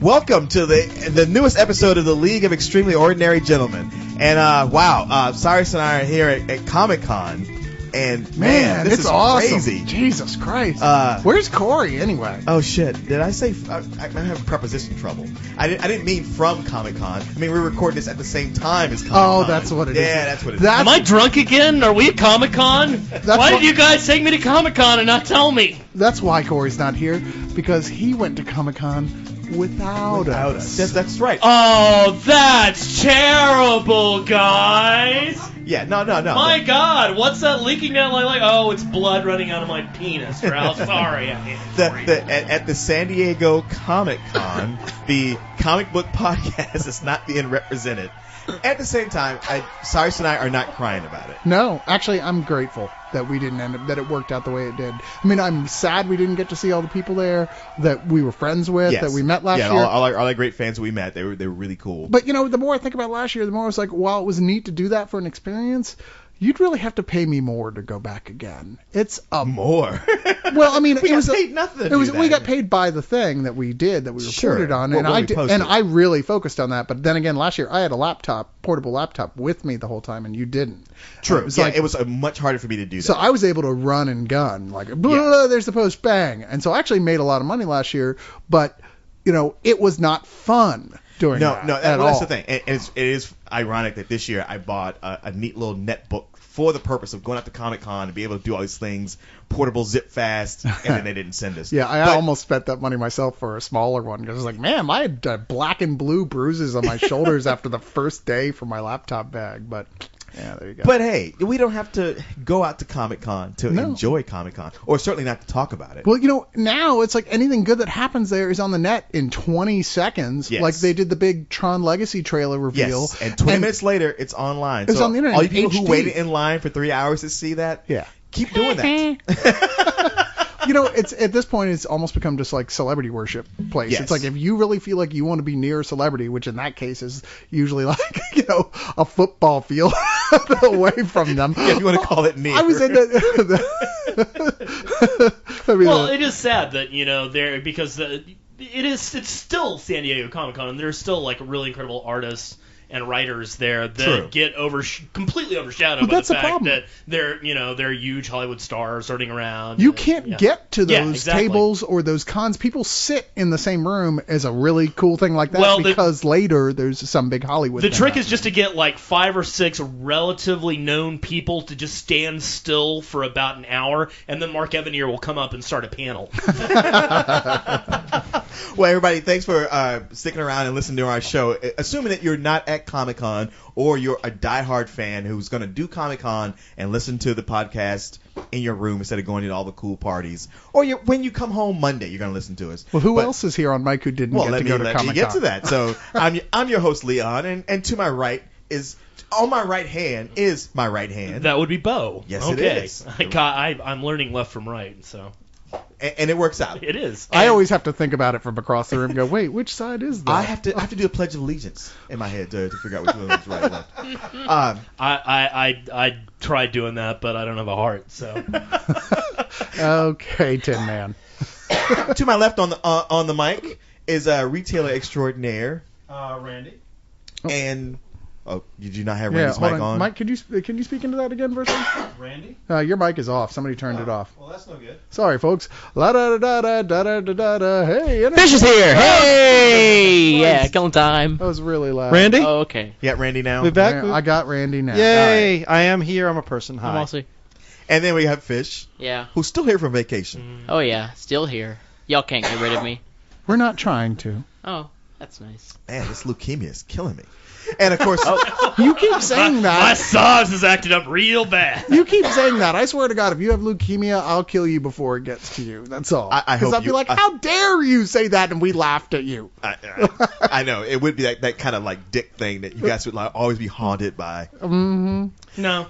Welcome to the newest episode of the League of Extremely Ordinary Gentlemen. And Cyrus and I are here at Comic-Con. And man, this it's is awesome. crazy. Jesus Christ. Where's Corey anyway? Oh shit! Did I say I have preposition trouble? I didn't mean from Comic-Con. I mean we're recording this at the same time as Comic-Con. Oh, that's what it is. Yeah, that's what it is. Am I drunk again? Are we at Comic-Con? Why did you guys take me to Comic-Con and not tell me? That's why Corey's not here, because he went to Comic-Con without us. Yes, that's right. Oh, that's terrible, guys. Yeah, no. My God, what's that leaking down like? Oh, it's blood running out of my penis, Ralph. Sorry. At the San Diego Comic-Con, the comic book podcast is not being represented. At the same time, Cyrus and I are not crying about it. No, actually, I'm grateful that we didn't end up, that it worked out the way it did. I mean, I'm sad we didn't get to see all the people there that we were friends with, that we met last year. Yeah, all our great fans that we met, they were really cool. But, the more I think about last year, the more I was like, while it was neat to do that for an experience, you'd really have to pay me more to go back again. It's more. Well, I mean, we got paid nothing. We got paid by the thing that we did, that we reported on, and I really focused on that. But then again, last year I had a portable laptop with me the whole time, and you didn't. True. It was much harder for me to do that. So I was able to run and gun, like blah, there's the post, bang, and so I actually made a lot of money last year. But it was not fun doing that. That's the thing. It is ironic that this year I bought a neat little netbook for the purpose of going out to Comic-Con and be able to do all these things, portable, zip fast, and then they didn't send us. Yeah, I almost spent that money myself for a smaller one, because I was like, man, I had black and blue bruises on my shoulders after the first day for my laptop bag, but... Yeah, there you go. But hey, we don't have to go out to Comic-Con to enjoy Comic-Con, or certainly not to talk about it. Well, now it's like anything good that happens there is on the net in 20 seconds. Yes. Like they did the big Tron Legacy trailer reveal. Yes, and 20 minutes later, it's online. It's on the internet. All you people HD. who waited in line for 3 hours to see that, keep doing that. It's at this point, it's almost become just like celebrity worship place. Yes. It's like if you really feel like you want to be near a celebrity, which in that case is usually like, a football field away from them. Yeah, if you want to call it near. I was in Well, it is sad that, because it's still San Diego Comic-Con, and there's still like really incredible artists and writers there that get completely overshadowed by the fact that they're huge Hollywood stars running around. You can't get to those tables or those cons. People sit in the same room as a really cool thing like that because later there's some big Hollywood The thing trick happening. is just to get like 5 or 6 relatively known people to just stand still for about an hour, and then Mark Evanier will come up and start a panel. Well, everybody, thanks for sticking around and listening to our show. Assuming that you're not at Comic-Con or you're a diehard fan who's going to do Comic-Con and listen to the podcast in your room instead of going to all the cool parties, or when you come home Monday, you're going to listen to us. Well, who else is here on Mike who didn't get to go to Comic-Con? Let me get to that. So I'm your host, Leon, and to my right is... On my right hand is my right hand. That would be Bo. Yes, it is. I'm learning left from right, so... And it works out. It is. I always have to think about it from across the room and go, wait, which side is that? I have to do a Pledge of Allegiance in my head to figure out which one is right and left. I tried doing that, but I don't have a heart, so... Okay, Tin Man. To my left on the mic is retailer extraordinaire, Randy. And... Oh, did you not have Randy's mic on? Mike, can you speak into that again for a second? Randy? Your mic is off. Somebody turned it off. Well, that's no good. Sorry, folks. La da da da da da da da da. Hey, Fish is here. Hey, yeah, killing time. That was really loud. Randy? Oh, okay. You got Randy now? We back? I got Randy now. Yay! Right. I am here. I'm a person. Hi. I'm also... And then we have Fish. Yeah. Who's still here from vacation. Oh yeah, still here. Y'all can't get rid of me. We're not trying to. Oh, that's nice. Man, this leukemia is killing me. And of course, you keep saying that. My SARS is acting up real bad. You keep saying that. I swear to God, if you have leukemia, I'll kill you before it gets to you. That's all. Because I'll be like, how dare you say that? And we laughed at you. I know. It would be that kind of like dick thing that you guys would like always be haunted by. Mm-hmm. No.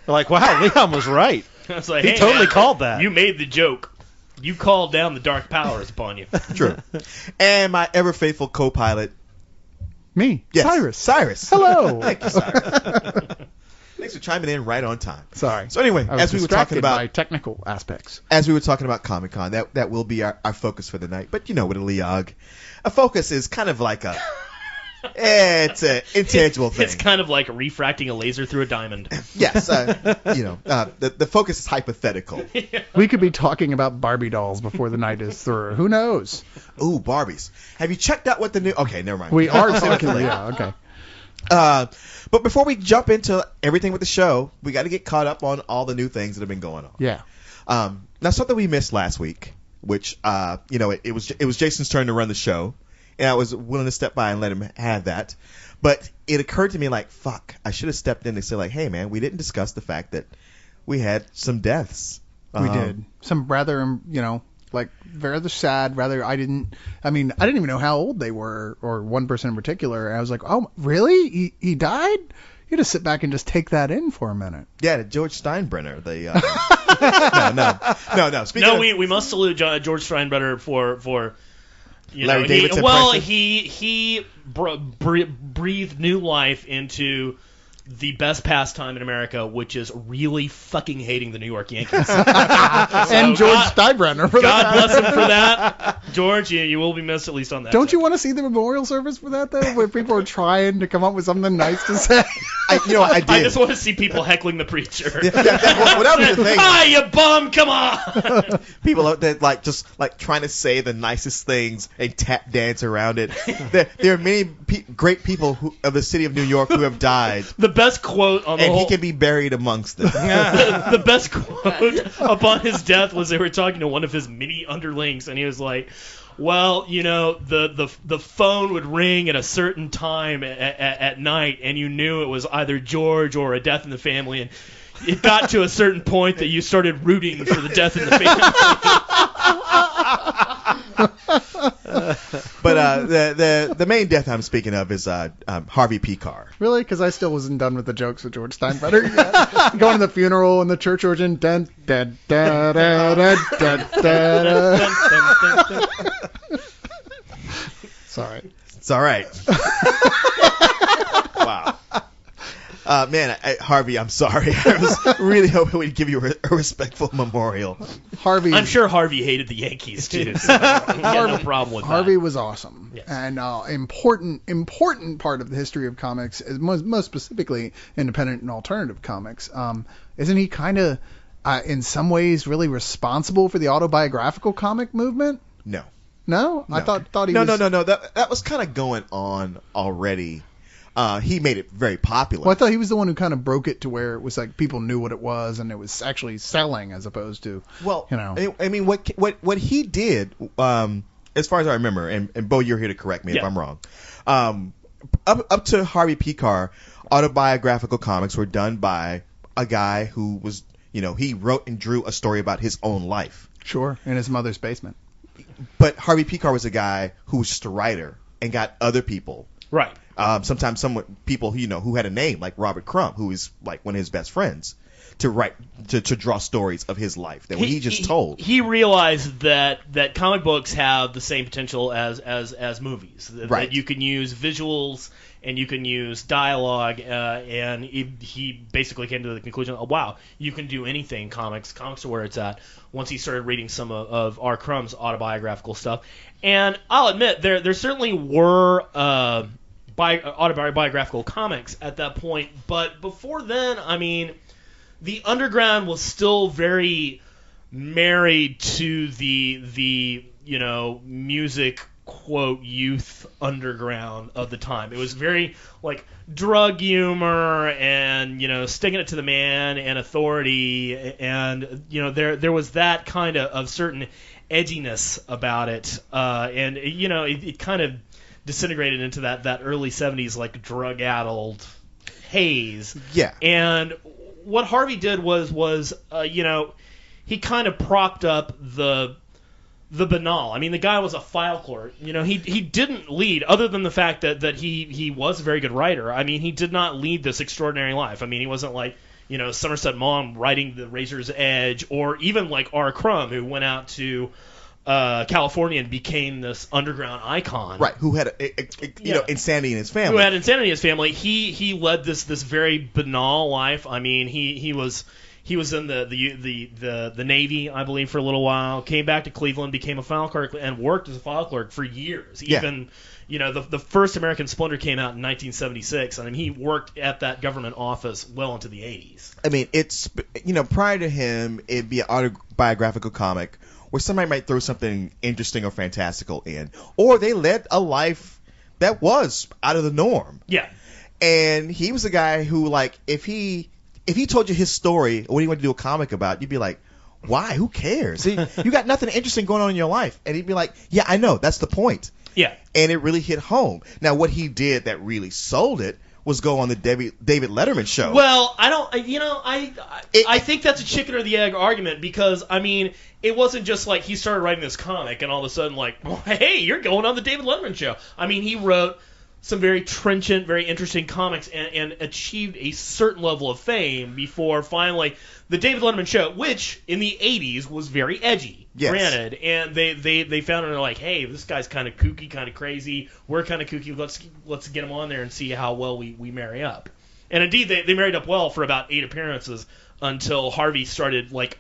Like, wow, Leon was right. I was like, he totally called that. You made the joke. You called down the dark powers upon you. True. And my ever faithful co-pilot. Me, yes. Cyrus. Hello. Hello. Thank you, Cyrus. Thanks Thanks for chiming in right on time. Sorry. So anyway, I was as we were talking distracted about by technical aspects. as we were talking about Comic-Con, that will be our focus for the night. But you know, with a Leog, a focus is kind of like it's an intangible thing. It's kind of like refracting a laser through a diamond. Yes, the focus is hypothetical. We could be talking about Barbie dolls before the night is through. Who knows? Ooh, Barbies. Have you checked out what the new? Okay, never mind. We are talking. Yeah. Okay. But before we jump into everything with the show, we got to get caught up on all the new things that have been going on. Yeah. Now, something we missed last week, which it was Jason's turn to run the show, and I was willing to step by and let him have that. But it occurred to me like, fuck, I should have stepped in and said like, hey man, we didn't discuss the fact that we had some deaths. We did. Some rather, like rather sad. I didn't even know how old they were, or one person in particular. And I was like, oh, really? He died? You just sit back and just take that in for a minute. Yeah, George Steinbrenner. No. No, we must salute George Steinbrenner for Larry David's impression. He breathed new life into the best pastime in America, which is really fucking hating the New York Yankees. And George Steinbrenner for that. God bless him for that. George, you will be missed at least on that. Don't you want to see the memorial service for that, though, where people are trying to come up with something nice to say? I did. I just want to see people heckling the preacher. That was the thing. Hi, you bum! Come on! People out there just trying to say the nicest things and tap dance around it. There are many great people of the city of New York who have died. The best quote on the and whole... he can be buried amongst them. The best quote upon his death was they were talking to one of his mini underlings, and he was like, well, the phone would ring at a certain time at night, and you knew it was either George or a death in the family, and it got to a certain point that you started rooting for the death in the family. But the main death I'm speaking of is Harvey Pekar. Really? Because I still wasn't done with the jokes with George Steinbrenner yet. Going to the funeral and the church organ. Dun, dun, dun, dun, dun, dun, dun, dun. Sorry. It's all right. Wow. Man, Harvey, I'm sorry. I was really hoping we'd give you a respectful memorial. Harvey. I'm sure Harvey hated the Yankees too. So no problem with Harvey that. was awesome, yes. And important part of the history of comics, is most specifically independent and alternative comics. Isn't he kind of, in some ways, really responsible for the autobiographical comic movement? No. No? I thought he was... No. That was kind of going on already. He made it very popular. Well, I thought he was the one who kind of broke it to where it was like people knew what it was and it was actually selling as opposed to, I mean, what he did, as far as I remember, and Bo, you're here to correct me if I'm wrong. Up to Harvey Pekar, autobiographical comics were done by a guy who was, he wrote and drew a story about his own life. Sure, in his mother's basement. But Harvey Pekar was a guy who was just a writer and got other people. Right. Sometimes people who had a name like Robert Crumb, who is like one of his best friends, to write to draw stories of his life that he just told. He realized that comic books have the same potential as movies. Right. That you can use visuals and you can use dialogue, and he basically came to the conclusion, oh, wow, you can do anything in comics. Comics are where it's at. Once he started reading some of R. Crumb's autobiographical stuff. And I'll admit, there certainly were autobiographical comics at that point, but before then, I mean, the underground was still very married to the music quote youth underground of the time. It was very like drug humor and sticking it to the man and authority, and there was that kind of certain edginess about it, and it kind of disintegrated into that early 70s like drug-addled haze. Yeah. And what Harvey did was he kind of propped up the banal. I mean, the guy was a file clerk. He didn't lead, other than the fact that he was a very good writer. I mean, he did not lead this extraordinary life. I mean, he wasn't like Somerset Maugham writing The Razor's Edge, or even like R. Crumb, who went out to Californian became this underground icon. Right, who had insanity in his family. Who had insanity in his family. He led this very banal life. I mean, he was in the Navy, I believe, for a little while. Came back to Cleveland, became a file clerk, and worked as a file clerk for years. Even the first American Splendor came out in 1976, and he worked at that government office well into the 80s. I mean, it's prior to him, it'd be an autobiographical comic where somebody might throw something interesting or fantastical in, or they led a life that was out of the norm. Yeah. And he was a guy who, like, if he told you his story or what he wanted to do a comic about, you'd be like, why? Who cares? You got nothing interesting going on in your life. And he'd be like, yeah, I know. That's the point. Yeah. And it really hit home. Now, what he did that really sold it was go on the David Letterman show. Well, I think that's a chicken or the egg argument, because, I mean, it wasn't just like he started writing this comic and all of a sudden, like, well, hey, you're going on the David Letterman show. I mean, he wrote some very trenchant, very interesting comics and achieved a certain level of fame before finally the David Letterman show, which in the 80s was very edgy, granted, and they found it and they're like, hey, this guy's kind of kooky, kind of crazy, we're kind of kooky, let's get him on there and see how well we marry up. And indeed, they married up well for about 8 appearances until Harvey started, like,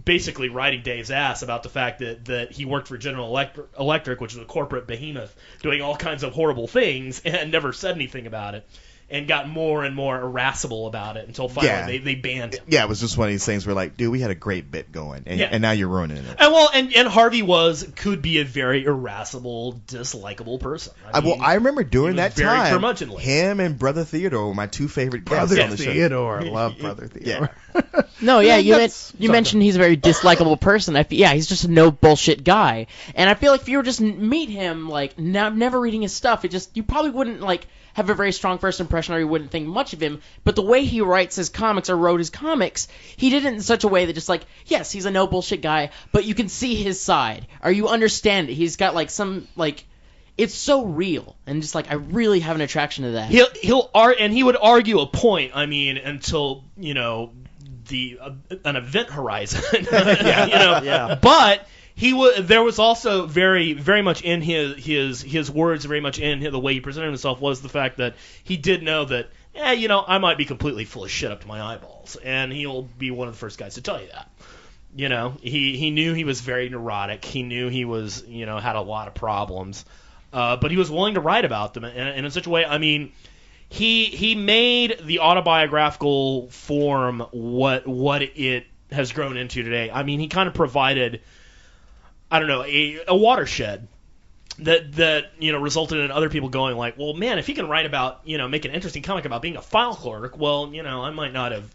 basically riding Dave's ass about the fact that he worked for General Electric, which is a corporate behemoth, doing all kinds of horrible things, and never said anything about it, and got more and more irascible about it until finally they banned him. Yeah, it was just one of these things where, like, dude, we had a great bit going, and now you're ruining it. And Harvey could be a very irascible, dislikable person. I remember during that very time, curmudgeonly. him and Brother Theodore were my 2 favorite guests on the show. Brother Theodore, love Brother Theodore. No, yeah, you mentioned he's a very dislikable person. He's just a no bullshit guy. And I feel like if you were just meet him, like, never reading his stuff, you probably wouldn't, like, have a very strong first impression, or you wouldn't think much of him. But the way he writes his comics or wrote his comics, he did it in such a way that just, like, yes, he's a no bullshit guy, but you can see his side, or you understand it. He's got, like, some, like, it's so real, and just, like, I really have an attraction to that. He would argue a point, I mean, until, an event horizon, but there was also very, very much in his words, very much in the way he presented himself, was the fact that he did know that, I might be completely full of shit up to my eyeballs, and he'll be one of the first guys to tell you that. He knew he was very neurotic. He knew he was, had a lot of problems, but he was willing to write about them, and in such a way, I mean, he made the autobiographical form what it has grown into today. I mean, he kind of provided, I don't know, a watershed that resulted in other people going like, well, man, if he can write about, make an interesting comic about being a file clerk, well, I might not have,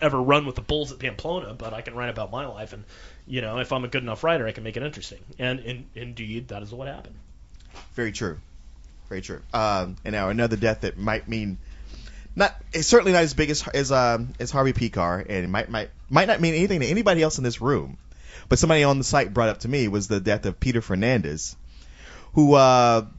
ever run with the bulls at Pamplona, but I can write about my life, and, if I'm a good enough writer, I can make it interesting. And indeed, that is what happened. Very true. Very true. And now another death that might mean it's certainly not as big as Harvey Pekar, and it might not mean anything to anybody else in this room. But somebody on the site brought up to me was the death of Peter Fernandez, who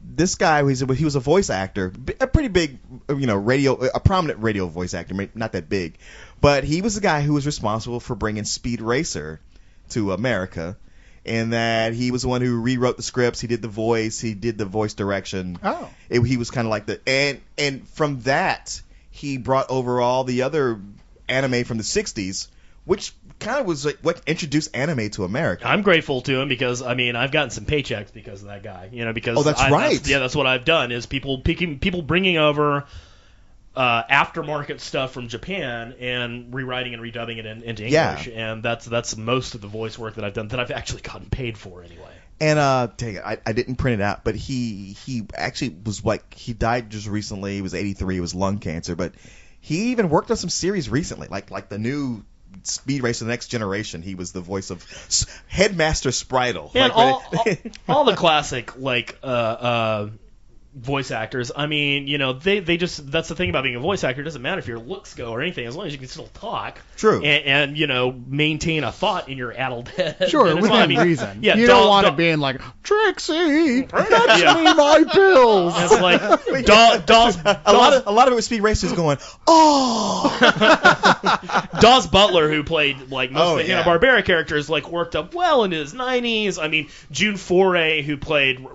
this guy he was a voice actor, a pretty big a prominent radio voice actor, not that big, but he was the guy who was responsible for bringing Speed Racer to America, and that he was the one who rewrote the scripts, he did the voice direction. Oh, he was kind of like and from that he brought over all the other anime from the 60s, which kind of was like what introduced anime to America. I'm grateful to him because, I mean, I've gotten some paychecks because of that guy. Because that's right. That's what I've done is people bringing over aftermarket stuff from Japan and rewriting and redubbing it into English, and that's most of the voice work that I've done that I've actually gotten paid for anyway. And dang it, I didn't print it out, but he actually was like, he died just recently. He was 83. It was lung cancer, but he even worked on some series recently, like the new Speed Racer: The Next Generation. He was the voice of Headmaster Spritle. And all the classic voice actors. I mean, they just, that's the thing about being a voice actor. It doesn't matter if your looks go or anything, as long as you can still talk. True. And maintain a thought in your addled head. Sure, within reason. Yeah, you don't want it being like, Trixie, touch me my pills. It's like, a lot of it was Speed Racer's going, oh. Dawes Butler, who played like most of the yeah. Hanna-Barbera characters, like worked up well into his 90s. I mean, June Foray, who played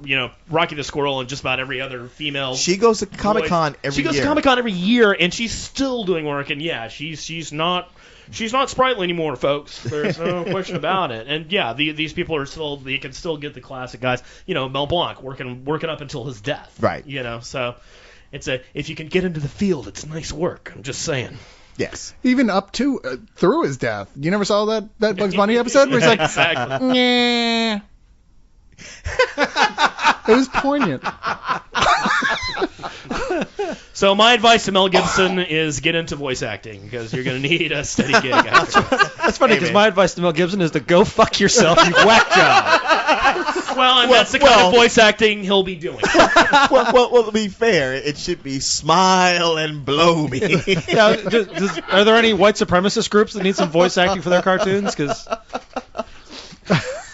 Rocky the Squirrel and just about every other female. She goes to Comic-Con every year. She goes to Comic-Con every year, and she's still doing work. And yeah, she's not sprightly anymore, folks. There's no question about it. And yeah, these people are still, they can still get the classic guys. Mel Blanc working up until his death. Right. So it's if you can get into the field, it's nice work. I'm just saying. Yes. Even up to through his death. You never saw that Bugs Bunny episode where he's like, exactly. Nyeh. It was poignant. So my advice to Mel Gibson is get into voice acting, because you're going to need a steady gig after. That's funny, because my advice to Mel Gibson is to go fuck yourself, you whack job. Well, that's the kind of voice acting he'll be doing. well, to be fair, it should be smile and blow me. Now, are there any white supremacist groups that need some voice acting for their cartoons? Because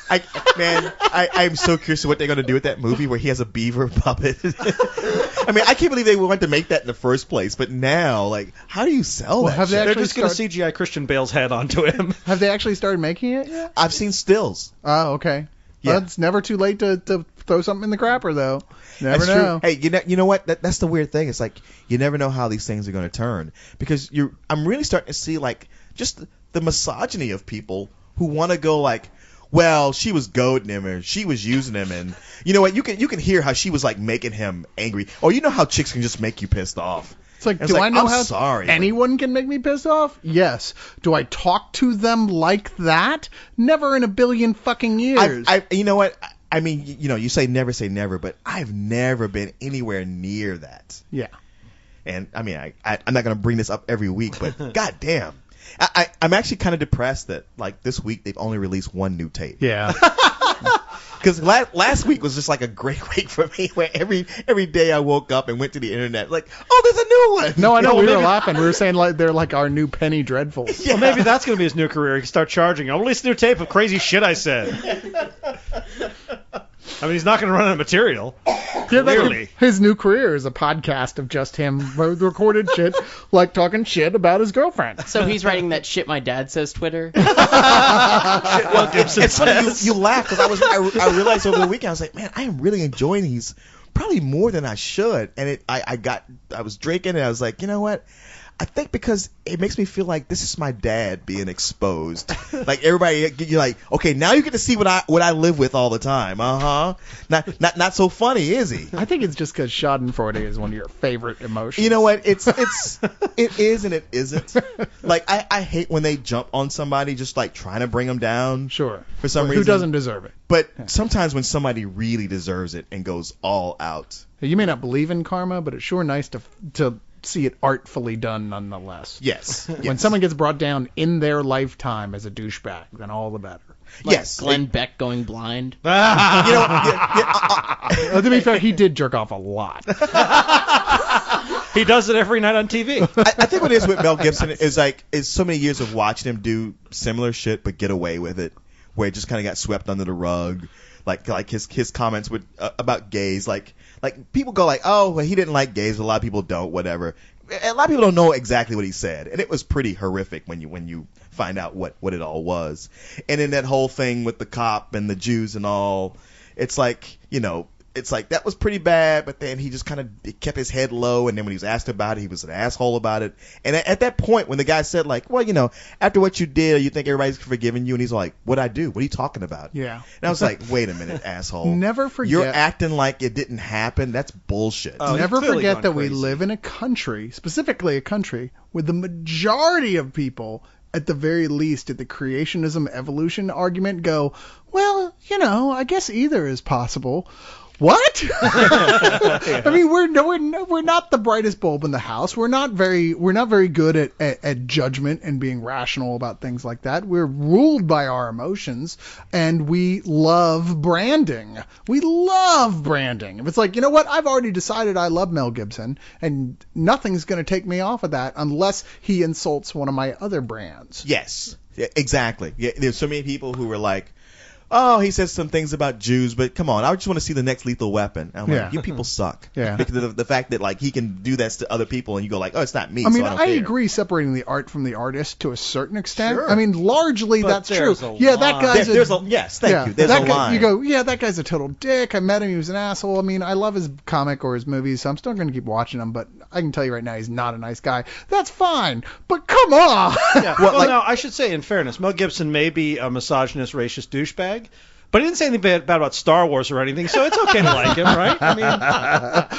I'm so curious to what they're going to do with that movie where he has a beaver puppet. I mean, I can't believe they wanted to make that in the first place, but now, like, how do you sell that? Have they they're actually just going to CGI Christian Bale's head onto him. Have they actually started making it yet? I've seen stills. Oh, okay. Yeah. Well, it's never too late to throw something in the crapper, though. Never That's know. True. Hey, you know what? That's the weird thing. It's like you never know how these things are going to turn, because I'm really starting to see like just the misogyny of people who want to go like, well, she was goading him or she was using him, and you know what? You can hear how she was like making him angry. Or you know how chicks can just make you pissed off. It's like, and do I know I'm how sorry, anyone can make me pissed off? Yes. Do I talk to them like that? Never in a billion fucking years. You know what? I mean, you say never, but I've never been anywhere near that. Yeah. And I mean, I'm not going to bring this up every week, but goddamn. I'm actually kind of depressed that like this week they've only released one new tape. Yeah. Because last week was just like a great week for me, where every day I woke up and went to the internet like, oh, there's a new one. No, I know. We were laughing. We were saying like they're like our new Penny Dreadfuls. Yeah. Well, maybe that's going to be his new career. He can start charging. I'll release a new tape of crazy shit I said. I mean, he's not going to run out of material. Clearly. His new career is a podcast of just him recorded shit, like talking shit about his girlfriend. So he's writing that shit my dad says Twitter. Well, it's funny you laugh because I realized over the weekend I was like, man, I am really enjoying these probably more than I should, and I was drinking and I was like, you know what? I think because it makes me feel like this is my dad being exposed. Like everybody, you're like, okay, now you get to see what I live with all the time. Not so funny, is he? I think it's just because Schadenfreude is one of your favorite emotions. You know what? It is and it isn't. Like I hate when they jump on somebody just like trying to bring them down. Sure. For some reason. Who doesn't deserve it? But sometimes when somebody really deserves it and goes all out. You may not believe in karma, but it's sure nice to see it artfully done nonetheless. Yes. When someone gets brought down in their lifetime as a douchebag, then all the better. Like yes. Glenn Beck going blind. You know, To be fair, he did jerk off a lot. He does it every night on TV. I think what it is with Mel Gibson is so many years of watching him do similar shit but get away with it, where it just kind of got swept under the rug. Like his comments about gays, like people go like, oh, well, he didn't like gays. A lot of people don't, whatever. A lot of people don't know exactly what he said, and it was pretty horrific when you find out what it all was. And then that whole thing with the cop and the Jews and all, it's like, it's like that was pretty bad, but then he just kind of kept his head low, and then when he was asked about it, he was an asshole about it. And at that point, when the guy said like, well, after what you did, you think everybody's forgiven you, and he's like, what'd I do? What are you talking about? Yeah. And I was like, wait a minute, asshole. Never forget. You're acting like it didn't happen. That's bullshit. Oh, Never clearly forget gone that we crazy. live in a country, specifically a country, where the majority of people, at the very least, at the creationism evolution argument, go, well, I guess either is possible. What? I mean, we're not the brightest bulb in the house. We're not very good at judgment and being rational about things like that. We're ruled by our emotions, and we love branding. We love branding. If it's like, you know what, I've already decided I love Mel Gibson, and nothing's going to take me off of that unless he insults one of my other brands. Yes, exactly. Yeah, there's so many people who were like, oh, he says some things about Jews, but come on, I just want to see the next Lethal Weapon. And I'm like, you people suck. Yeah. Because of the fact that like he can do that to other people, and you go like, oh, it's not me. I mean, so I don't I care. agree separating the art from the artist to a certain extent. Sure. I mean, largely But that's true. there's a Yeah, line. that guy's Yes, thank you. There's that a guy, line. You go, yeah, that guy's a total dick. I met him. He was an asshole. I mean, I love his comic or his movies, so I'm still going to keep watching him. But I can tell you right now, he's not a nice guy. That's fine. But come on. Yeah. Well, now, I should say, in fairness, Mel Gibson may be a misogynist, racist douchebag, but he didn't say anything bad about Star Wars or anything, so it's okay to like him, right? I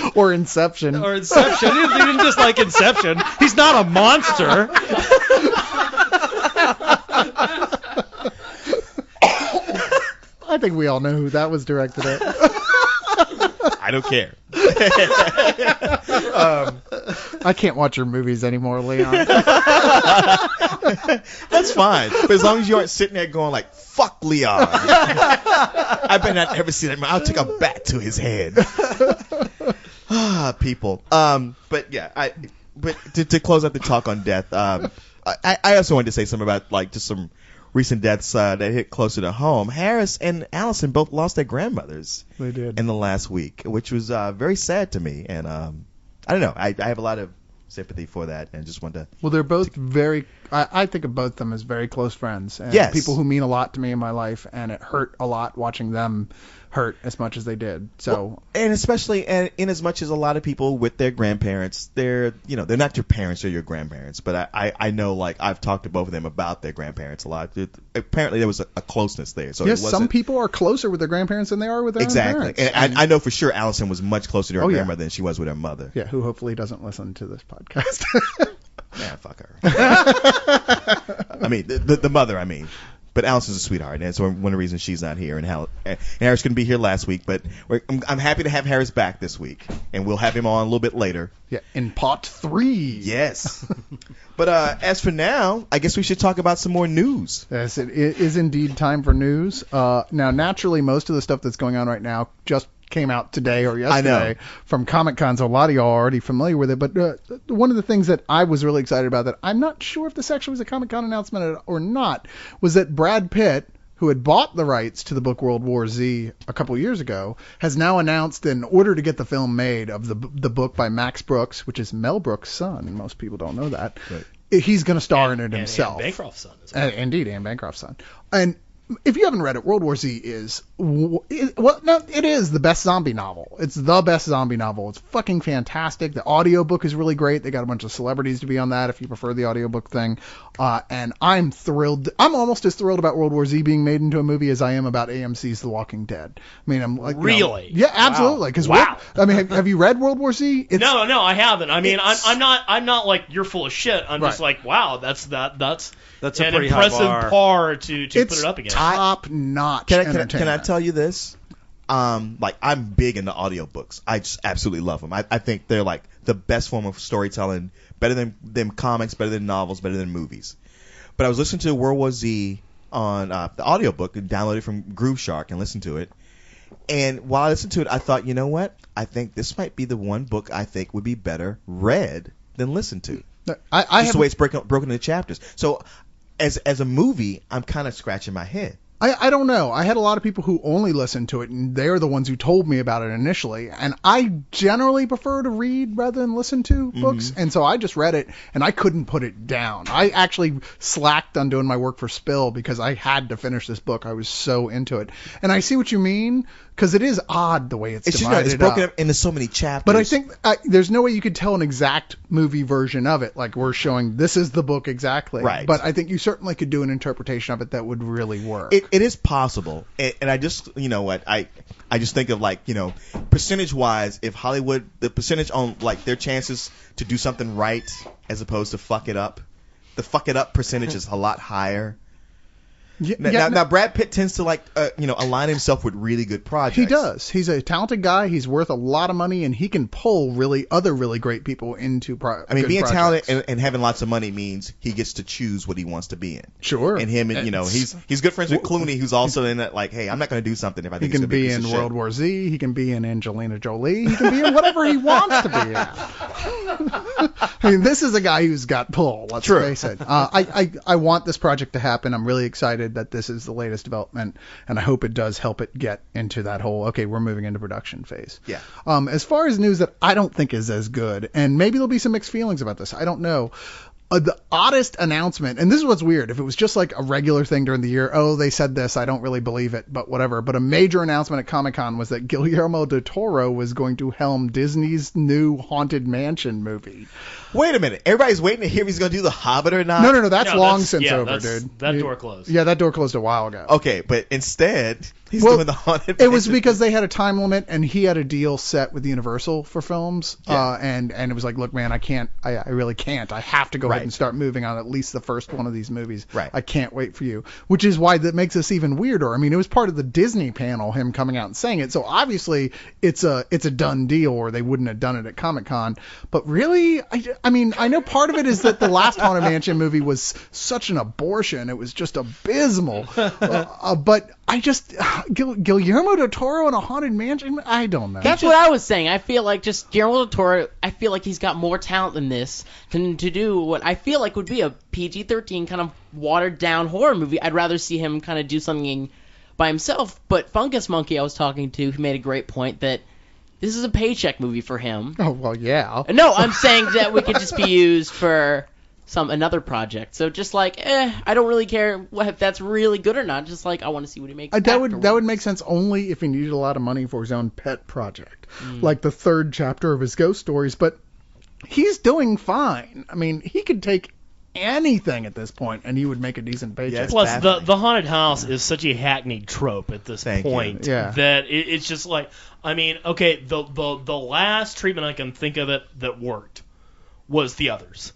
mean, Or Inception. or Inception. He didn't just like Inception. He's not a monster. I think we all know who that was directed at. I don't care. I can't watch your movies anymore, Leon. That's fine. But as long as you aren't sitting there going like, fuck Leon. I better not ever see that. I'll take a bat to his head. People. But yeah, but to close out the talk on death, I also wanted to say something about like just some recent deaths that hit closer to home. Harris and Allison both lost their grandmothers. They did. In the last week, which was very sad to me. And I don't know. I have a lot of sympathy for that, and just wanted to. Well, they're both very. I think of both of them as very close friends. And Yes. people who mean a lot to me in my life, and it hurt a lot watching them hurt as much as they did. So. And especially in as much as a lot of people with their grandparents, they're not your parents or your grandparents, but I know, like, I've talked to both of them about their grandparents a lot. Apparently there was a closeness there. So Yes, it wasn't, some people are closer with their grandparents than they are with their own exactly. parents. And I know for sure Allison was much closer to her Oh, yeah. grandmother than she was with her mother. Yeah, who hopefully doesn't listen to this podcast. Man, fuck her. I mean, the mother, I mean. But Allison's a sweetheart, and that's one of the reasons she's not here. And Harris couldn't be here last week, but I'm happy to have Harris back this week, and we'll have him on a little bit later. Yeah, in part 3. Yes. But as for now, I guess we should talk about some more news. Yes, it is indeed time for news. Now, naturally, most of the stuff that's going on right now just came out today or yesterday from Comic-Con, so a lot of y'all are already familiar with it. But one of the things that I was really excited about, that I'm not sure if this actually was a Comic-Con announcement or not, was that Brad Pitt, who had bought the rights to the book World War Z a couple years ago, has now announced, in order to get the film made of the book by Max Brooks, which is Mel Brooks' son, and most people don't know that, he's going to star in it himself. And Bancroft's son as well. Indeed, Anne Bancroft's son. And if you haven't read it, World War Z is it is the best zombie novel. It's the best zombie novel. It's fucking fantastic. The audiobook is really great. They got a bunch of celebrities to be on that if you prefer the audiobook thing. And I'm thrilled. I'm almost as thrilled about World War Z being made into a movie as I am about AMC's The Walking Dead. I mean, I'm like, really? Yeah, absolutely. Because I mean, have you read World War Z? No, I haven't. I mean, I'm not like you're full of shit. I'm just like, wow, that's That's a an pretty high impressive par to put it up against. Top notch. Can I tell you this? Like, I'm big into audiobooks. I just absolutely love them. I think they're like the best form of storytelling, better than comics, better than novels, better than movies. But I was listening to World War Z on the audiobook and downloaded from Groove Shark and listened to it. And while I listened to it, I thought, you know what? I think this might be the one book I think would be better read than listened to. Just the way it's broken into chapters. So as a movie, I'm kind of scratching my head. I don't know. I had a lot of people who only listened to it, and they're the ones who told me about it initially. And I generally prefer to read rather than listen to books. And so I just read it, and I couldn't put it down. I actually slacked on doing my work for Spill because I had to finish this book. I was so into it. And I see what you mean, because it is odd the way it's divided it's broken up into so many chapters. But I think there's no way you could tell an exact movie version of it, like we're showing this is the book exactly. Right. But I think you certainly could do an interpretation of it that would really work. It is possible, and I just, you know what, I just think of, like, you know, percentage-wise, if Hollywood, the percentage on, like, their chances to do something right as opposed to fuck it up, the fuck it up percentage is a lot higher. Now Brad Pitt tends to align himself with really good projects. He does. He's a talented guy. He's worth a lot of money, and he can pull other really great people into I mean, being talented and having lots of money means he gets to choose what he wants to be in. Sure. And him, he's good friends with Clooney, who's also in that, like, hey, I'm not going to do something if I think he can be in World War Z. He can be in Angelina Jolie. He can be in whatever he wants to be in. I mean, this is a guy who's got pull. Let's face it. I want this project to happen. I'm really excited that this is the latest development, and I hope it does help it get into that whole, okay, we're moving into production phase. Yeah. As far as news that I don't think is as good, and maybe there'll be some mixed feelings about this, I don't know. The oddest announcement, and this is what's weird, if it was just like a regular thing during the year, oh, they said this, I don't really believe it, but whatever. But a major announcement at Comic-Con was that Guillermo del Toro was going to helm Disney's new Haunted Mansion movie. Wait a minute. Everybody's waiting to hear if he's going to do The Hobbit or not. No, that's long since over, dude. That door closed. Yeah, that door closed a while ago. Okay, but instead, he's doing the Haunted Mansion. It was because they had a time limit, and he had a deal set with Universal for films, and it was like, look, man, I really can't. I have to go ahead and start moving on at least the first one of these movies. Right. I can't wait for you. Which is why that makes this even weirder. I mean, it was part of the Disney panel, him coming out and saying it, so obviously it's a done deal, or they wouldn't have done it at Comic-Con. But really, I mean, I know part of it is that the last Haunted Mansion movie was such an abortion. It was just abysmal. But I just Guillermo del Toro in a Haunted Mansion, I don't know. That's what I was saying. I feel like just Guillermo del Toro, I feel like he's got more talent than this to do what I feel like would be a PG-13 kind of watered down horror movie. I'd rather see him kind of do something by himself. But Fungus Monkey I was talking to, he made a great point that this is a paycheck movie for him. Oh, well, yeah. No, I'm saying that we could just be used for another project. So just like, I don't really care if that's really good or not. Just like, I want to see what he makes. That would make sense only if he needed a lot of money for his own pet project, like the third chapter of his ghost stories. But he's doing fine. I mean, he could take anything at this point, and he would make a decent paycheck. Plus, the haunted house is such a hackneyed trope at this point that it's just like, I mean, okay, the last treatment I can think of it that worked was The Others.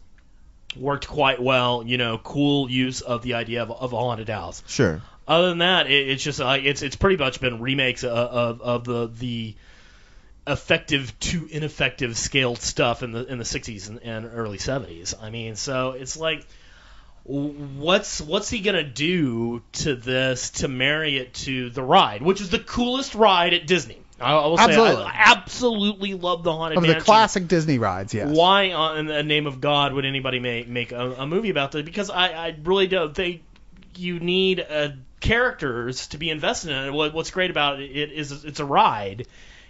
Worked quite well, cool use of the idea of a haunted house. Sure. Other than that, it's just like it's pretty much been remakes of the effective to ineffective scaled stuff in the 60s and early 70s. I mean, so it's like, what's he gonna do to this to marry it to the ride, which is the coolest ride at Disney? I will say I absolutely love the Haunted Mansion. The classic Disney rides, yes. Why, in the name of God, would anybody make a movie about that? Because I really don't. You need characters to be invested in it. What's great about it is it's a ride,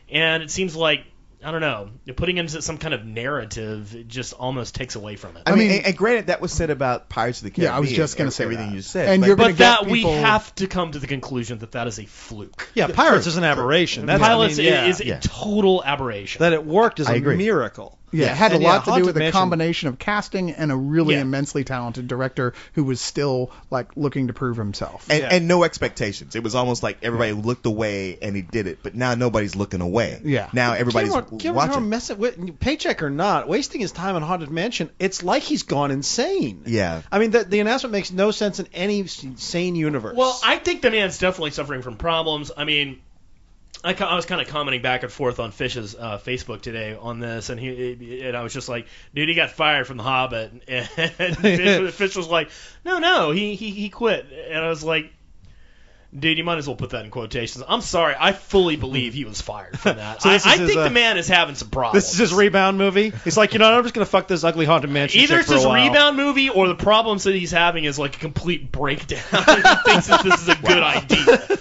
and it seems like, I don't know, putting into some kind of narrative, it just almost takes away from it. I mean, and granted, that was said about Pirates of the Caribbean. Yeah, I was just going to say everything that. you said. And we have to come to the conclusion that is a fluke. Yeah, Pirates is an aberration. Pilots is a total aberration. That it worked is a miracle. Yeah, it had a lot to do with a combination of casting and a really immensely talented director who was still looking to prove himself. And no expectations. It was almost like everybody looked away and he did it, but now nobody's looking away. Yeah. Now everybody's watching. Paycheck or not, wasting his time on Haunted Mansion, it's like he's gone insane. Yeah. I mean, the announcement makes no sense in any sane universe. Well, I think the man's definitely suffering from problems. I mean, I was kind of commenting back and forth on Fish's Facebook today on this, and I was just like, dude, he got fired from The Hobbit, and Fish was like, no, he quit, and I was like, dude, you might as well put that in quotations. I'm sorry, I fully believe he was fired from that. So I think the man is having some problems. This is his rebound movie. He's like, I'm just gonna fuck this ugly Haunted Mansion. Either it's his rebound movie, or the problems that he's having is like a complete breakdown. And he thinks that this is a good idea.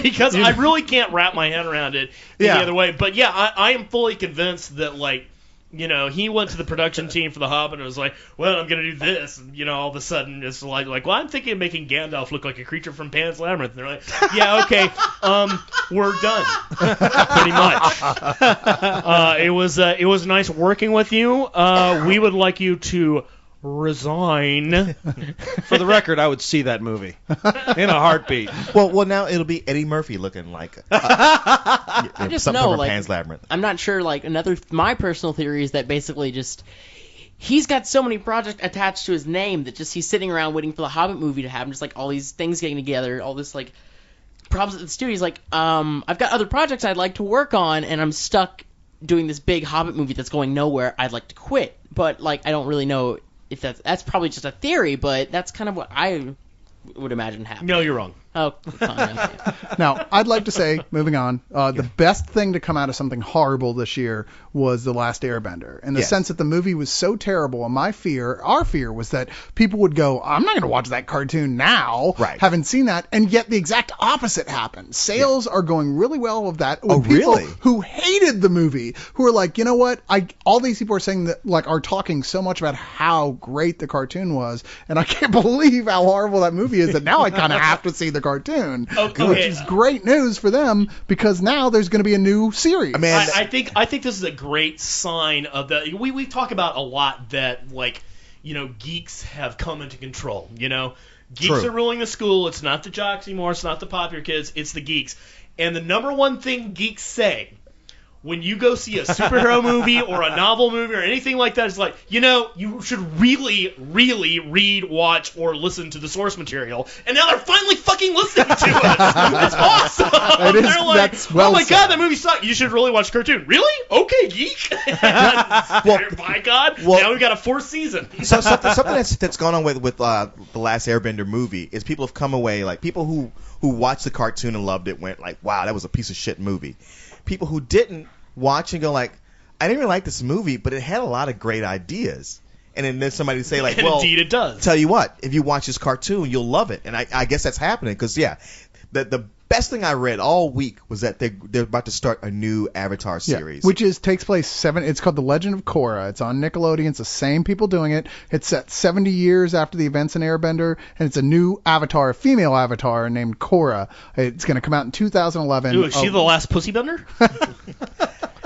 Because I really can't wrap my head around it any other way. But yeah, I am fully convinced that he went to the production team for The Hobbit and was like, well, I'm going to do this. And, all of a sudden it's like, well, I'm thinking of making Gandalf look like a creature from Pan's Labyrinth. And they're like, yeah, okay, we're done. Pretty much. It was nice working with you. We would like you to resign. For the record, I would see that movie in a heartbeat. Well, now it'll be Eddie Murphy looking like I just something know, from Pan's Labyrinth. I'm not sure. My personal theory is that basically just he's got so many projects attached to his name that just he's sitting around waiting for the Hobbit movie to happen, just like all these things getting together, all this like problems at the studio. He's like, I've got other projects I'd like to work on, and I'm stuck doing this big Hobbit movie that's going nowhere. I'd like to quit, but like I don't really know if that's probably just a theory, but that's kind of what I would imagine happening. No, you're wrong. Oh, fine, okay. Now, I'd like to say, moving on, the best thing to come out of something horrible this year was The Last Airbender, in the sense that the movie was so terrible, and our fear was that people would go, I'm not going to watch that cartoon now, haven't seen that, and yet the exact opposite happened. Sales are going really well with that. With people who hated the movie, who are like, you know what, all these people are saying that, like, are talking so much about how great the cartoon was, and I can't believe how horrible that movie is that now I kind of have to see the cartoon, which is great news for them because now there's going to be a new series. I think this is a great sign of the. We talk about a lot that geeks have come into control. Geeks are ruling the school. It's not the jocks anymore. It's not the popular kids. It's the geeks. And the number one thing geeks say when you go see a superhero movie or a novel movie or anything like that, it's like, you should really, really read, watch, or listen to the source material. And now they're finally fucking listening to us. It's awesome. They're like, oh my god, that movie sucked. You should really watch the cartoon. Really? Okay, geek. My god. Now we've got a 4th season. So something that's gone on with the Last Airbender movie is people have come away, like people who watched the cartoon and loved it went like, wow, that was a piece of shit movie. People who didn't watch and go like, I didn't really like this movie, but it had a lot of great ideas. And then there's somebody say like, well, indeed it does. Tell you what, if you watch this cartoon, you'll love it. And I guess that's happening because the best thing I read all week was that they're about to start a new Avatar series, which takes place It's called The Legend of Korra. It's on Nickelodeon. It's the same people doing it. It's set 70 years after the events in Airbender, and it's a new Avatar, a female Avatar named Korra. It's going to come out in 2011. Ooh, is she the last pussy bender?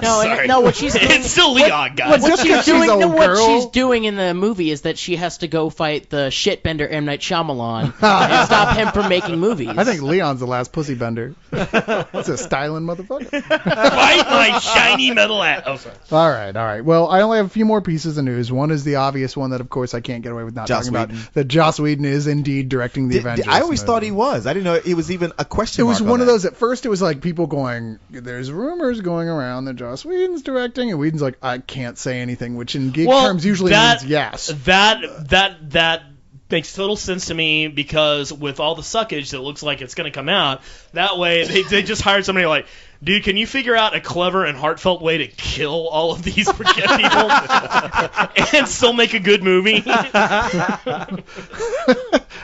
No, what she's doing. It's still Leon, guys. What she's doing in the movie is that she has to go fight the shitbender M. Night Shyamalan and stop him from making movies. I think Leon's the last pussy bender. That's a styling motherfucker. Fight my shiny metal ass. Oh, sorry. All right. Well, I only have a few more pieces of news. One is the obvious one that, of course, I can't get away with not talking about. That Joss Whedon is indeed directing the Avengers. I always thought he was. I didn't know it was even a question mark. It was one of those. At first, it was like people going, there's rumors going around that Joss Whedon's directing, and Whedon's like, I can't say anything, which in geek terms usually means yes. That makes total sense to me because with all the suckage that looks like it's going to come out, that way they just hired somebody like, dude, can you figure out a clever and heartfelt way to kill all of these forget people and still make a good movie?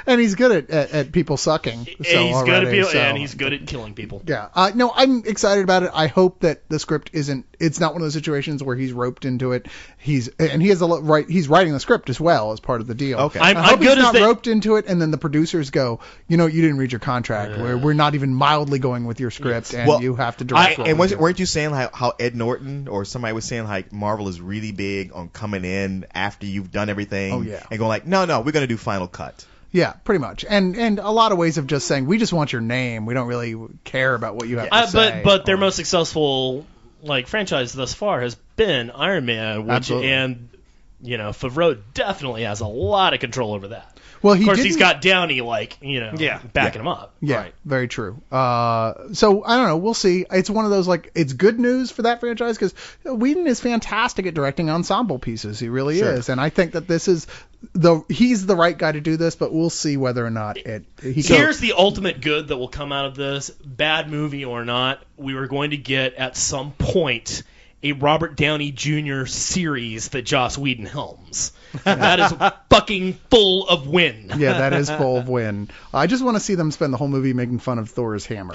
And he's good at people sucking. And he's good at killing people. Yeah. No, I'm excited about it. I hope that the script it's not one of those situations where he's roped into it. He's writing the script as well as part of the deal. Okay. I hope he's not roped into it, and then the producers go, you didn't read your contract. We're not even mildly going with your script, and you have to direct. And weren't you saying how Ed Norton or somebody was saying like Marvel is really big on coming in after you've done everything? Oh, yeah. And going like, no, we're going to do final cut. Yeah, pretty much. And a lot of ways of just saying, we just want your name. We don't really care about what you have to say. But their most successful franchise thus far has been Iron Man, and Favreau definitely has a lot of control over that. Well, of course, he's got Downey, backing him up. Yeah, right. Very true. So, I don't know. We'll see. It's one of those, it's good news for that franchise because Whedon is fantastic at directing ensemble pieces. He really is. And I think that he's the right guy to do this, but we'll see whether or not Here's the ultimate good that will come out of this. Bad movie or not, we were going to get, at some point, a Robert Downey Jr. series that Joss Whedon helms. That is fucking full of win. Yeah, that is full of win. I just want to see them spend the whole movie making fun of Thor's hammer.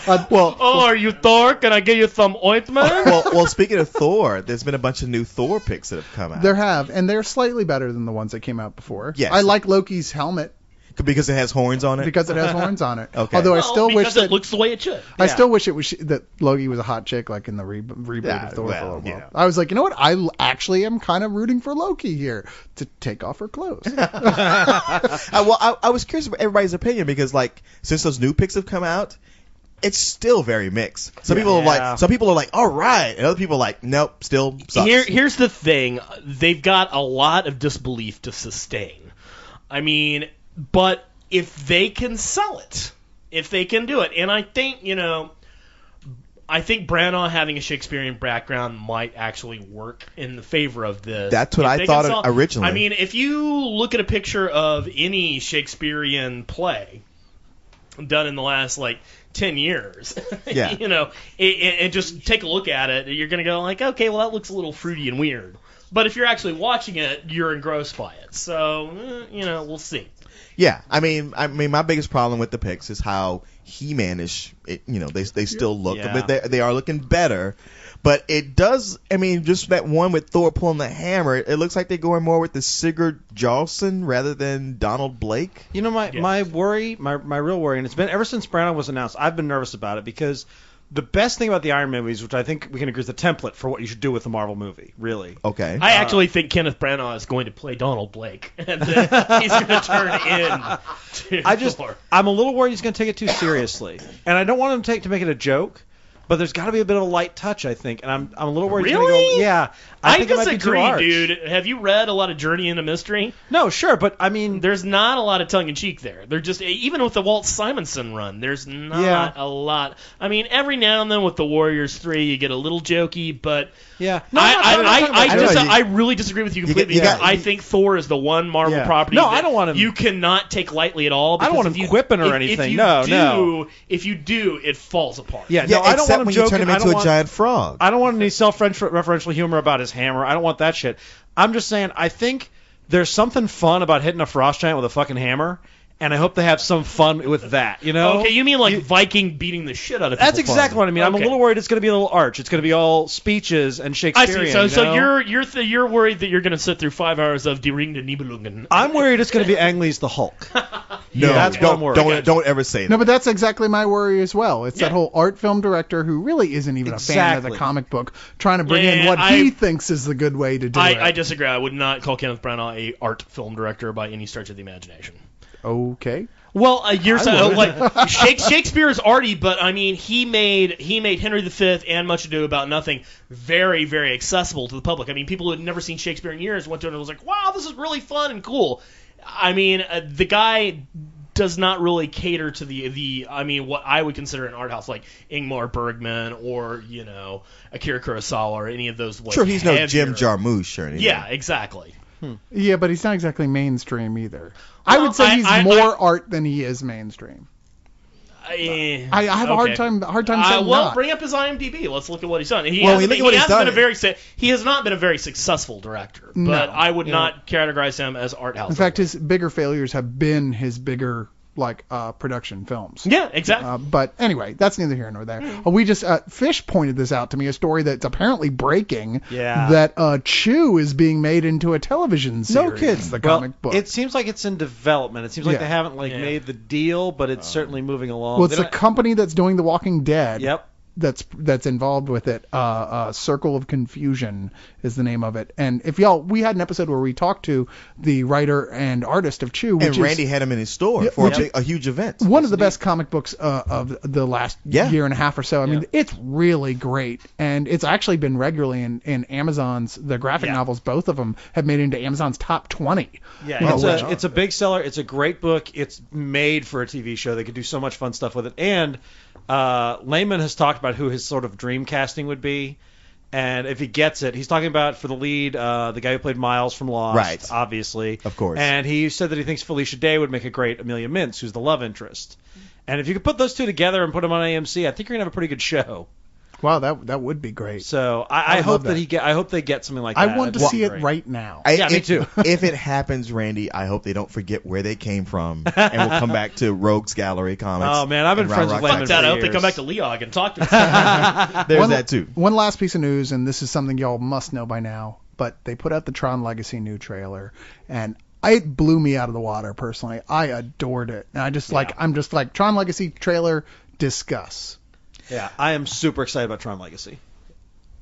Are you Thor? Can I get you some ointment? Well, speaking of Thor, there's been a bunch of new Thor picks that have come out. There have, and they're slightly better than the ones that came out before. Yes. I like Loki's helmet. Because it has horns on it? Because it has horns on it. Okay. Although I still wish that it looks the way it should. I still wish it was that Loki was a hot chick like in the reboot of Thor for a little while. I was like, you know what? I actually am kind of rooting for Loki here to take off her clothes. I was curious about everybody's opinion because, since those new pics have come out, it's still very mixed. Some people are like, all right, and other people are like, nope, still sucks. Here's the thing: they've got a lot of disbelief to sustain. I mean, but if they can sell it, if they can do it, and I think Branagh having a Shakespearean background might actually work in the favor of this. That's what I thought originally. I mean, if you look at a picture of any Shakespearean play done in the last 10 years, and just take a look at it, you're going to go like, okay, well, that looks a little fruity and weird. But if you're actually watching it, you're engrossed by it. So, we'll see. Yeah, I mean, my biggest problem with the picks is how He-Man-ish, they still look, but they are looking better. But it does, I mean, just that one with Thor pulling the hammer, it looks like they're going more with the Sigurd Jarlson rather than Donald Blake. My worry, my real worry, and it's been ever since Branagh was announced, I've been nervous about it because the best thing about the Iron Man movies, which I think we can agree is the template for what you should do with a Marvel movie, really. Okay. I actually think Kenneth Branagh is going to play Donald Blake, and then he's going to turn in Thor. I'm a little worried he's going to take it too seriously, and I don't want him to make it a joke. But there's got to be a bit of a light touch, I think, and I'm a little worried. Really? He's gonna go, yeah. I think it might be too disagree, harsh. dude. Have you read a lot of Journey into Mystery? No, sure, but I mean, there's not a lot of tongue in cheek there. They're just even with the Walt Simonson run, there's not a lot. I mean, every now and then with the Warriors 3, you get a little jokey, but yeah. No, I really disagree with you completely. I think Thor is the one Marvel property. No, I don't want him. You cannot take lightly at all. I don't want him quipping or anything. No. If you do, it falls apart. Yeah, no, I don't want him when joking. You turn him into a giant frog. I don't want any self-referential humor about his hammer. I don't want that shit. I'm just saying, I think there's something fun about hitting a frost giant with a fucking hammer, and I hope they have some fun with that, Okay, you mean Viking beating the shit out of people? That's exactly what I mean. Okay. I'm a little worried it's going to be a little arch. It's going to be all speeches and Shakespearean. I see. So you're worried that you're going to sit through 5 hours of Die Ring der Nibelungen. I'm worried it's going to be Ang Lee's the Hulk. No, that's what I'm worried. Don't ever say that. No, but that's exactly my worry as well. It's that whole art film director who really isn't even a fan of the comic book, trying to bring in what he thinks is the good way to do it. I disagree. I would not call Kenneth Branagh a art film director by any stretch of the imagination. Okay. Well, Shakespeare is arty, but I mean, he made Henry V and Much Ado About Nothing very, very accessible to the public. I mean, people who had never seen Shakespeare in years went to it and was like, wow, this is really fun and cool. I mean, the guy does not really cater to the what I would consider an art house like Ingmar Bergman or Akira Kurosawa or any of those. Sure, he's no Jim Jarmusch or anything. Yeah, exactly. Yeah, but he's not exactly mainstream either. I would say he's more art than he is mainstream. I have a hard time saying well, bring up his IMDb. Let's look at what he's done. He has not been a very successful director, but I would not categorize him as art house. In fact, his bigger failures have been his bigger production films. Yeah, exactly. But anyway, that's neither here nor there. We just Fish pointed this out to me, a story that's apparently breaking. Yeah. That Chew is being made into a television series. No kidding. The comic book. It seems like it's in development. It seems like they haven't made the deal, but it's certainly moving along. Well, it's a company that's doing The Walking Dead. Yep. That's involved with it. Circle of Confusion is the name of it. And we had an episode where we talked to the writer and artist of Chew, and Randy had him in his store for a huge event. One of the best comic books of the last year and a half or so. I mean, it's really great, and it's actually been regularly in Amazon's the graphic novels. Both of them have made it into Amazon's top 20. Yeah, it's a big seller. It's a great book. It's made for a TV show. They could do so much fun stuff with it. And Layman has talked about who his sort of dream casting would be, and if he gets it, he's talking about for the lead, the guy who played Miles from Lost, obviously, of course. And he said that he thinks Felicia Day would make a great Amelia Mintz, who's the love interest. And if you could put those two together and put them on AMC, I think you're gonna have a pretty good show. Wow, that would be great. So I hope that I hope they get something like that. I want to see it right now. Me too. If it happens, Randy, I hope they don't forget where they came from and we'll come back to Rogues Gallery Comics. Oh man, I've been friends with Layman for years. I hope they come back to Leog and talk to us. There's that too. One last piece of news, and this is something y'all must know by now, but they put out the Tron Legacy new trailer, and it blew me out of the water personally. I adored it, and I'm just like Tron Legacy trailer, discuss. Yeah, I am super excited about Tron Legacy.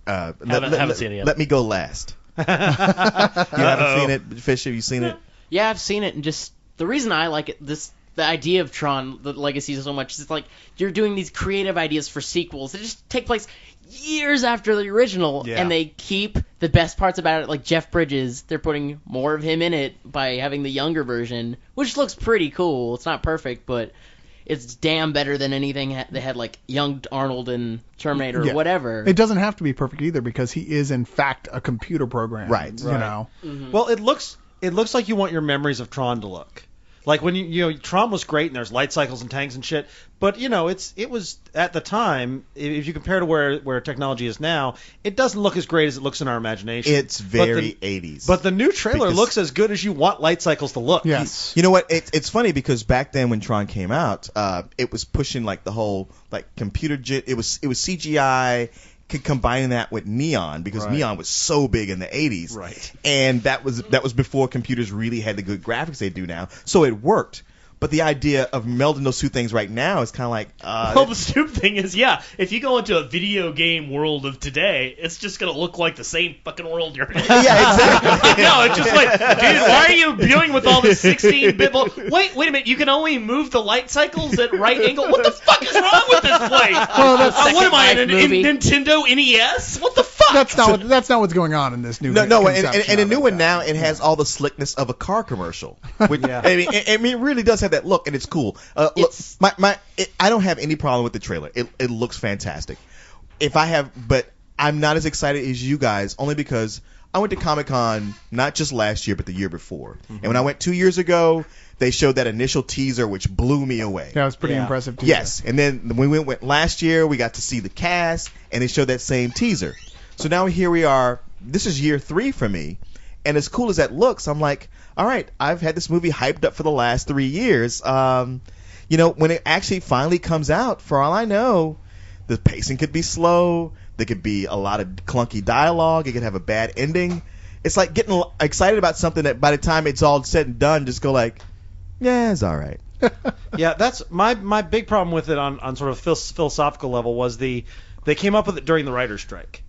Haven't seen it yet. Let me go last. You haven't seen it, Fish? Have you seen it? Yeah, I've seen it, and just the reason I like it, this the idea of Tron, the Legacy, so much. It's like you're doing these creative ideas for sequels that just take place years after the original, and they keep the best parts about it, like Jeff Bridges. They're putting more of him in it by having the younger version, which looks pretty cool. It's not perfect, but it's damn better than anything they had, like young Arnold in Terminator or whatever. It doesn't have to be perfect either, because he is in fact a computer program. Right. You know. Mm-hmm. Well, it looks like you want your memories of Tron to look. Like when Tron was great and there's light cycles and tanks and shit, but it was at the time, if you compare to where technology is now, it doesn't look as great as it looks in our imagination. It's very 80s. But the new trailer looks as good as you want light cycles to look. Yes. You know what? It's funny because back then when Tron came out, it was pushing like the whole like computer. It was CGI. Combining that with neon, because neon was so big in the 80s, right? And that was before computers really had the good graphics they do now, so it worked. But the idea of melding those two things right now is kind of like... well, the stupid thing is, if you go into a video game world of today, it's just going to look like the same fucking world you're in. Yeah, exactly. No, it's just like, dude, why are you dealing with all this 16-bit... Wait a minute, you can only move the light cycles at right angle? What the fuck is wrong with this place? Well, what am I, in Nintendo NES? What the fuck? That's not what's going on in this new No, and a new one now, it has all the slickness of a car commercial. Which, I mean, it really does have that look, and it's cool. Look, I don't have any problem with the trailer. It looks fantastic. But I'm not as excited as you guys, only because I went to Comic-Con not just last year, but the year before. Mm-hmm. And when I went 2 years ago, they showed that initial teaser, which blew me away. Yeah, it was pretty impressive teaser. Yes, and then when we went last year, we got to see the cast, and they showed that same teaser. So now here we are. This is year 3 for me, and as cool as that looks, I'm like, all right, I've had this movie hyped up for the last 3 years. When it actually finally comes out, for all I know, the pacing could be slow. There could be a lot of clunky dialogue. It could have a bad ending. It's like getting excited about something that by the time it's all said and done, just go like, yeah, it's all right. Yeah, that's my big problem with it on sort of philosophical level was they came up with it during the writer's strike.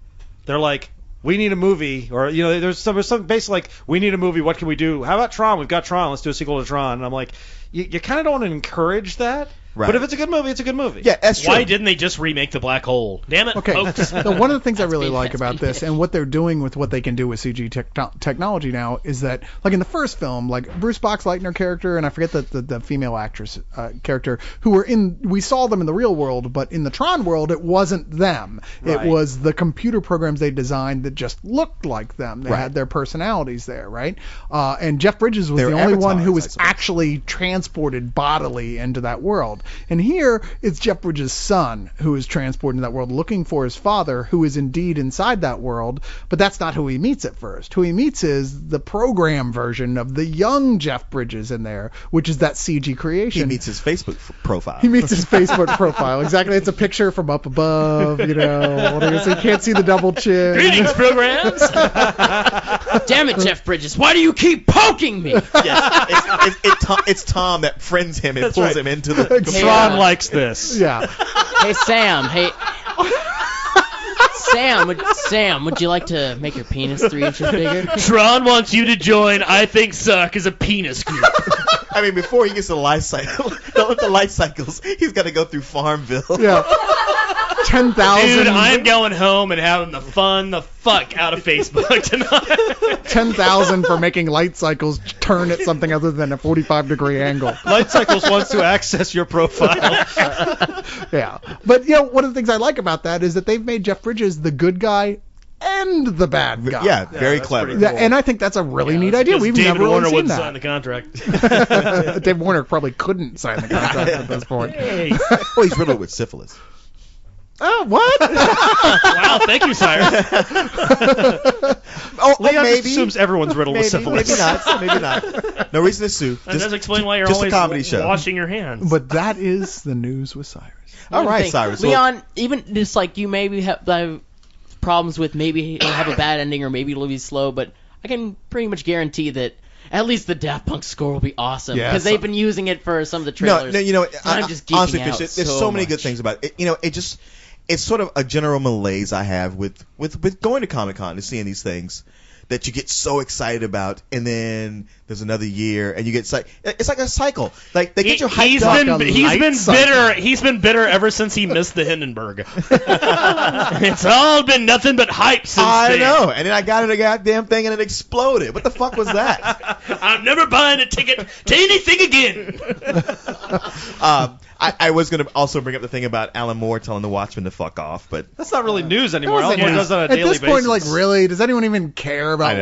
They're like, we need a movie, or there's some basically like, we need a movie. What can we do? How about Tron? We've got Tron. Let's do a sequel to Tron. And I'm like, you kind of don't want to encourage that. Right. But if it's a good movie, it's a good movie. Yeah, that's true. Why didn't they just remake The Black Hole? Damn it, okay. folks. So one of the things I really like about this and what they're doing with what they can do with CG technology now is that, like in the first film, like Bruce Boxleitner character, and I forget the female actress character, we saw them in the real world, but in the Tron world, it wasn't them. Right. It was the computer programs they designed that just looked like them. They had their personalities there, right? And Jeff Bridges was the only one who was actually transported bodily into that world. And here, it's Jeff Bridges' son who is transported into that world looking for his father, who is indeed inside that world, but that's not who he meets at first. Who he meets is the program version of the young Jeff Bridges in there, which is that CG creation. He meets his Facebook profile. He meets his Facebook profile. Exactly. It's a picture from up above, you can't see the double chin. Greetings, programs! Damn it, Jeff Bridges, why do you keep poking me? Yes, it's Tom that friends him and pulls him into the... Tron likes this. Yeah. Hey, Sam. Sam, would you like to make your penis 3 inches bigger? Tron wants you to join I Think Suck as a penis group. I mean, before he gets to the life cycles, he's got to go through Farmville. Yeah. 10,000. Dude, I'm going home and having the fuck out of Facebook tonight. 10,000 for making light cycles turn at something other than a 45-degree angle. Light Cycles wants to access your profile. Yeah. But, one of the things I like about that is that they've made Jeff Bridges the good guy and the bad guy. Yeah, very clever. Cool. And I think that's a really neat idea. We've never really seen that. Sign the contract. Dave Warner probably couldn't sign the contract at this point. Hey. Well, he's riddled with syphilis. Oh, what? Wow, thank you, Cyrus. Leon just assumes everyone's riddled with syphilis. Maybe not. No reason to sue. That does explain why you're just always a comedy show. washing your hands. But that is the news with Cyrus. All right, Cyrus. Leon, even just like you maybe have problems with maybe it'll have a bad ending or maybe it'll be slow, but I can pretty much guarantee that at least the Daft Punk score will be awesome because they've been using it for some of the trailers. No, I'm just geeking honestly, out Fish, there's so many good things about it. It's sort of a general malaise I have with going to Comic-Con and seeing these things. that you get so excited about, and then there's another year, and you get it's like a cycle. Like they get you hyped up. He's been bitter ever since he missed the Hindenburg. It's all been nothing but hype since then. I know, and then I got in a goddamn thing, and it exploded. What the fuck was that? I'm never buying a ticket to anything again. I was going to also bring up the thing about Alan Moore telling the Watchmen to fuck off, but that's not really news anymore. Alan Moore does that on a daily basis. At this point, like, really, does anyone even care about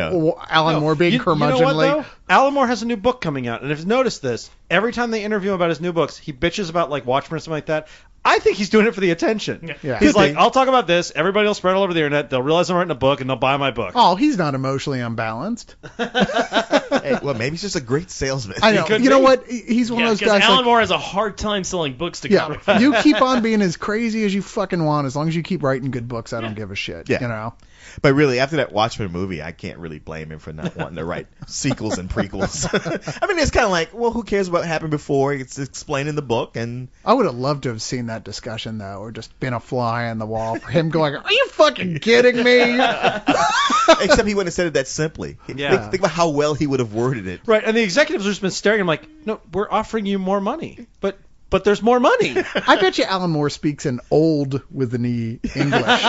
Alan Moore being curmudgeonly? You know what, though? Alan Moore has a new book coming out, and if you've noticed this, every time they interview him about his new books, he bitches about like Watchmen or something like that. I think he's doing it for the attention. Yeah. He's like, I'll talk about this. Everybody will spread all over the internet. They'll realize I'm writing a book, and they'll buy my book. Oh, he's not emotionally unbalanced. Hey, well, maybe he's just a great salesman. I know. You know what? He's one of those guys. Alan Moore has a hard time selling books to comic fans. You keep on being as crazy as you fucking want. As long as you keep writing good books, I don't give a shit. Yeah. You know. But really, after that Watchmen movie, I can't really blame him for not wanting to write sequels and prequels. I mean, it's kind of like, well, who cares what happened before? It's explained in the book, and I would have loved to have seen that discussion though, or just been a fly on the wall for him going, "Are you fucking kidding me?" Except he wouldn't have said it that simply. Yeah. Think about how well he would have worded it. Right, and the executives have just been staring at him like, no, we're offering you more money, but there's more money. I bet you Alan Moore speaks in old with an E English.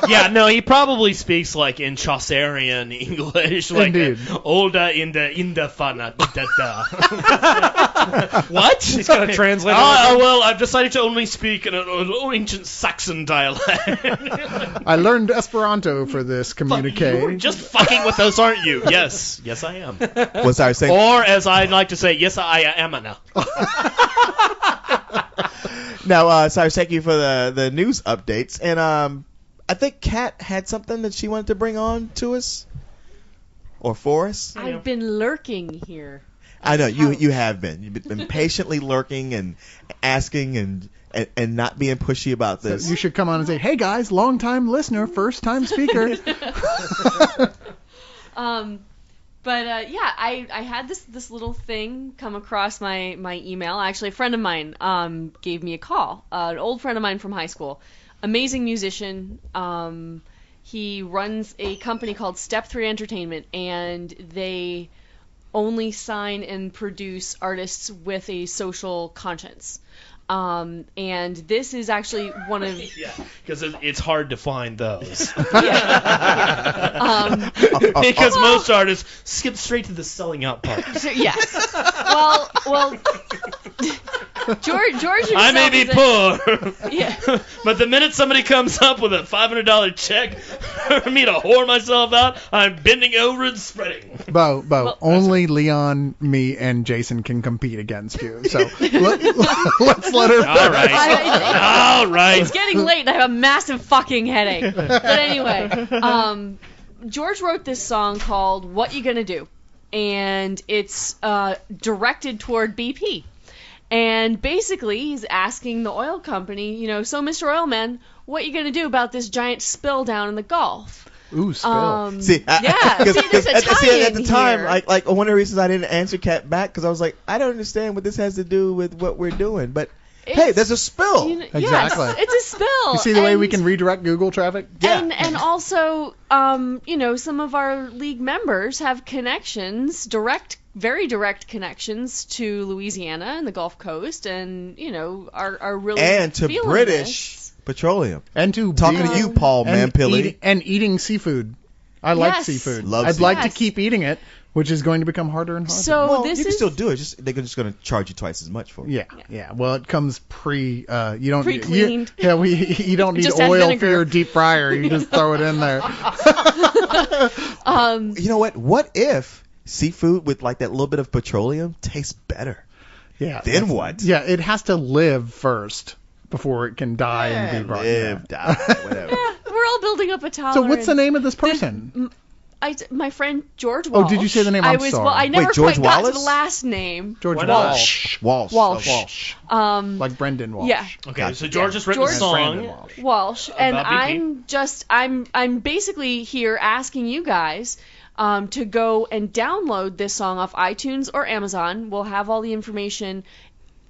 Yeah, no, he probably speaks like in Chaucerian English, like Indeed. Olda in the fana da. What? He's got to translate. Well, I've decided to only speak in an ancient Saxon dialect. I learned Esperanto for this communique. You're just fucking with us, aren't you? Yes, I am. Was I saying? Or as I'd like to say, yes, I am now. Now, Cyrus, thank you for the news updates. And I think Kat had something that she wanted to bring on to us or for us. I've been lurking here. I know you have been. You've been patiently lurking and asking and not being pushy about this. So you should come on and say, "Hey guys, long time listener, first time speaker." But yeah, I had this little thing come across my email. Actually, a friend of mine gave me a call. An old friend of mine from high school, amazing musician. He runs a company called Step 3 Entertainment, and they only sign and produce artists with a social conscience. And this is actually one of because it's hard to find those. Yeah. Because most artists skip straight to the selling out part. Yes. Well. George himself I may be poor, yeah. but the minute somebody comes up with a $500 check for me to whore myself out, I'm bending over and spreading. Bo, only Leon, me, and Jason can compete against you. So let's let her. All right. It's getting late, and I have a massive fucking headache. But anyway, George wrote this song called "What You Gonna Do," and it's directed toward BP. And basically, he's asking the oil company, so Mr. Oilman, what you gonna do about this giant spill down in the Gulf? Ooh, spill. There's a tie-in at the time, here. like one of the reasons I didn't answer Kat back because I was like, I don't understand what this has to do with what we're doing, but. Hey, there's a spill. Exactly. Yes, it's a spill. You see the way we can redirect Google traffic? Yeah. And also, some of our league members have connections, very direct connections to Louisiana and the Gulf Coast, and are really and to feeling British this. Petroleum. And to Talking to you, Paul Mampilli. And eating seafood. I like Yes. seafood. Love I'd like to Yes. keep eating it, which is going to become harder and harder. So Well, this you can is still do it. They're just going to charge you twice as much for it. Yeah. Well, it comes you don't Pre-cleaned. You don't need Just add oil for vinegar. your deep fryer. You just throw it in there. You know what? What if seafood with like that little bit of petroleum tastes better? Yeah. Then what? Yeah, it has to live first before it can die and be brought Live, down. die, whatever. we're all building up a tolerance. So what's the name of this person? My friend George Walsh. Oh, did you say the name? I'm sorry. Well, I never Wait, George quite got to Wallace? the last name. George Why Walsh. Walsh. Walsh. Like Brendan Walsh. Yeah. Okay, Gotcha. so George has written a George- Brandon song. Walsh. Walsh, and BP. I'm basically here asking you guys to go and download this song off iTunes or Amazon. We'll have all the information.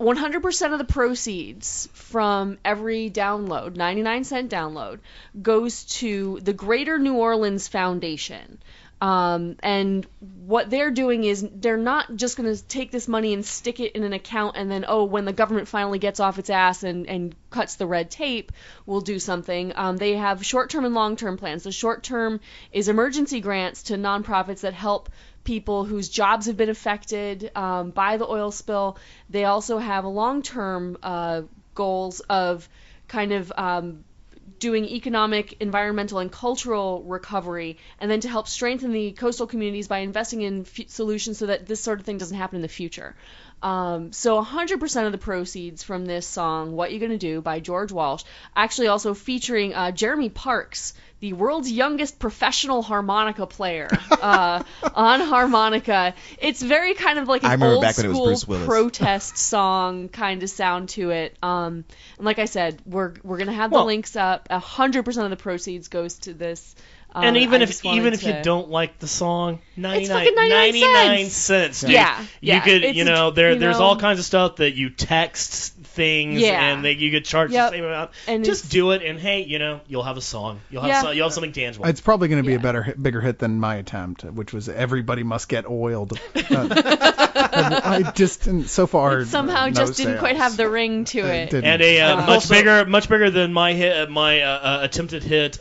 100% of the proceeds from every download, 99-cent download, goes to the Greater New Orleans Foundation. And what they're doing is they're not just going to take this money and stick it in an account and then, when the government finally gets off its ass and cuts the red tape, we'll do something. They have short-term and long-term plans. The short-term is emergency grants to nonprofits that help people whose jobs have been affected by the oil spill. They also have long-term goals of kind of doing economic, environmental, and cultural recovery, and then to help strengthen the coastal communities by investing in solutions so that this sort of thing doesn't happen in the future. So 100% of the proceeds from this song, What You Gonna Do, by George Walsh, actually also featuring Jeremy Parks, the world's youngest professional harmonica player, on harmonica. It's very kind of like an old school protest song kind of sound to it. And like I said, we're gonna have the links up. 100% of the proceeds goes to this. And even if you don't like the song, 99 cents. Dude. Yeah, you could, there's all kinds of stuff that you text things, and you could charge the same amount. And just do it, and hey, you'll have a song. You'll have something tangible. It's probably going to be a bigger hit than my attempt, which was Everybody Must Get Oiled. I just so far it somehow just didn't quite have the ring to it. And a much bigger than my hit, my attempted hit.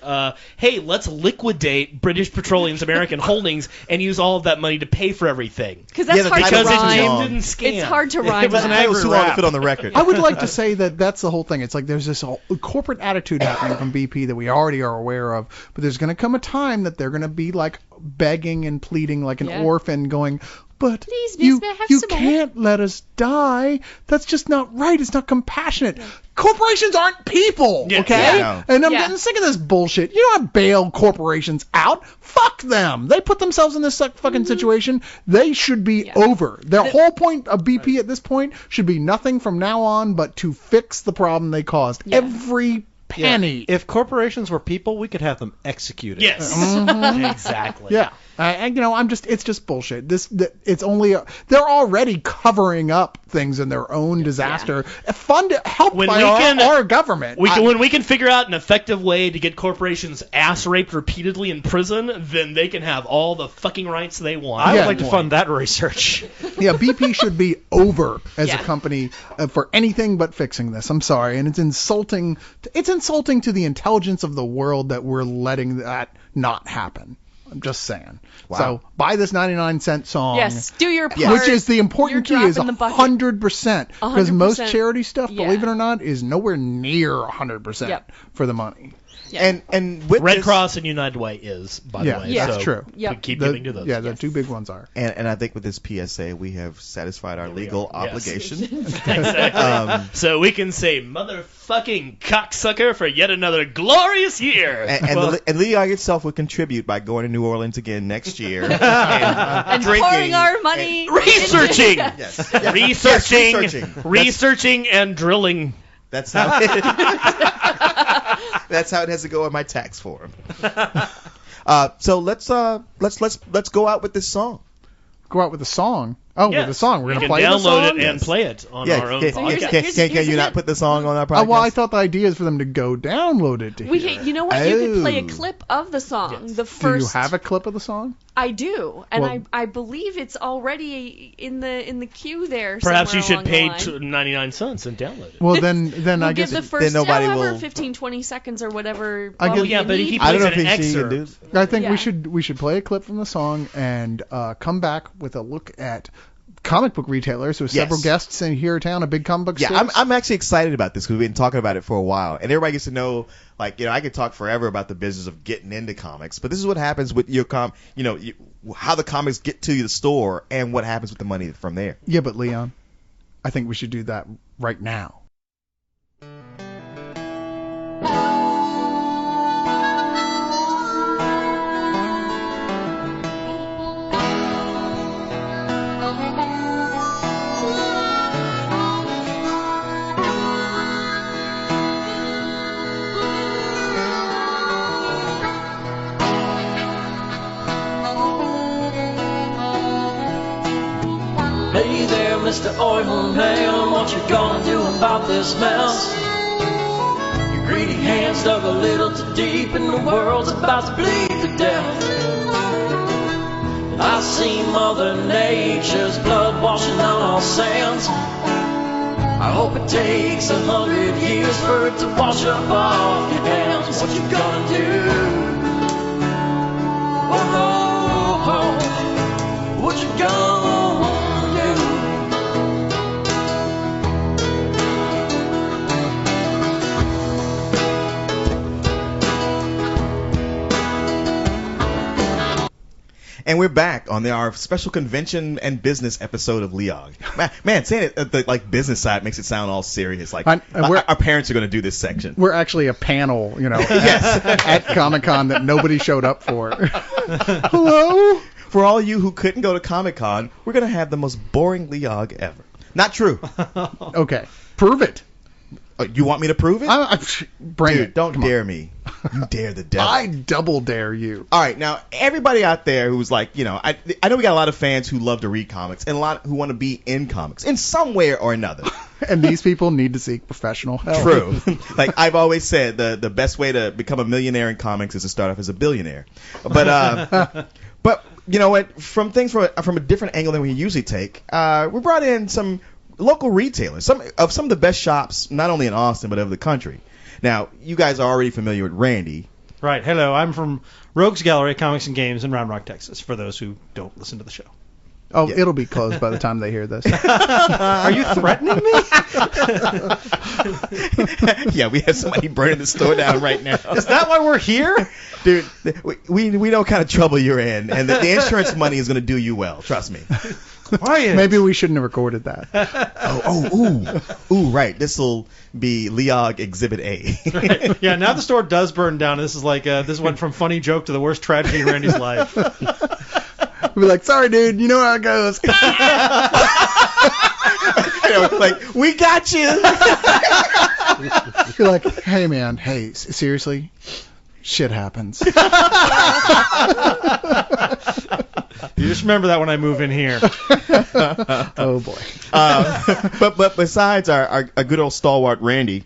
Hey, let's liquidate British Petroleum's American holdings and use all of that money to pay for everything. Because that's hard to rhyme. It didn't scam. It's hard to rhyme. It was too long to fit on the record. I would like to say that's the whole thing. It's like there's this whole corporate attitude happening from BP that we already are aware of, but there's going to come a time that they're going to be like begging and pleading like an orphan going, but please, you can't let us die. That's just not right. It's not compassionate. Yeah. Corporations aren't people, okay? Yeah. And I'm getting sick of this bullshit. You don't bail corporations out. Fuck them. They put themselves in this fucking situation. They should be over. Their whole point of BP at this point should be nothing from now on but to fix the problem they caused. Yeah. Every penny. Yeah. If corporations were people, we could have them executed. Yes. Exactly. Yeah. And it's just bullshit. They're already covering up things in their own disaster, helped by our government. When we can figure out an effective way to get corporations ass raped repeatedly in prison, then they can have all the fucking rights they want. I would like to fund that research. Yeah, BP should be over as a company for anything but fixing this. I'm sorry, and it's insulting. It's insulting to the intelligence of the world that we're letting that not happen. I'm just saying. Wow. So buy this 99-cent song. Yes, do your part. Which is the important key is 100%. Because most charity stuff, believe it or not, is nowhere near 100% for the money. Yeah. And with Red Cross and United Way is, by the way. Yeah, that's true. We keep giving to those. Yeah, the two big ones are. And I think with this PSA, we have satisfied our legal obligation. Exactly. So we can say motherfucking cocksucker for yet another glorious year. And Lee itself would contribute by going to New Orleans again next year and drinking, pouring our money, researching, researching, researching, and drilling. That's how it has to go in my tax form. So let's go out with this song. Go out with the song. Oh, with the song. We're going to play the song? You can download it and play it on our own podcast. Can you not put the song on our podcast? Well, I thought the idea is for them to go download it to hear. You know what? You could play a clip of the song. Yes. Do you have a clip of the song? I do, and I believe it's already in the queue there. Perhaps you should pay 99 cents and download it. Well, then I guess give the first nobody will 15-20 seconds or whatever. But if he plays an excerpt, I think we should play a clip from the song and come back with a look at comic book retailers. There's several guests in here in town, a big comic book store. I'm actually excited about this because we've been talking about it for a while, and everybody gets to know. I could talk forever about the business of getting into comics, but this is what happens with your how the comics get to the store and what happens with the money from there. Yeah, but Leon, I think we should do that right now. Hey there, Mr. Oil Man, what you gonna do about this mess? Your greedy hands dug a little too deep and the world's about to bleed to death. I see Mother Nature's blood washing out our sands. I hope it takes 100 years for it to wash up off your hands. What you gonna do? Oh, what you gonna do? And we're back on our special convention and business episode of Leog. Man, saying it the like business side makes it sound all serious. Like our parents are going to do this section. We're actually a panel, yes, at Comic-Con that nobody showed up for. Hello? For all you who couldn't go to Comic-Con, we're going to have the most boring Leog ever. Not true. Okay, prove it. You want me to prove it? Bring Dude, it. don't Come dare on. me. You dare the devil. I double dare you. All right, now everybody out there who's like, I know we got a lot of fans who love to read comics and a lot who want to be in comics in some way or another. And these people need to seek professional help. True. Like I've always said, the best way to become a millionaire in comics is to start off as a billionaire. But but you know what? From a different angle than we usually take, we brought in some local retailers, some of the best shops, not only in Austin but over the country. Now, you guys are already familiar with Randy. Right. Hello. I'm from Rogues Gallery Comics and Games in Round Rock, Texas, for those who don't listen to the show. Oh, Yeah. It'll be closed by the time they hear this. Are you threatening me? Yeah, we have somebody burning the store down right now. Is that why we're here? Dude, we know what kind of trouble you're in, and the insurance money is going to do you well. Trust me. Quiet. Maybe we shouldn't have recorded that. Ooh, right. This will be Leog Exhibit A. Right. Yeah, now the store does burn down. This is like this went from funny joke to the worst tragedy in Randy's life. We'll be like, sorry, dude, you know how it goes. Like, we got you. You're like, hey, man, seriously? Shit happens. You just remember that when I move in here. Oh, boy. But besides our good old stalwart Randy,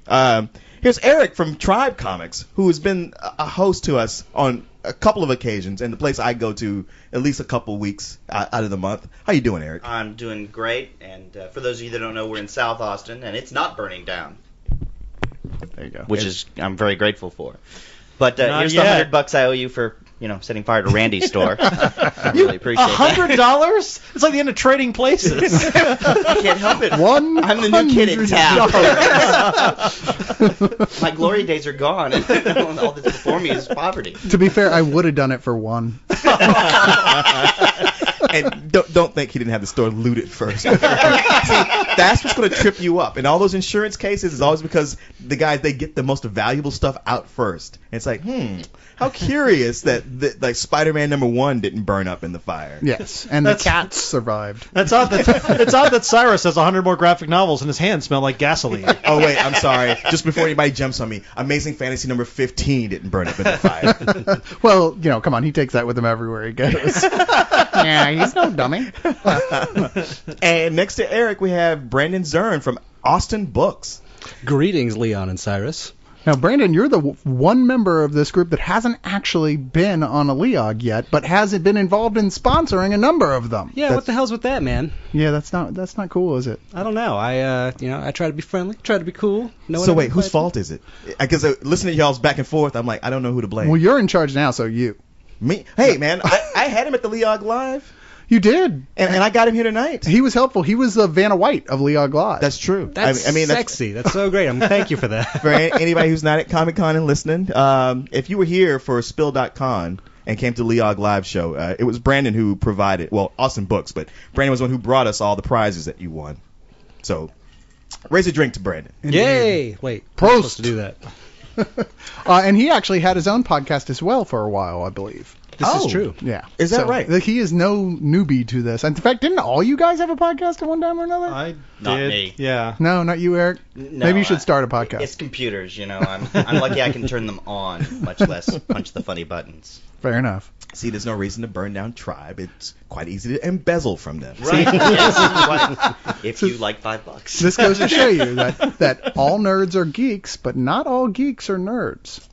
here's Eric from Tribe Comics, who has been a host to us on a couple of occasions, and the place I go to at least a couple weeks out of the month. How you doing, Eric? I'm doing great, and for those of you that don't know, we're in South Austin, and it's not burning down, There you go. which is I'm very grateful for. But Not here's yet. the $100 I owe you for setting fire to Randy's store. I really appreciate that. $100? It's like the end of Trading Places. I can't help it. I'm the new kid in town. My glory days are gone, and all that's before me is poverty. To be fair, I would have done it for one. And don't think he didn't have the store looted first. See, that's what's going to trip you up. In all those insurance cases, it's always because the guys, they get the most valuable stuff out first. And it's like, how curious that like Spider-Man #1 didn't burn up in the fire. Yes, and the cats survived. It's odd that Cyrus has 100 more graphic novels and his hands smell like gasoline. Oh, wait, I'm sorry. Just before anybody jumps on me, Amazing Fantasy #15 didn't burn up in the fire. Well, come on, he takes that with him everywhere he goes. Yeah, he's no dummy. And next to Eric, we have Brandon Zern from Austin Books. Greetings, Leon and Cyrus. Now, Brandon, you're the one member of this group that hasn't actually been on a Leog yet, but has been involved in sponsoring a number of them. Yeah, what the hell's with that, man? Yeah, that's not cool, is it? I don't know. I try to be friendly, try to be cool. So wait, whose fault is it? Because listening to y'all's back and forth, I'm like, I don't know who to blame. Well, you're in charge now, so you. Me? Hey, man, I had him at the Leog Live. You did. And I got him here tonight. He was helpful. He was the Vanna White of Leog Live. That's true. That's sexy. That's so great. Thank you for that. For anybody who's not at Comic-Con and listening, if you were here for Spill.con and came to Leog Live show, it was Brandon who provided, well, Austin Books, but Brandon was the one who brought us all the prizes that you won. So, raise a drink to Brandon. Yay! Wait, Prost. I'm supposed to do that. And he actually had his own podcast as well for a while, I believe. This is true. Yeah. Is that right? He is no newbie to this. In fact, didn't all you guys have a podcast at one time or another? I Not did. me. Yeah. No, not you, Eric. No, Maybe you should start a podcast. It's computers, I'm lucky I can turn them on, much less punch the funny buttons. Fair enough. See, there's no reason to burn down Tribe. It's quite easy to embezzle from them. Right? Yes. If you like $5. This goes to show you that all nerds are geeks, but not all geeks are nerds.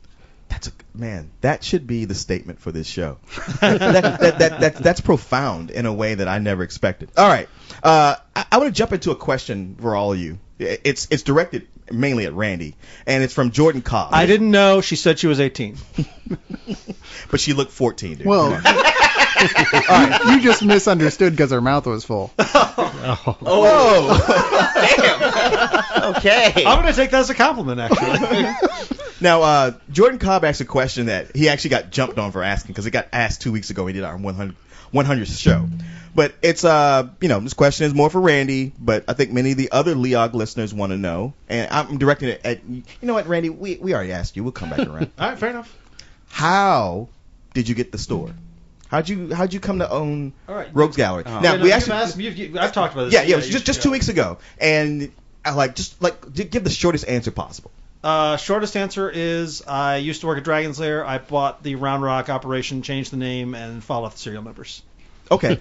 Man, that should be the statement for this show. That's profound in a way that I never expected. All right, I want to jump into a question for all of you. It's directed mainly at Randy, and it's from Jordan Cobb. I didn't know. She said she was 18. But she looked 14, dude. Well, you just misunderstood because her mouth was full. Oh, damn. Okay. I'm going to take that as a compliment, actually. Now, Jordan Cobb asked a question that he actually got jumped on for asking because it got asked 2 weeks ago. We did our 100th show. But it's, this question is more for Randy, but I think many of the other Leog listeners want to know. And I'm directing it at, you know what, Randy, we already asked you. We'll come back around. All right, fair enough. How did you get the store? How'd you come to own Rogues Gallery? Oh. Now, we actually I've talked about this. Yeah, it was just 2 weeks ago. And I give the shortest answer possible. Shortest answer is I used to work at Dragon's Lair. I bought the Round Rock operation, changed the name, and followed the serial numbers. Okay.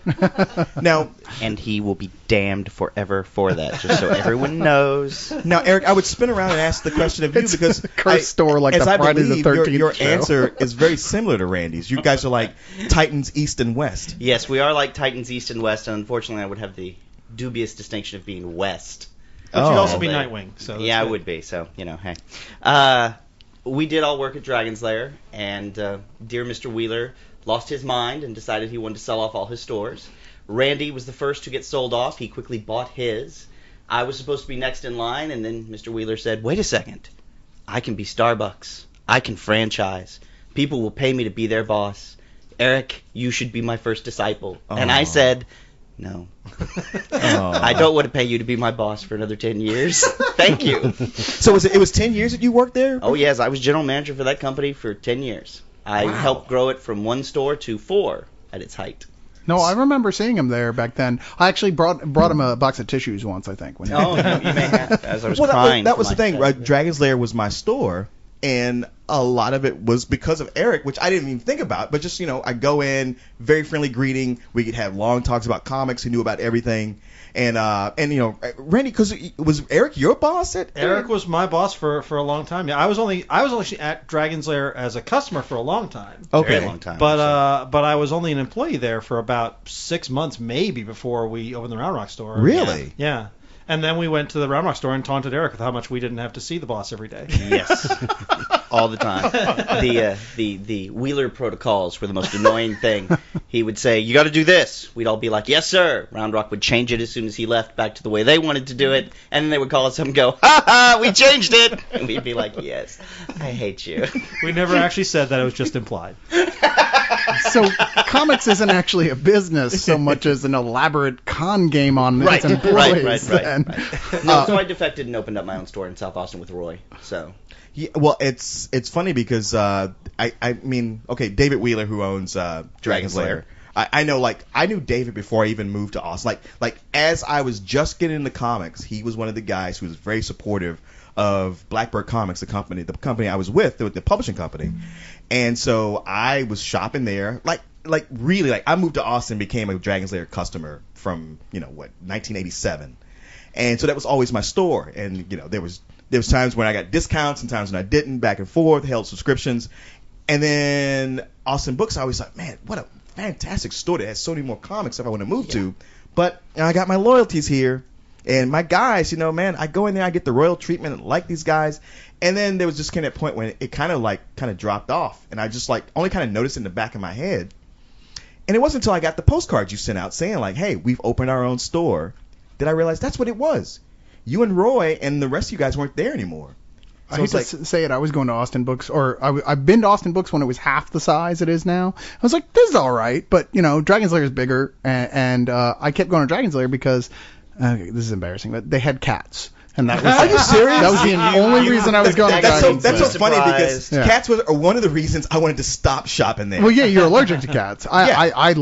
Now, and he will be damned forever for that, just so everyone knows. Now, Eric, I would spin around and ask the question of you because a cursed store like as the I Friday the believe 13th your show. answer is very similar to Randy's. You guys are like Titans East and West. Yes, we are like Titans East and West, and unfortunately I would have the dubious distinction of being West. But you'd also be Nightwing. So yeah, I would be, so, hey. We did all work at Dragon's Lair, and dear Mr. Wheeler lost his mind and decided he wanted to sell off all his stores. Randy was the first to get sold off. He quickly bought his. I was supposed to be next in line, and then Mr. Wheeler said, wait a second. I can be Starbucks. I can franchise. People will pay me to be their boss. Eric, you should be my first disciple. And I said, no. I don't want to pay you to be my boss for another 10 years. Thank you. So it was 10 years that you worked there? Oh, yes. I was general manager for that company for 10 years. I helped grow it from 1 store to 4 at its height. No, I remember seeing him there back then. I actually brought him a box of tissues once, I think. You may have. As I was crying. That was the thing, right? Dragon's Lair was my store, and a lot of it was because of Eric, which I didn't even think about. But just, I go in, very friendly greeting. We could have long talks about comics. He knew about everything. And Randy, because was Eric your boss at Eric was my boss for a long time. Yeah, I was only at Dragon's Lair as a customer for a long time. Okay, very long time. But I was only an employee there for about 6 months, maybe, before we opened the Round Rock store. Really? Yeah. And then we went to the Round Rock store and taunted Eric with how much we didn't have to see the boss every day. Yes. All the time. The Wheeler protocols were the most annoying thing. He would say, you got to do this. We'd all be like, yes, sir. Round Rock would change it as soon as he left back to the way they wanted to do it. And then they would call us up and go, ha ha, we changed it. And we'd be like, yes, I hate you. We never actually said that. It was just implied. So comics isn't actually a business so much as an elaborate con game on its employees. Right. No, so I defected and opened up my own store in South Austin with Roy. So. Yeah, well, it's funny because David Wheeler, who owns Dragon's Lair, I know, I knew David before I even moved to Austin. Like as I was just getting into comics, he was one of the guys who was very supportive of Blackbird Comics, the company I was with, the publishing company. And so I was shopping there, really, I moved to Austin, became a Dragon's Lair customer from 1987, and so that was always my store. And there was times when I got discounts and times when I didn't, back and forth, held subscriptions. And then Austin Books, I always thought, man, what a fantastic store that has so many more comics if I want to move to. But I got my loyalties here. And my guys, I go in there, I get the royal treatment, and like these guys. And then there was just kind of a point when it kind of dropped off. And I just only kind of noticed it in the back of my head. And it wasn't until I got the postcards you sent out saying hey, we've opened our own store, that I realized that's what it was. You and Roy and the rest of you guys weren't there anymore. So I hate to say it, I was going to Austin Books, or I've been to Austin Books when it was half the size it is now. I was like, this is all right, but Dragon's Lair is bigger, and I kept going to Dragon's Lair because this is embarrassing, but they had cats. And that was Are you serious? That was the only reason I was going to Dragon's Lair. That's so funny because cats are one of the reasons I wanted to stop shopping there. Well, yeah, you're allergic to cats. I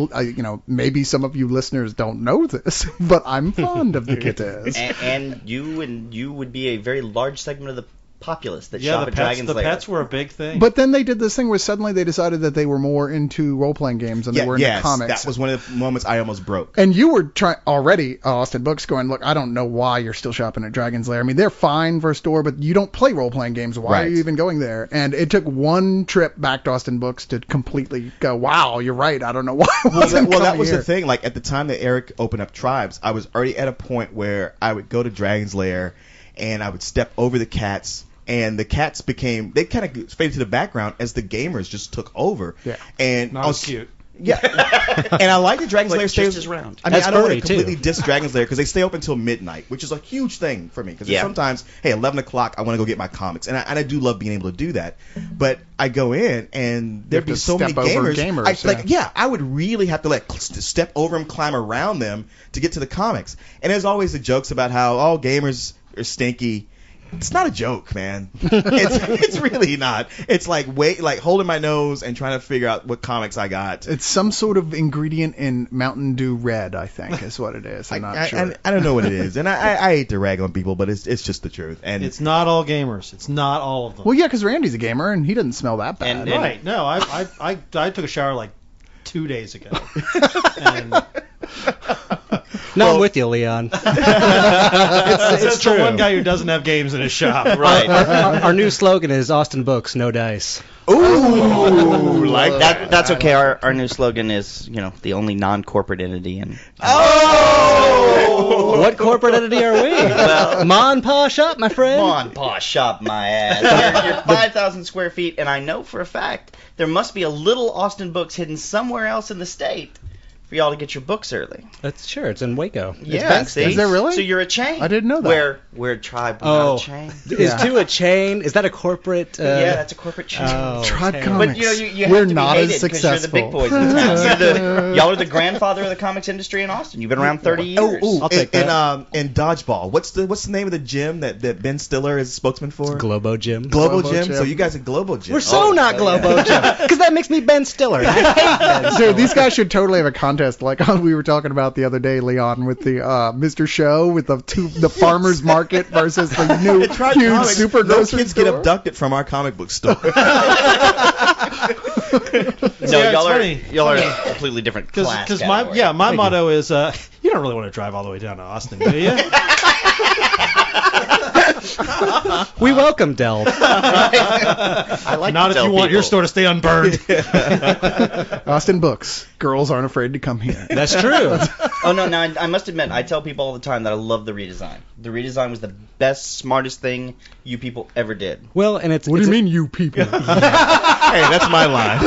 maybe some of you listeners don't know this, but I'm fond of the kittens. And you would be a very large segment of the populace that Yeah, shop the at Dragon's the Lair. pets were a big thing. But then they did this thing where suddenly they decided that they were more into role-playing games than they were into comics. That was one of the moments I almost broke. And you were already Austin Books going, look, I don't know why you're still shopping at Dragon's Lair. I mean, they're fine for a store, but you don't play role-playing games. Why are you even going there? And it took one trip back to Austin Books to completely go, wow, you're right. I don't know why. That was the thing. Like, at the time that Eric opened up Tribes, I was already at a point where I would go to Dragon's Lair and I would step over the cats. And the cats they kind of faded to the background as the gamers just took over. Yeah. And Not as cute. Yeah. And I like the Dragon's Lair stays. Just as round. I mean, That's I don't want furry, to completely too. diss Dragon's Lair because they stay open until midnight, which is a huge thing for me. Because sometimes, hey, 11 o'clock, I want to go get my comics. And I do love being able to do that. But I go in, and there'd be so many gamers. I would really have to step over them, climb around them to get to the comics. And there's always the jokes about how all gamers are stinky. It's not a joke, man. It's really not. It's like holding my nose and trying to figure out what comics I got. It's some sort of ingredient in Mountain Dew Red, I think, is what it is. I'm not sure. I don't know what it is, and I hate to rag on people, but it's just the truth. And It's not all gamers. It's not all of them. Well, yeah, because Randy's a gamer and he doesn't smell that bad. Right. No, I took a shower like 2 days ago. And No, I'm with you, Leon. it's the one guy who doesn't have games in his shop. Right. Our new slogan is Austin Books, no dice. Ooh, like that. That's okay. Our new slogan is, the only non-corporate entity in. Oh! What corporate entity are we? Well, Ma and Pa Shop, my friend. Come on, Pa Shop, my ass. You're 5,000 square feet, and I know for a fact there must be a little Austin Books hidden somewhere else in the state for y'all to get your books early. That's sure. It's in Waco. Yeah, see? Is there really? So you're a chain. I didn't know that. We're a tribe, not a chain. Is to a chain? Is that a corporate? Yeah, that's a corporate chain. Tribe okay. Comics. But you have We're to be not hated as because you're the successful. big boys in town. Y'all are the grandfather of the comics industry in Austin. You've been around 30 years. I'll take that. And Dodgeball. What's the name of the gym that Ben Stiller is a spokesman for? Globo Gym. Global Globo Gym. Gym. So you guys are Global Gym. We're so not Globo Gym because that makes me Ben Stiller. And I hate Ben Stiller. Dude, these guys should totally have a contest like we were talking about the other day, Leon, with the Mr. Show with the farmer's market versus the new Tribe huge Comics, super no grocery kids store. get abducted from our comic book store. No, Yeah, y'all it's are funny. a completely different class. Because category. my motto is you don't really want to drive all the way down to Austin, do you? We welcome Delve. I like Not to if tell you want your people. store to stay unburned. Austin Books. Girls aren't afraid to come here. That's true. Oh no, I must admit, I tell people all the time that I love the redesign. The redesign was the best, smartest thing you people ever did. Well, and it's. What do it's you a- mean, you people? Hey, that's my line.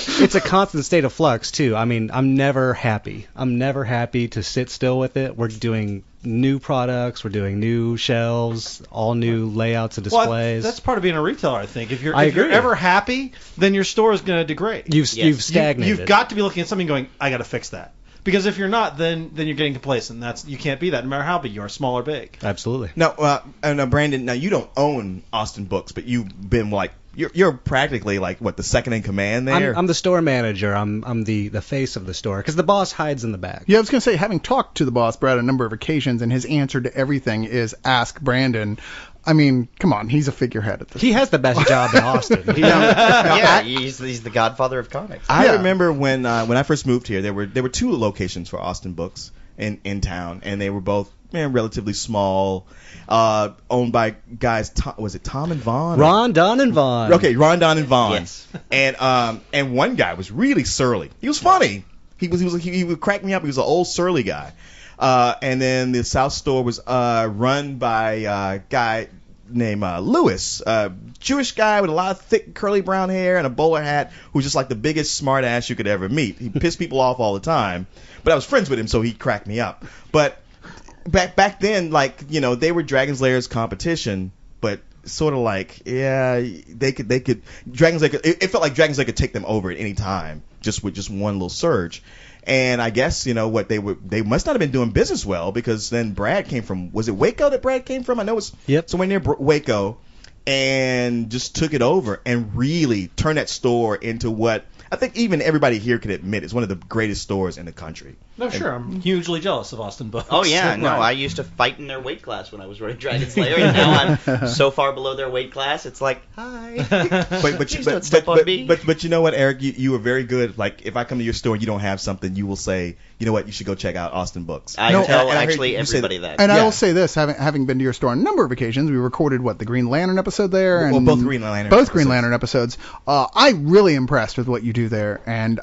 It's a constant state of flux too. I mean, I'm never happy. I'm never happy to sit still with it. We're doing new products. We're doing new shelves, all new layouts and Well, displays. that's part of being a retailer, I think. If you're I if you're agree. ever happy, then your store is going to degrade. You've stagnated. You've got to be looking at something going, I got to fix that. Because if you're not, then you're getting complacent. You can't be that, no matter how big you are, small or big. Absolutely. No, Brandon. Now you don't own Austin Books, but you've been you're practically the second in command there. I'm the store manager. I'm the face of the store because the boss hides in the back. Yeah, I was going to say, having talked to the boss, Brad, a number of occasions, and his answer to everything is ask Brandon. I mean, come on, he's a figurehead at this. He has the best job in Austin. He's the godfather of comics. I remember when I first moved here, there were two locations for Austin Books in town, and they were both relatively small, owned by guys. Was it Tom and Vaughn? Ron, Don, and Vaughn. Okay, Ron, Don, and Vaughn. Yes. And one guy was really surly. He was funny. He would crack me up. He was an old surly guy. And then the South Store was run by a guy named Lewis, a Jewish guy with a lot of thick curly brown hair and a bowler hat, who's just like the biggest smart ass you could ever meet. He pissed people off all the time, but I was friends with him, so he cracked me up. But back then, they were Dragon's Lair's competition, but sort of they could Dragon's Lair. It felt like Dragon's Lair could take them over at any time, just with just one little surge. And I guess they must not have been doing business well, because then Brad came from, was it Waco that Brad came from? I know it's somewhere near Waco, and just took it over and really turned that store into what I think even everybody here can admit it's one of the greatest stores in the country. No, sure. I'm hugely jealous of Austin Books. Oh yeah, no, I used to fight in their weight class when I was running Dragon Slayer, and now I'm so far below their weight class. It's like, hi. But you know what, Eric, you were very good. Like if I come to your store and you don't have something, you will say, you know what, you should go check out Austin Books. I tell actually everybody that. And I will say this, having been to your store on a number of occasions, we recorded the Green Lantern episode there, and both Green Lantern episodes. I'm really impressed with what you do there, and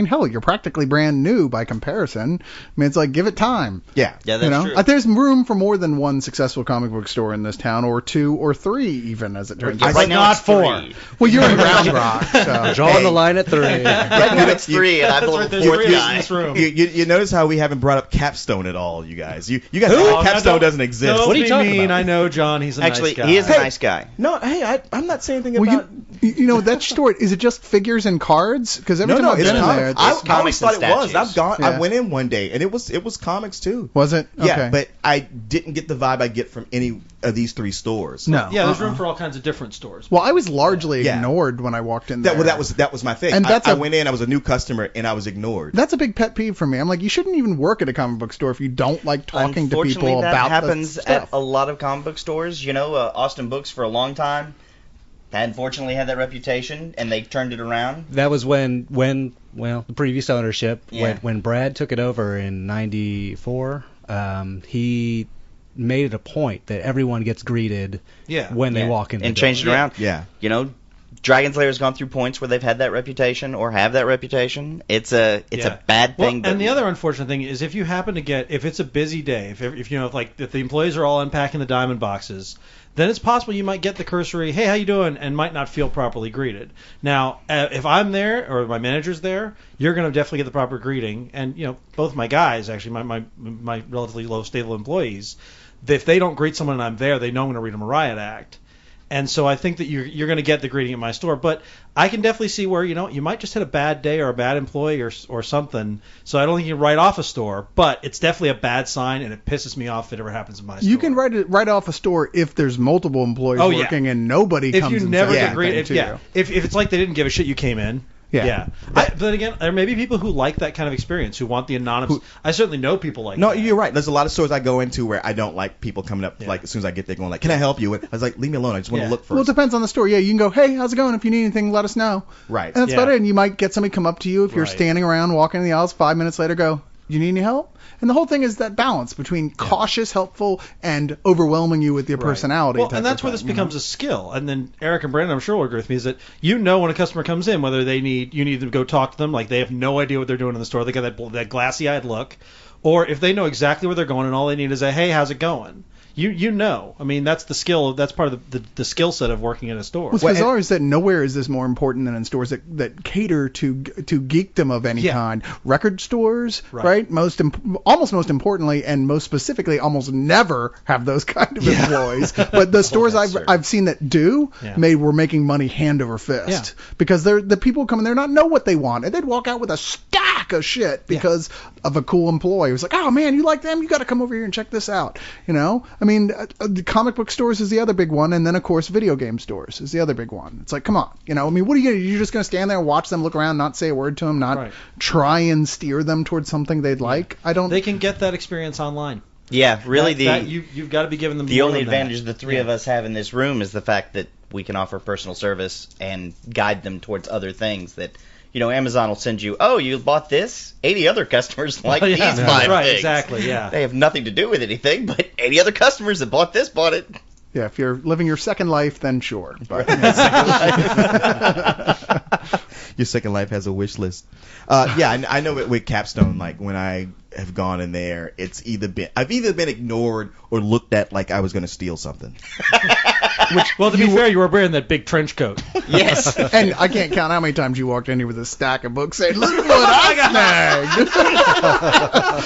hell, you're practically brand new by comparison. I mean, it's like, give it time. Yeah, that's true. There's room for more than one successful comic book store in this town, or 2 or 3 even, as it turns out. Right now, not 4. Well, you're in Round Rock, so drawing the line at 3. Right now it's 3, and I'm the fourth guy. In this room. You notice how we haven't brought up Capstone at all, you guys. You guys think Capstone doesn't exist. What are you talking about? I know John. He's a nice guy. Actually, he is a nice guy. No, hey, I'm not saying anything about. That store, is it just figures and cards? Because every time I've been in there, I always thought it was. I've gone. Yeah. I went in one day and it was comics too. Was it? Okay. Yeah, but I didn't get the vibe I get from any of these 3 stores. No. Yeah, there's room for all kinds of different stores. Well, I was largely ignored when I walked in there. That was my thing. And I went in, I was a new customer, and I was ignored. That's a big pet peeve for me. I'm like, you shouldn't even work at a comic book store if you don't like talking to people about that happens the stuff. at a lot of comic book stores. Austin Books for a long time unfortunately had that reputation, and they turned it around. That was when the previous ownership, when Brad took it over in '94, he made it a point that everyone gets greeted when they walk in the door. And changed it around. Yeah. Dragon Slayer's gone through points where they've had that reputation or have that reputation. It's a bad thing. And the other unfortunate thing is if you happen to if it's a busy day, if the employees are all unpacking the diamond boxes, then it's possible you might get the cursory, hey, how you doing, and might not feel properly greeted. Now, if I'm there or my manager's there, you're going to definitely get the proper greeting. And both my guys, actually, my relatively low stable employees, if they don't greet someone and I'm there, they know I'm going to read them a riot act. And so I think that you're going to get the greeting at my store. But I can definitely see where, you might just hit a bad day or a bad employee or something. So I don't think you can write off a store. But it's definitely a bad sign, and it pisses me off if it ever happens in my store. You can write off a store if there's multiple employees working and nobody comes and says anything to you. If it's like they didn't give a shit, you came in. Yeah. But again, there may be people who like that kind of experience, who want the anonymous. I certainly know people like that. No, you're right. There's a lot of stores I go into where I don't like people coming up, like, as soon as I get there going, like, can I help you? And I was like, leave me alone. I just want to look first. Well, it depends on the store. Yeah, you can go, hey, how's it going? If you need anything, let us know. Right. And that's about it. And you might get somebody come up to you if you're standing around walking in the aisles, 5 minutes later go, you need any help? And the whole thing is that balance between cautious, helpful, and overwhelming you with your personality. Well, and that's where this becomes a skill. And then Eric and Brandon, I'm sure, will agree with me, is that when a customer comes in, whether you need to go talk to them, like they have no idea what they're doing in the store, they got that glassy-eyed look, or if they know exactly where they're going and all they need is a, hey, how's it going? I mean, that's the skill. That's part of the skill set of working in a store. What's bizarre is that nowhere is this more important than in stores that cater to geekdom of any kind. Record stores, right? Almost most importantly, and most specifically, almost never have those kind of employees. But the stores I've seen that were making money hand over fist because the people come in there not know what they want, and they'd walk out with a stack of shit because of a cool employee who's like, oh man, you like them? You got to come over here and check this out. I mean, the comic book stores is the other big one, and then, of course, video game stores is the other big one. It's like, come on. I mean, what are you going to do? You're just going to stand there and watch them, look around, not say a word to them, not try and steer them towards something they'd like? They can get that experience online. Yeah, really, you've got to be giving them the only advantage the three of us have in this room is the fact that we can offer personal service and guide them towards other things that... Amazon will send you, oh, you bought this? 80 other customers like these 5 things. Exactly, yeah. They have nothing to do with anything, but 80 other customers that bought it. Yeah, if you're living your second life, then sure. But your second life has a wish list. I know with Capstone, like when I have gone in there, I've either been ignored or looked at like I was going to steal something. To be fair, you were wearing that big trench coat. Yes. And I can't count how many times you walked in here with a stack of books saying, look what I snagged.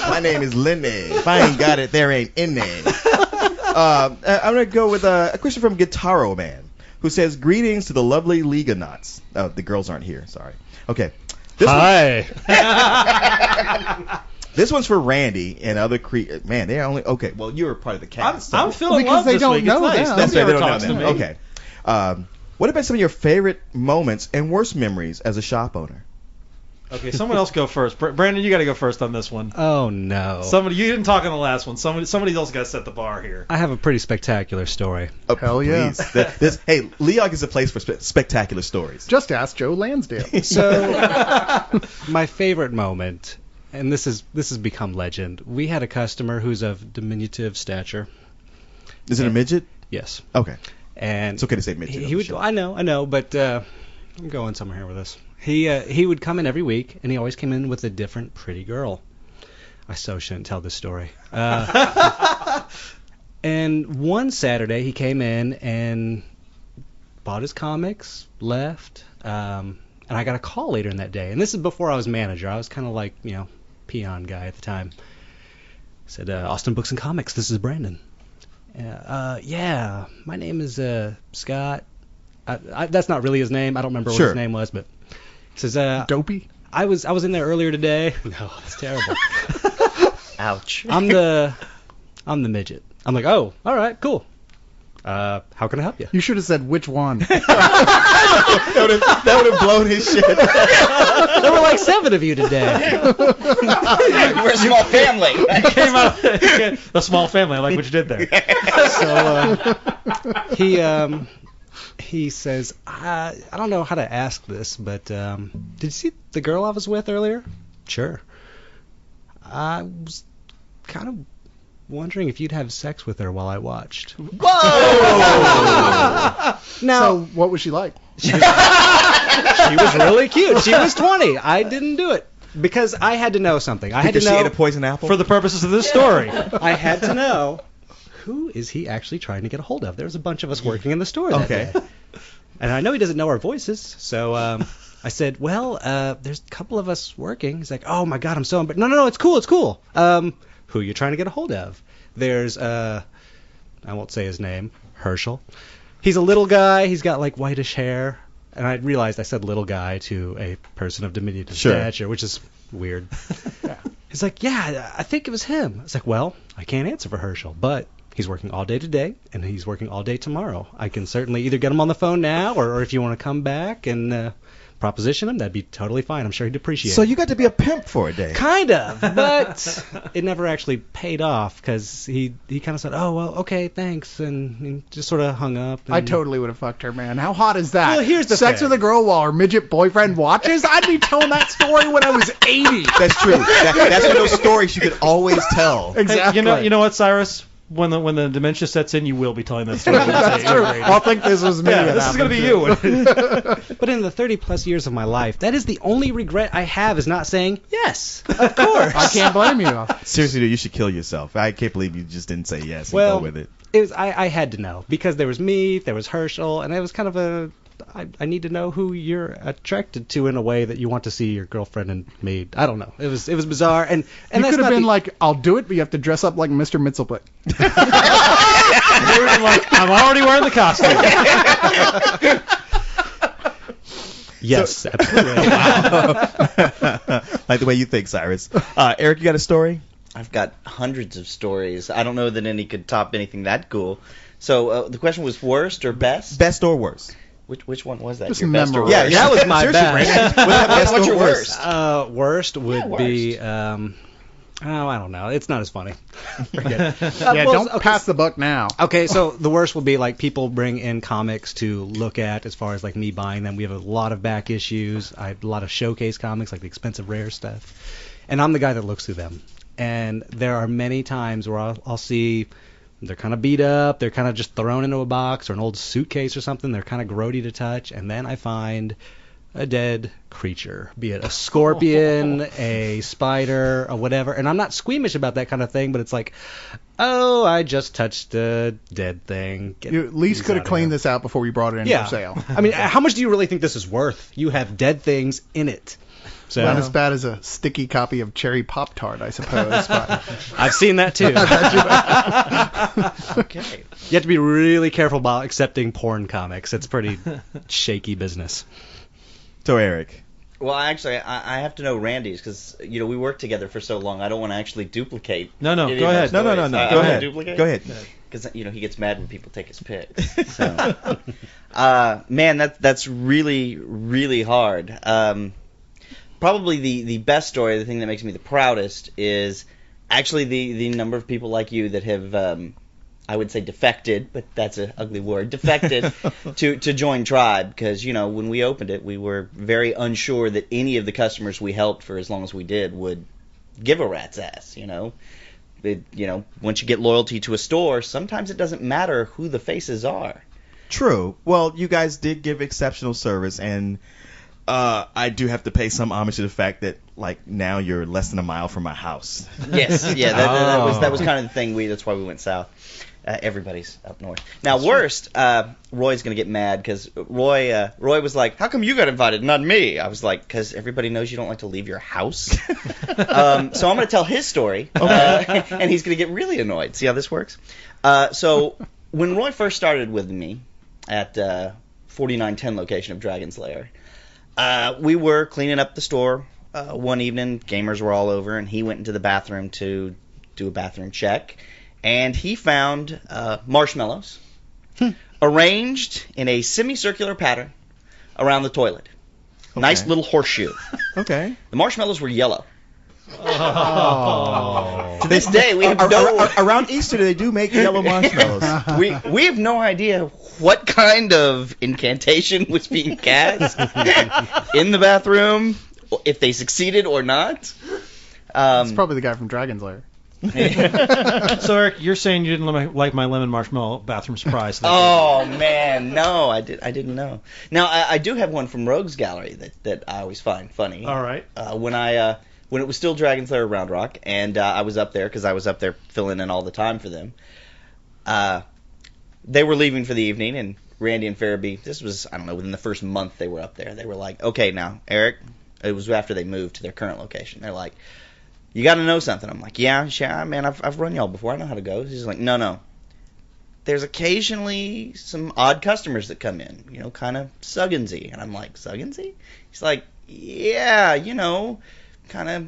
My name is Lenny. If I ain't got it, there ain't any. I'm going to go with a question from Guitaro Man, who says, greetings to the lovely Ligonauts. Oh, the girls aren't here. Sorry. Okay. Hi. This one's for Randy and other man, they're only... Okay, well, you're part of the cast. I'm feeling because they this don't week. know it's nice. them. Nobody ever talks to me. Okay. What about some of your favorite moments and worst memories as a shop owner? Okay, someone else go first. Brandon, you got to go first on this one. Oh no. You didn't talk on the last one. Somebody else got to set the bar here. I have a pretty spectacular story. Oh, hell yeah! Hey, Leog is a place for spectacular stories. Just ask Joe Lansdale. So, my favorite moment, and this has become legend. We had a customer who's of diminutive stature. Is it a midget? Yes. Okay. And it's okay to say midget. He would. I know, but I'm going somewhere here with this. He would come in every week, and he always came in with a different pretty girl. I so shouldn't tell this story. And one Saturday, he came in and bought his comics, left, and I got a call later in that day. And this is before I was manager. I was kind of like, peon guy at the time. I said, Austin Books and Comics, this is Brandon. Yeah, my name is Scott. That's not really his name. I don't remember what his name was, but he says, Dopey? I was in there earlier today. No, that's terrible. Ouch. I'm the midget. I'm like, oh, all right, cool. How can I help you? You should have said which one. that would have blown his shit. There were like 7 of you today. We're a small family. You came out a small family. I like what you did there. So he says, I don't know how to ask this, but did you see the girl I was with earlier? Sure. I was kind of wondering if you'd have sex with her while I watched. Whoa! Now, so what was she like? She was really cute. She was 20. I didn't do it because I had to know something. I had to know. She ate a poison apple? For the purposes of this story. I had to know, who is he actually trying to get a hold of? There was a bunch of us working in the store that day. And I know he doesn't know our voices, so I said, well, there's a couple of us working. He's like, oh my God, I'm so embarrassed. No, it's cool. Who are you trying to get a hold of? There's, I won't say his name, Herschel. He's a little guy. He's got like whitish hair. And I realized I said little guy to a person of diminutive stature, which is weird. He's like, yeah, I think it was him. I was like, well, I can't answer for Herschel, but he's working all day today, and he's working all day tomorrow. I can certainly either get him on the phone now, or if you want to come back and proposition him, that'd be totally fine. I'm sure he'd appreciate it. So you got to be a pimp for a day. Kind of, but it never actually paid off because he kind of said, oh, well, okay, thanks, and he just sort of hung up. And... I totally would have fucked her, man. How hot is that? Well, here's the Sex thing. with a girl while her midget boyfriend watches? I'd be telling that story when I was 80. That's true. That's one of those stories you could always tell. Exactly. Hey, you know what, Cyrus? When the dementia sets in, you will be telling that story. That's true. I'll think this was me. Yeah, this is going to be you. But in the 30-plus years of my life, that is the only regret I have is not saying, yes, of course. I can't blame you. Seriously, dude, you should kill yourself. I can't believe you just didn't say yes and well, go with it. I had to know because there was me, there was Herschel, and it was kind of I need to know who you're attracted to in a way that you want to see your girlfriend and maid. I don't know. It was bizarre. And you could have been like, I'll do it, but you have to dress up like Mr. Mitzelblick. Like, I'm already wearing the costume. Yes, absolutely. Like the way you think, Cyrus. Eric, you got a story? I've got hundreds of stories. I don't know that any could top anything that cool. So the question was worst or best? Best or worst? Which one was that? Just Your best or memorable. worst? Yeah, that was my best. What's your worst? Worst would be I don't know. It's not as funny. Forget it. Don't pass the buck now. Okay, so the worst would be like people bring in comics to look at as far as like me buying them. We have a lot of back issues. I have a lot of showcase comics, like the expensive rare stuff. And I'm the guy that looks through them. And there are many times where I'll see they're kind of beat up, they're kind of just thrown into a box or an old suitcase or something. They're kind of grody to touch. And then I find a dead creature, be it a scorpion, a spider, or whatever. And I'm not squeamish about that kind of thing, but it's like, oh, I just touched a dead thing. You at least could have cleaned this out before you brought it in for sale. I mean, how much do you really think this is worth? You have dead things in it. So, not as bad as a sticky copy of Cherry Pop-Tart, I suppose. But I've seen that too. Okay. You have to be really careful about accepting porn comics. It's pretty shaky business. So, Eric. Well, actually, I have to know Randy's because we worked together for so long. I don't want to actually duplicate. No, go ahead. No. Go ahead. Duplicate? Go ahead. Because he gets mad when people take his pics. So, man, that's really, really hard. probably the best story, the thing that makes me the proudest, is actually the number of people like you that have, I would say defected, but that's an ugly word, defected to join Tribe. Because, when we opened it, we were very unsure that any of the customers we helped for as long as we did would give a rat's ass, once you get loyalty to a store, sometimes it doesn't matter who the faces are. True. Well, you guys did give exceptional service, and I do have to pay some homage to the fact that, now you're less than a mile from my house. Yes, yeah, that was kind of the thing. That's why we went south. Everybody's up north. Now, worst, Roy's going to get mad because Roy was like, how come you got invited, not me? I was like, because everybody knows you don't like to leave your house. So I'm going to tell his story, and he's going to get really annoyed. See how this works? So when Roy first started with me at 4910 location of Dragon's Lair, we were cleaning up the store one evening. Gamers were all over, and he went into the bathroom to do a bathroom check. And he found marshmallows arranged in a semicircular pattern around the toilet. Okay. Nice little horseshoe. Okay. The marshmallows were yellow. Oh. To this day, we have around Easter they do make yellow marshmallows. We have no idea what kind of incantation was being cast in the bathroom, if they succeeded or not. It's probably the guy from Dragon's Lair. So Eric, you're saying you didn't like my lemon marshmallow bathroom surprise? Oh man, no, I didn't know. Now I do have one from Rogue's Gallery that I always find funny. All right. When it was still Dragon's Lair Round Rock, and I was up there because I was up there filling in all the time for them. They were leaving for the evening, and Randy and Farabee, this was, I don't know, within the first month they were up there. They were like, okay, now Eric, it was after they moved to their current location. They're like, you got to know something. I'm like, yeah, man, I've run y'all before. I know how to go. He's like, no. There's occasionally some odd customers that come in, kind of Sugginsy. And I'm like, Sugginsy? He's like, yeah, kind of,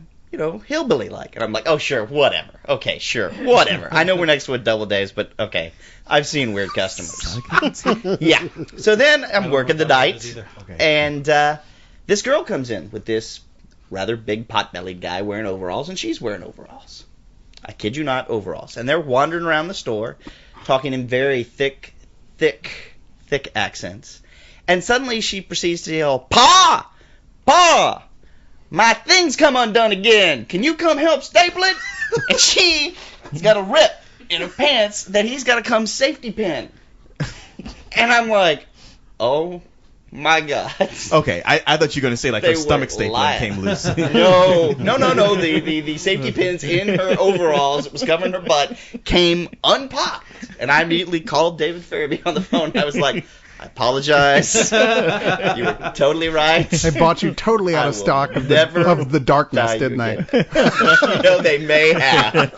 hillbilly-like. And I'm like, oh, sure, whatever. Okay, sure, whatever. I know we're next to a Double Days, but okay. I've seen weird customers. Yeah. So then I'm working the night, and this girl comes in with this rather big pot-bellied guy wearing overalls, and she's wearing overalls. I kid you not, overalls. And they're wandering around the store, talking in very thick accents. And suddenly she proceeds to yell, Pa! Pa! My thing's come undone again. Can you come help staple it? And she's got a rip in her pants that he's got to come safety pin. And I'm like, oh my God. Okay, I thought you were going to say her stomach stapler came loose. No. The safety pins in her overalls, it was covering her butt, came unpopped. And I immediately called David Farabee on the phone. I was like, I apologize. You were totally right. I bought you totally out of stock of the darkness, didn't I? They may have.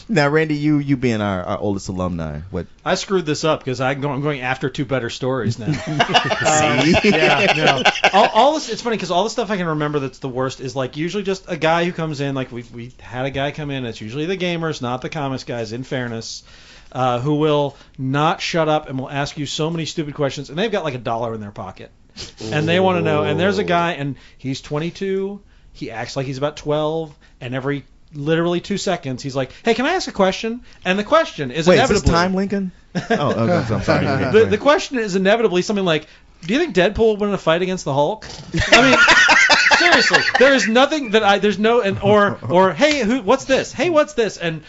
Now, Randy, you being our oldest alumni, what? I screwed this up because I'm going after two better stories now. See? Yeah, no. All this, it's funny because all the stuff I can remember that's the worst is usually just a guy who comes in. We had a guy come in. It's usually the gamers, not the comics guys. In fairness, who will not shut up and will ask you so many stupid questions, and they've got $1 in their pocket, and they want to know. And there's a guy, and he's 22. He acts like he's about 12, and every literally 2 seconds, he's like, "Hey, can I ask a question?" And the question is inevitably. Is this Time Lincoln? Oh, okay, I'm sorry. The question is inevitably something like, "Do you think Deadpool will win a fight against the Hulk?" I mean, seriously, there is nothing that there's no or hey, what's this? Hey, what's this? And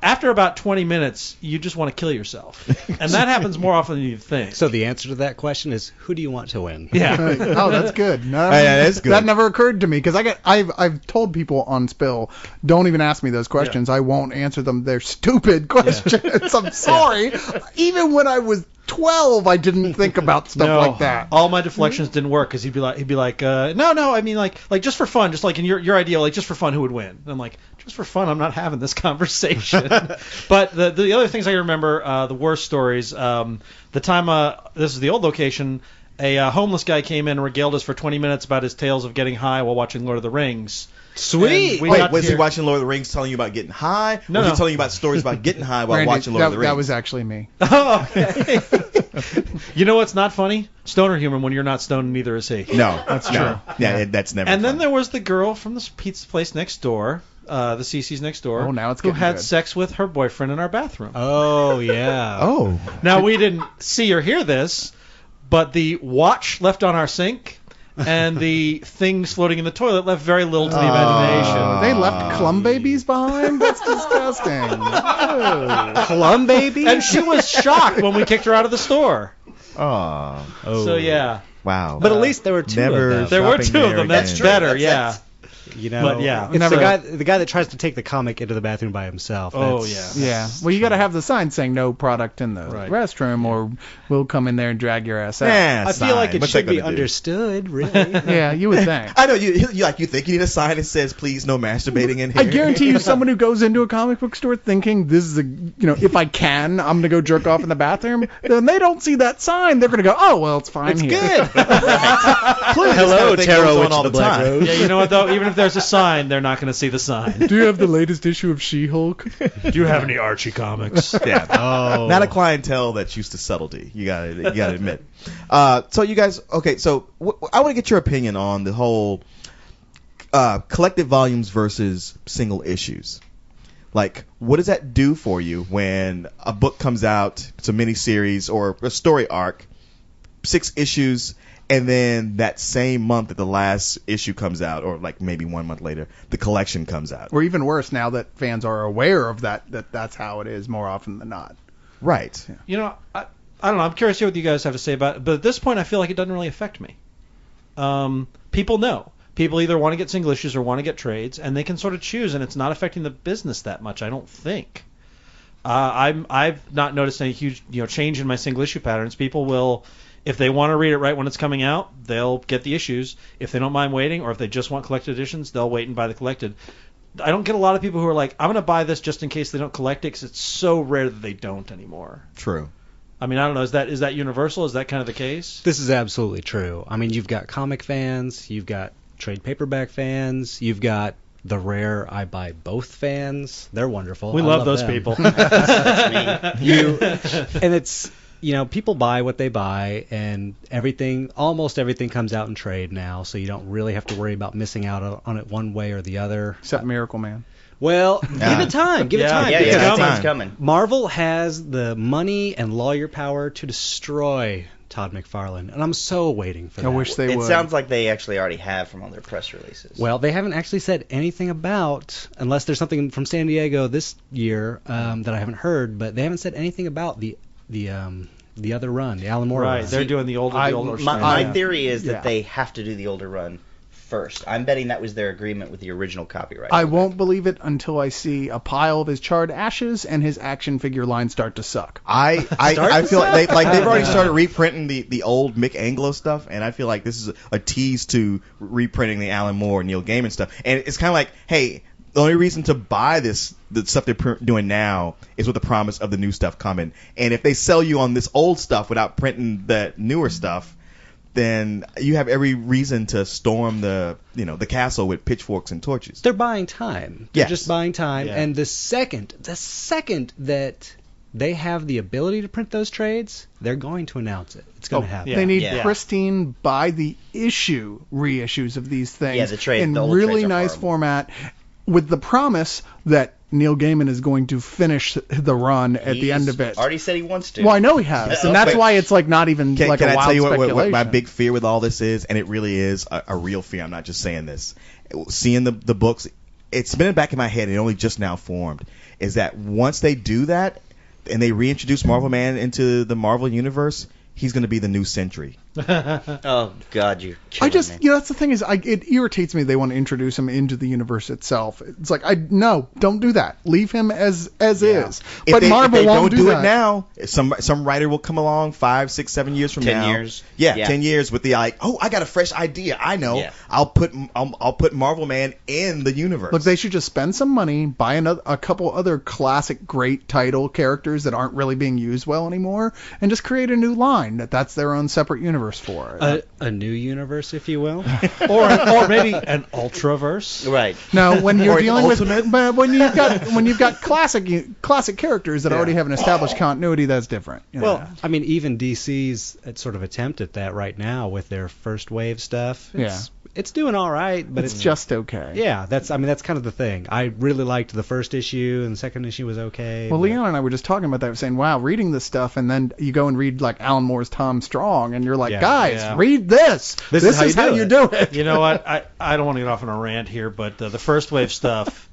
after about 20 minutes, you just want to kill yourself, and that happens more often than you think. So the answer to that question is, who do you want to win? Yeah. Oh, that's good. No, that's good. That never occurred to me because I've told people on Spill, don't even ask me those questions. Yeah. I won't answer them. They're stupid questions. Yeah. I'm sorry. Yeah. Even when I was 12, I didn't think about stuff like that. All my deflections didn't work because he'd be like, no, I mean like just for fun, just like in your idea, just for fun, who would win? And I'm like, just for fun, I'm not having this conversation. But the other things I remember, the worst stories, the time this is the old location, a homeless guy came in and regaled us for 20 minutes about his tales of getting high while watching Lord of the Rings. Sweet. Wait, was he watching Lord of the Rings telling you about getting high? No, was he telling you about stories about getting high while watching Lord of the Rings? That was actually me. Oh, okay. You know what's not funny? Stoner humor when you're not stoned, and neither is he. No, that's true. Yeah, that's never. And fun. then there was the girl from the pizza place next door, the CC's next door. Oh, now it's who getting had good. sex with her boyfriend in our bathroom. Oh yeah. Oh. Now we didn't see or hear this, but the watch left on our sink and the things floating in the toilet left very little to the imagination. They left Clum babies behind? That's disgusting. Ew. Plum baby? And she was shocked when we kicked her out of the store. Oh. So yeah. Wow. But at least there were two Never of them. There were shopping two of there them. That's again. better. Yeah. You know, But, yeah. it's Never- the guy that tries to take the comic into the bathroom by himself. Oh, That's- Yeah. Well, you got to have the sign saying no product in the Right. restroom, or we'll come in there and drag your ass out. Yeah, I feel like sign. it What's should that be gonna do? understood, really. Yeah, you would think. I know you think you need a sign that says please no masturbating in here. I guarantee you, someone who goes into a comic book store thinking this is if I can, I'm gonna go jerk off in the bathroom. Then they don't see that sign. They're gonna go, oh well, it's fine it's here. good. Clearly, Hello, this kind of thing Taro goes Witch on all of the the Black time. Rose. Yeah, you know what though? Even if there's a sign, they're not going to see the sign. Do you have the latest issue of She-Hulk? Do you have any Archie comics? Yeah. Oh. Not a clientele that's used to subtlety. You gotta admit. So you guys, okay. So I want to get your opinion on the whole collected volumes versus single issues. Like, what does that do for you when a book comes out, it's a miniseries or a story arc, 6 issues, and then that same month that the last issue comes out, or like maybe 1 month later, the collection comes out. Or even worse, now that fans are aware of that's how it is more often than not. Right. You know, I don't know. I'm curious to hear what you guys have to say about it. But at this point, I feel like it doesn't really affect me. People know. People either want to get single issues or want to get trades, and they can sort of choose, and it's not affecting the business that much, I don't think. I've not noticed any huge change in my single issue patterns. People will, if they want to read it right when it's coming out, they'll get the issues. If they don't mind waiting, or if they just want collected editions, they'll wait and buy the collected. I don't get a lot of people who are like, I'm going to buy this just in case they don't collect it, because it's so rare that they don't anymore. True. I mean, I don't know. Is that universal? Is that kind of the case? This is absolutely true. I mean, you've got comic fans, you've got trade paperback fans, you've got the rare I buy both fans. They're wonderful. We I love those them. people. That's me. And it's people buy what they buy, and almost everything comes out in trade now, so you don't really have to worry about missing out on it one way or the other. Except Miracle Man. Well, give it time. Give it time. Yeah, because that time's coming. Marvel has the money and lawyer power to destroy Todd McFarlane, and I'm so waiting for that. I wish they It would. sounds like they actually already have from all their press releases. Well, they haven't actually said anything about, unless there's something from San Diego this year that I haven't heard, but they haven't said anything about the other run, the Alan Moore Right, run. they're doing the older my theory is that Yeah. they have to do the older run first. I'm betting that was their agreement with the original copyright. I won't believe it until I see a pile of his charred ashes and his action figure line start to suck. I feel like they've already started reprinting the old Mick Anglo stuff, and I feel like this is a tease to reprinting the Alan Moore, Neil Gaiman stuff. And it's kind of like, hey, the only reason to buy the stuff they're doing now is with the promise of the new stuff coming. And if they sell you on this old stuff without printing the newer stuff, then you have every reason to storm the castle with pitchforks and torches. They're buying time. They're Yes. just buying time. Yeah. And the second that they have the ability to print those trades, they're going to announce it. It's going to happen. Yeah. They need Yeah. pristine by the issue reissues of these things Yeah, the trade- in the old really trades are nice horrible. format, with the promise that Neil Gaiman is going to finish the run at the end of it. Already said he wants to. Well, I know he has, and that's Wait. why it's like not even Can like I a wild tell you speculation. what my big fear with all this is, and it really is a real fear. I'm not just saying this. Seeing the books, it's been in the back of my head. It only just now formed. Is that once they do that and they reintroduce Marvel Man into the Marvel universe, he's going to be the new Sentry. Oh God, you're I killing just, me. that's the thing is, it irritates me they want to introduce him into the universe itself. It's like, no, don't do that. Leave him as is. If But they, Marvel if they won't don't do that. it now, some writer will come along 5, 6, 7 years from 10 now. years. Yeah, Yeah. 10 years with the I got a fresh idea. I know. Yeah. I'll put Marvel Man in the universe. Look, they should just spend some money, buy a couple other classic great title characters that aren't really being used well anymore, and just create a new line that's their own separate universe. universe for it. A new universe, if you will. or maybe an ultraverse. Right. No, when you're Or an dealing with ultimate. but when you've got classic characters that already have an established continuity, that's different. You know? Well, I mean, even DC's sort of attempt at that right now with their first wave stuff. It's doing all right, but it's just okay. Yeah, that's kind of the thing. I really liked the first issue, and the second issue was okay. Well, Leon and I were just talking about that, saying, wow, reading this stuff, and then you go and read like Alan Moore's Tom Strong, and you're like, guys, read this. This is how you do it. You know what? I don't want to get off on a rant here, but the first wave stuff,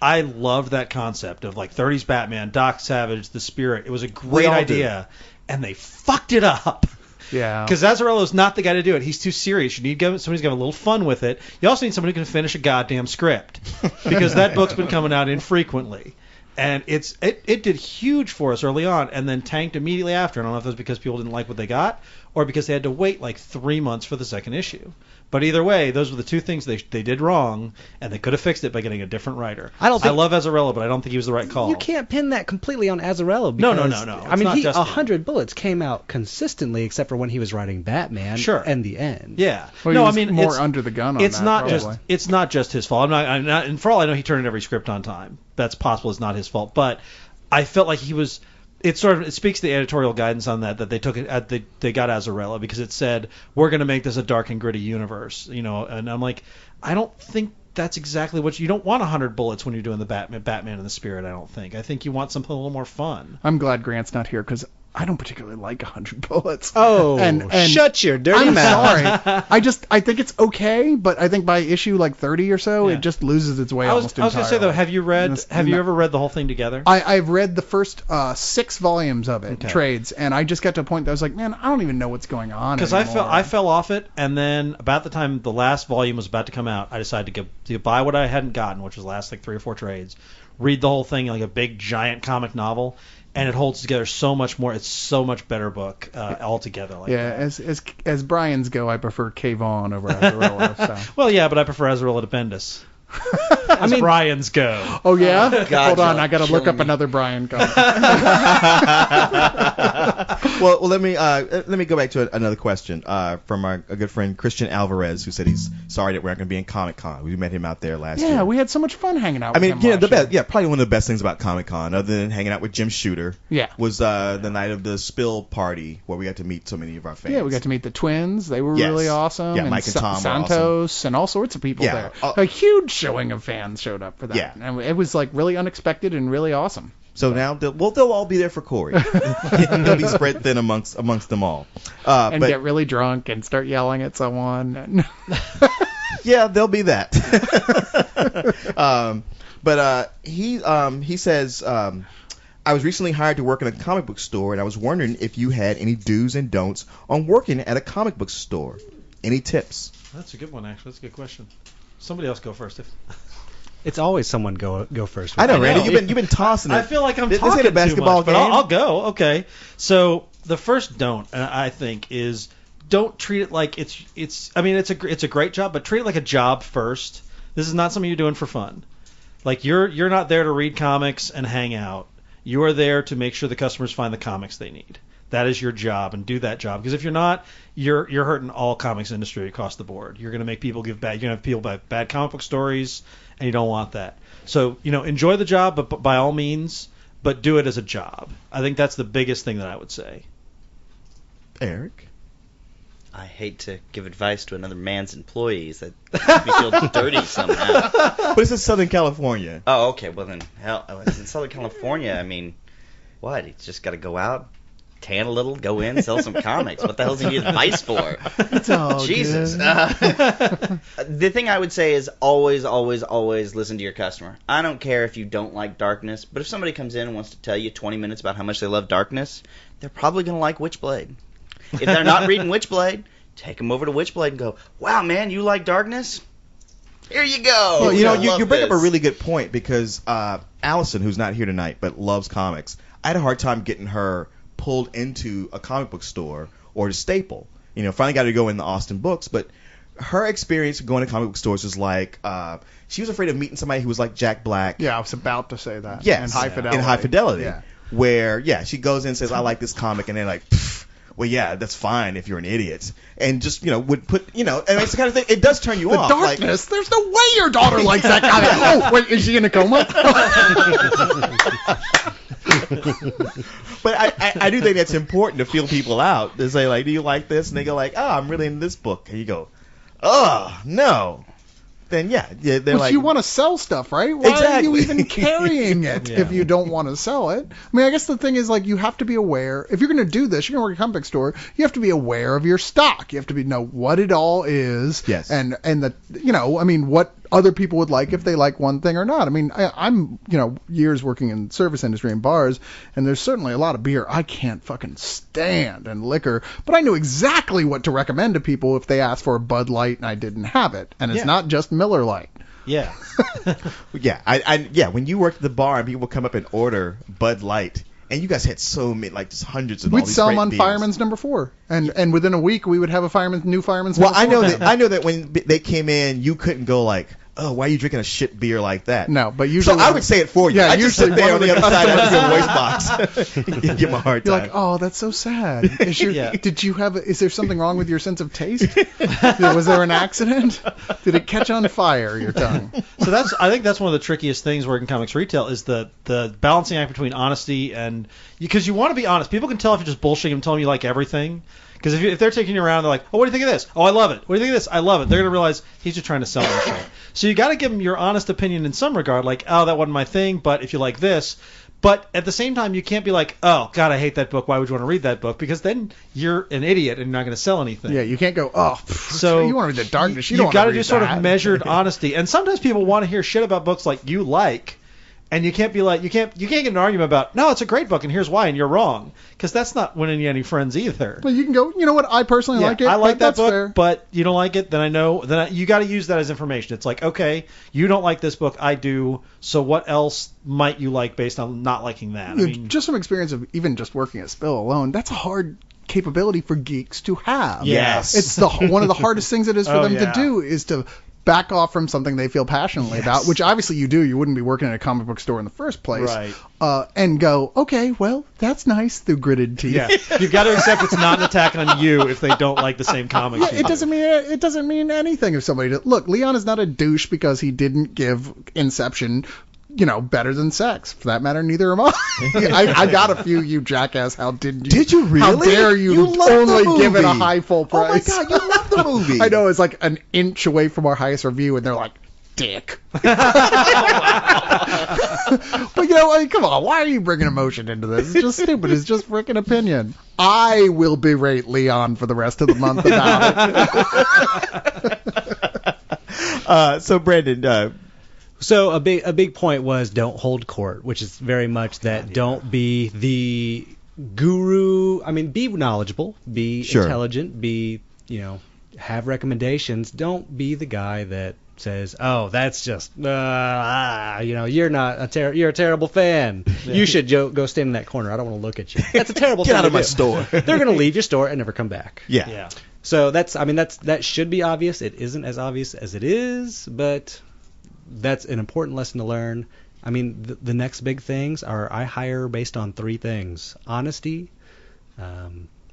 I loved that concept of like 30s Batman, Doc Savage, the Spirit. It was a great idea, and they fucked it up. Yeah. Because Azzarello's not the guy to do it. He's too serious. You need somebody who's got a little fun with it. You also need somebody who can finish a goddamn script. Because that book's been coming out infrequently. And it did huge for us early on and then tanked immediately after. I don't know if it was because people didn't like what they got or because they had to wait like 3 months for the second issue. But either way, those were the two things they did wrong, and they could have fixed it by getting a different writer. I love Azzarello, but I don't think he was the right call. You can't pin that completely on Azzarello. No. I mean, 100 Bullets came out consistently, except for when he was writing Batman. Sure. And the end. Yeah. Well, no, I mean more under the gun on it's that. It's not just his fault. I'm not. And for all I know, he turned in every script on time. That's possible. It's not his fault. But I felt like he was. It speaks to the editorial guidance on that they took it they got Azzarello because it said we're going to make this a dark and gritty universe, and I'm like, I don't think that's exactly what you don't want 100 bullets when you're doing the Batman and the Spirit. I don't think. I think you want something a little more fun. I'm glad Grant's not here because I don't particularly like 100 Bullets. Oh, and shut your dirty mouth. I'm sorry. I think it's okay, but I think by issue like 30 or so, it just loses its way almost entirely. I was going to say though, have you ever read the whole thing together? I've read the first 6 volumes of it, trades, and I just got to a point that I was like, man, I don't even know what's going on. Because I fell off it, and then about the time the last volume was about to come out, I decided to buy what I hadn't gotten, which was the last like 3 or 4 trades, read the whole thing like a big giant comic novel. And it holds together so much more. It's so much better book altogether. Like that. As Brian's go, I prefer K-Vaughn over Azzarello. So. Well, yeah, but I prefer Azzarello to Bendis. Brian's go. Oh yeah. Hold on, I got to look up another Brian comic. well, let me go back to another question from a good friend Christian Alvarez, who said he's sorry that we're not going to be in Comic-Con. We met him out there last year. Yeah, we had so much fun hanging out with him. Probably one of the best things about Comic-Con, other than hanging out with Jim Shooter, was the night of the Spill party where we got to meet so many of our fans. Yeah, we got to meet the twins. They were really awesome. Yeah, and Mike and Tom Santos awesome. and all sorts of people there. A huge showing of fans showed up for that. Yeah. And it was like really unexpected and really awesome. So now they'll all be there for Corey. They'll be spread thin amongst them all. And get really drunk and start yelling at someone. Yeah, they'll be that. He says, I was recently hired to work in a comic book store, and I was wondering if you had any do's and don'ts on working at a comic book store. Any tips? That's a good one, actually. That's a good question. Somebody else go first. It's always someone go first. I know, Randy. You've been tossing it. I feel like I'm talking this ain't a basketball too much, game. but I'll go. Okay. So the first don't, I think, is don't treat it like it's. I mean, it's a great job, but treat it like a job first. This is not something you're doing for fun. Like you're not there to read comics and hang out. You are there to make sure the customers find the comics they need. That is your job, and do that job. Because if you're not, you're hurting all comics industry across the board. You're going to make people you're going to have people buy bad comic book stories, and you don't want that. So, enjoy the job, but by all means, but do it as a job. I think that's the biggest thing that I would say. Eric? I hate to give advice to another man's employees. That makes me feel dirty somehow. But this is Southern California. Oh, okay. Well, then, hell, in Southern California, I mean, what? He's just got to go out, tan a little, go in, sell some comics. What the hell does he need advice for? It's all Jesus. The thing I would say is always, always, always listen to your customer. I don't care if you don't like Darkness, but if somebody comes in and wants to tell you 20 minutes about how much they love Darkness, they're probably going to like Witchblade. If they're not reading Witchblade, take them over to Witchblade and go, wow, man, you like Darkness? Here you go. Well, you bring up a really good point because Allison, who's not here tonight but loves comics, I had a hard time getting her pulled into a comic book store or to Staple. Finally got her to go in the Austin Books, but her experience going to comic book stores was like she was afraid of meeting somebody who was like Jack Black. Yeah, I was about to say that. Yes, in High Fidelity. In High Fidelity, yeah. where she goes in and says, I like this comic, and they're like, well, yeah, that's fine if you're an idiot, and just would put and it's the kind of thing. It does turn you off. Darkness. There's no way your daughter likes that kind of. Oh, wait, is she in a coma? But I do think that's important to feel people out. To say, like, do you like this? And they go like, oh, I'm really in this book. And you go, oh, no. Then, they're like... you want to sell stuff, right? Why are you even carrying it if you don't want to sell it? I mean, I guess the thing is, like, you have to be aware. If you're going to do this, you're going to work at a comic book store, you have to be aware of your stock. You have to know what it all is. Yes. And what other people would like if they like one thing or not. I mean, I'm years working in service industry and bars, and there's certainly a lot of beer I can't fucking stand and liquor, but I knew exactly what to recommend to people if they asked for a Bud Light and I didn't have it. And it's not just Miller Lite. Yeah. When you worked at the bar and people would come up and order Bud Light, and you guys had so many, like, just hundreds of. We'd sell them on Fireman's Number 4, and within a week we would have a new Fireman's. Well, Number 4. I know that when they came in, you couldn't go like, oh, why are you drinking a shit beer like that? No, but usually... So I would say it for you. Yeah, I just sit there on the other side of your voice box. Give him a hard time. You're like, oh, that's so sad. Is there something wrong with your sense of taste? Was there an accident? Did it catch on fire, your tongue? So I think that's one of the trickiest things working comics retail is the balancing act between honesty and... Because you want to be honest. People can tell if you're just bullshitting them, telling you like everything. Because if they're taking you around, they're like, oh, what do you think of this? Oh, I love it. What do you think of this? I love it. They're going to realize he's just trying to sell them shit. So you got to give them your honest opinion in some regard, like, oh, that wasn't my thing, but if you like this. But at the same time, you can't be like, oh, God, I hate that book. Why would you want to read that book? Because then you're an idiot and you're not going to sell anything. Yeah, you can't go, oh, so you want to read the darkness. You don't got to do sort of measured honesty. And sometimes people want to hear shit about books like you like. And you can't be like, you can't get an argument about, no, it's a great book and here's why and you're wrong. Because that's not winning you any friends either. Well, you can go, you know what, I personally like it. I like that book, fair. But you don't like it, then I know, you got to use that as information. It's like, okay, you don't like this book, I do, so what else might you like based on not liking that? Just from experience of even just working at Spill alone, that's a hard capability for geeks to have. Yes. It's one of the hardest things it is for them to do is to back off from something they feel passionately about, which obviously you do. You wouldn't be working at a comic book store in the first place. Right. And go, okay, well, that's nice through gritted teeth. Yeah. You've got to accept it's not an attack on you if they don't like the same comics. Yeah, it doesn't mean anything if somebody look, Leon is not a douche because he didn't give Inception better than sex. For that matter, neither am I. I got a few, you jackass. How didn't you? Did you really? How dare you only give it a high full price? Oh my God, you love the movie. I know, it's like an inch away from our highest review, and they're like, dick. But come on, why are you bringing emotion into this? It's just stupid. It's just freaking opinion. I will berate Leon for the rest of the month about it. So, Brandon... So a big point was don't hold court, which is very much that don't be the guru. I mean, be knowledgeable, be intelligent, be, have recommendations. Don't be the guy that says, oh, that's just, you're not you're a terrible fan. Yeah. You should go stand in that corner. I don't want to look at you. That's a terrible thing. Get out of my store. They're going to leave your store and never come back. Yeah. So that should be obvious. It isn't as obvious as it is, but that's an important lesson to learn. I mean, the next big things are I hire based on 3 things: honesty,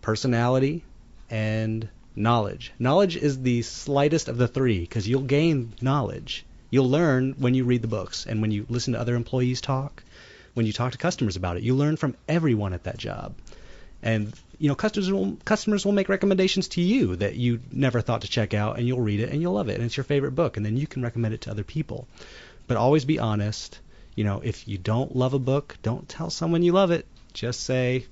personality, and knowledge. Knowledge is the slightest of the 3 because you'll gain knowledge. You'll learn when you read the books and when you listen to other employees talk, when you talk to customers about it. You learn from everyone at that job. And customers will make recommendations to you that you never thought to check out, and you'll read it and you'll love it, and it's your favorite book, and then you can recommend it to other people. But always be honest. If you don't love a book, don't tell someone you love it. Just say,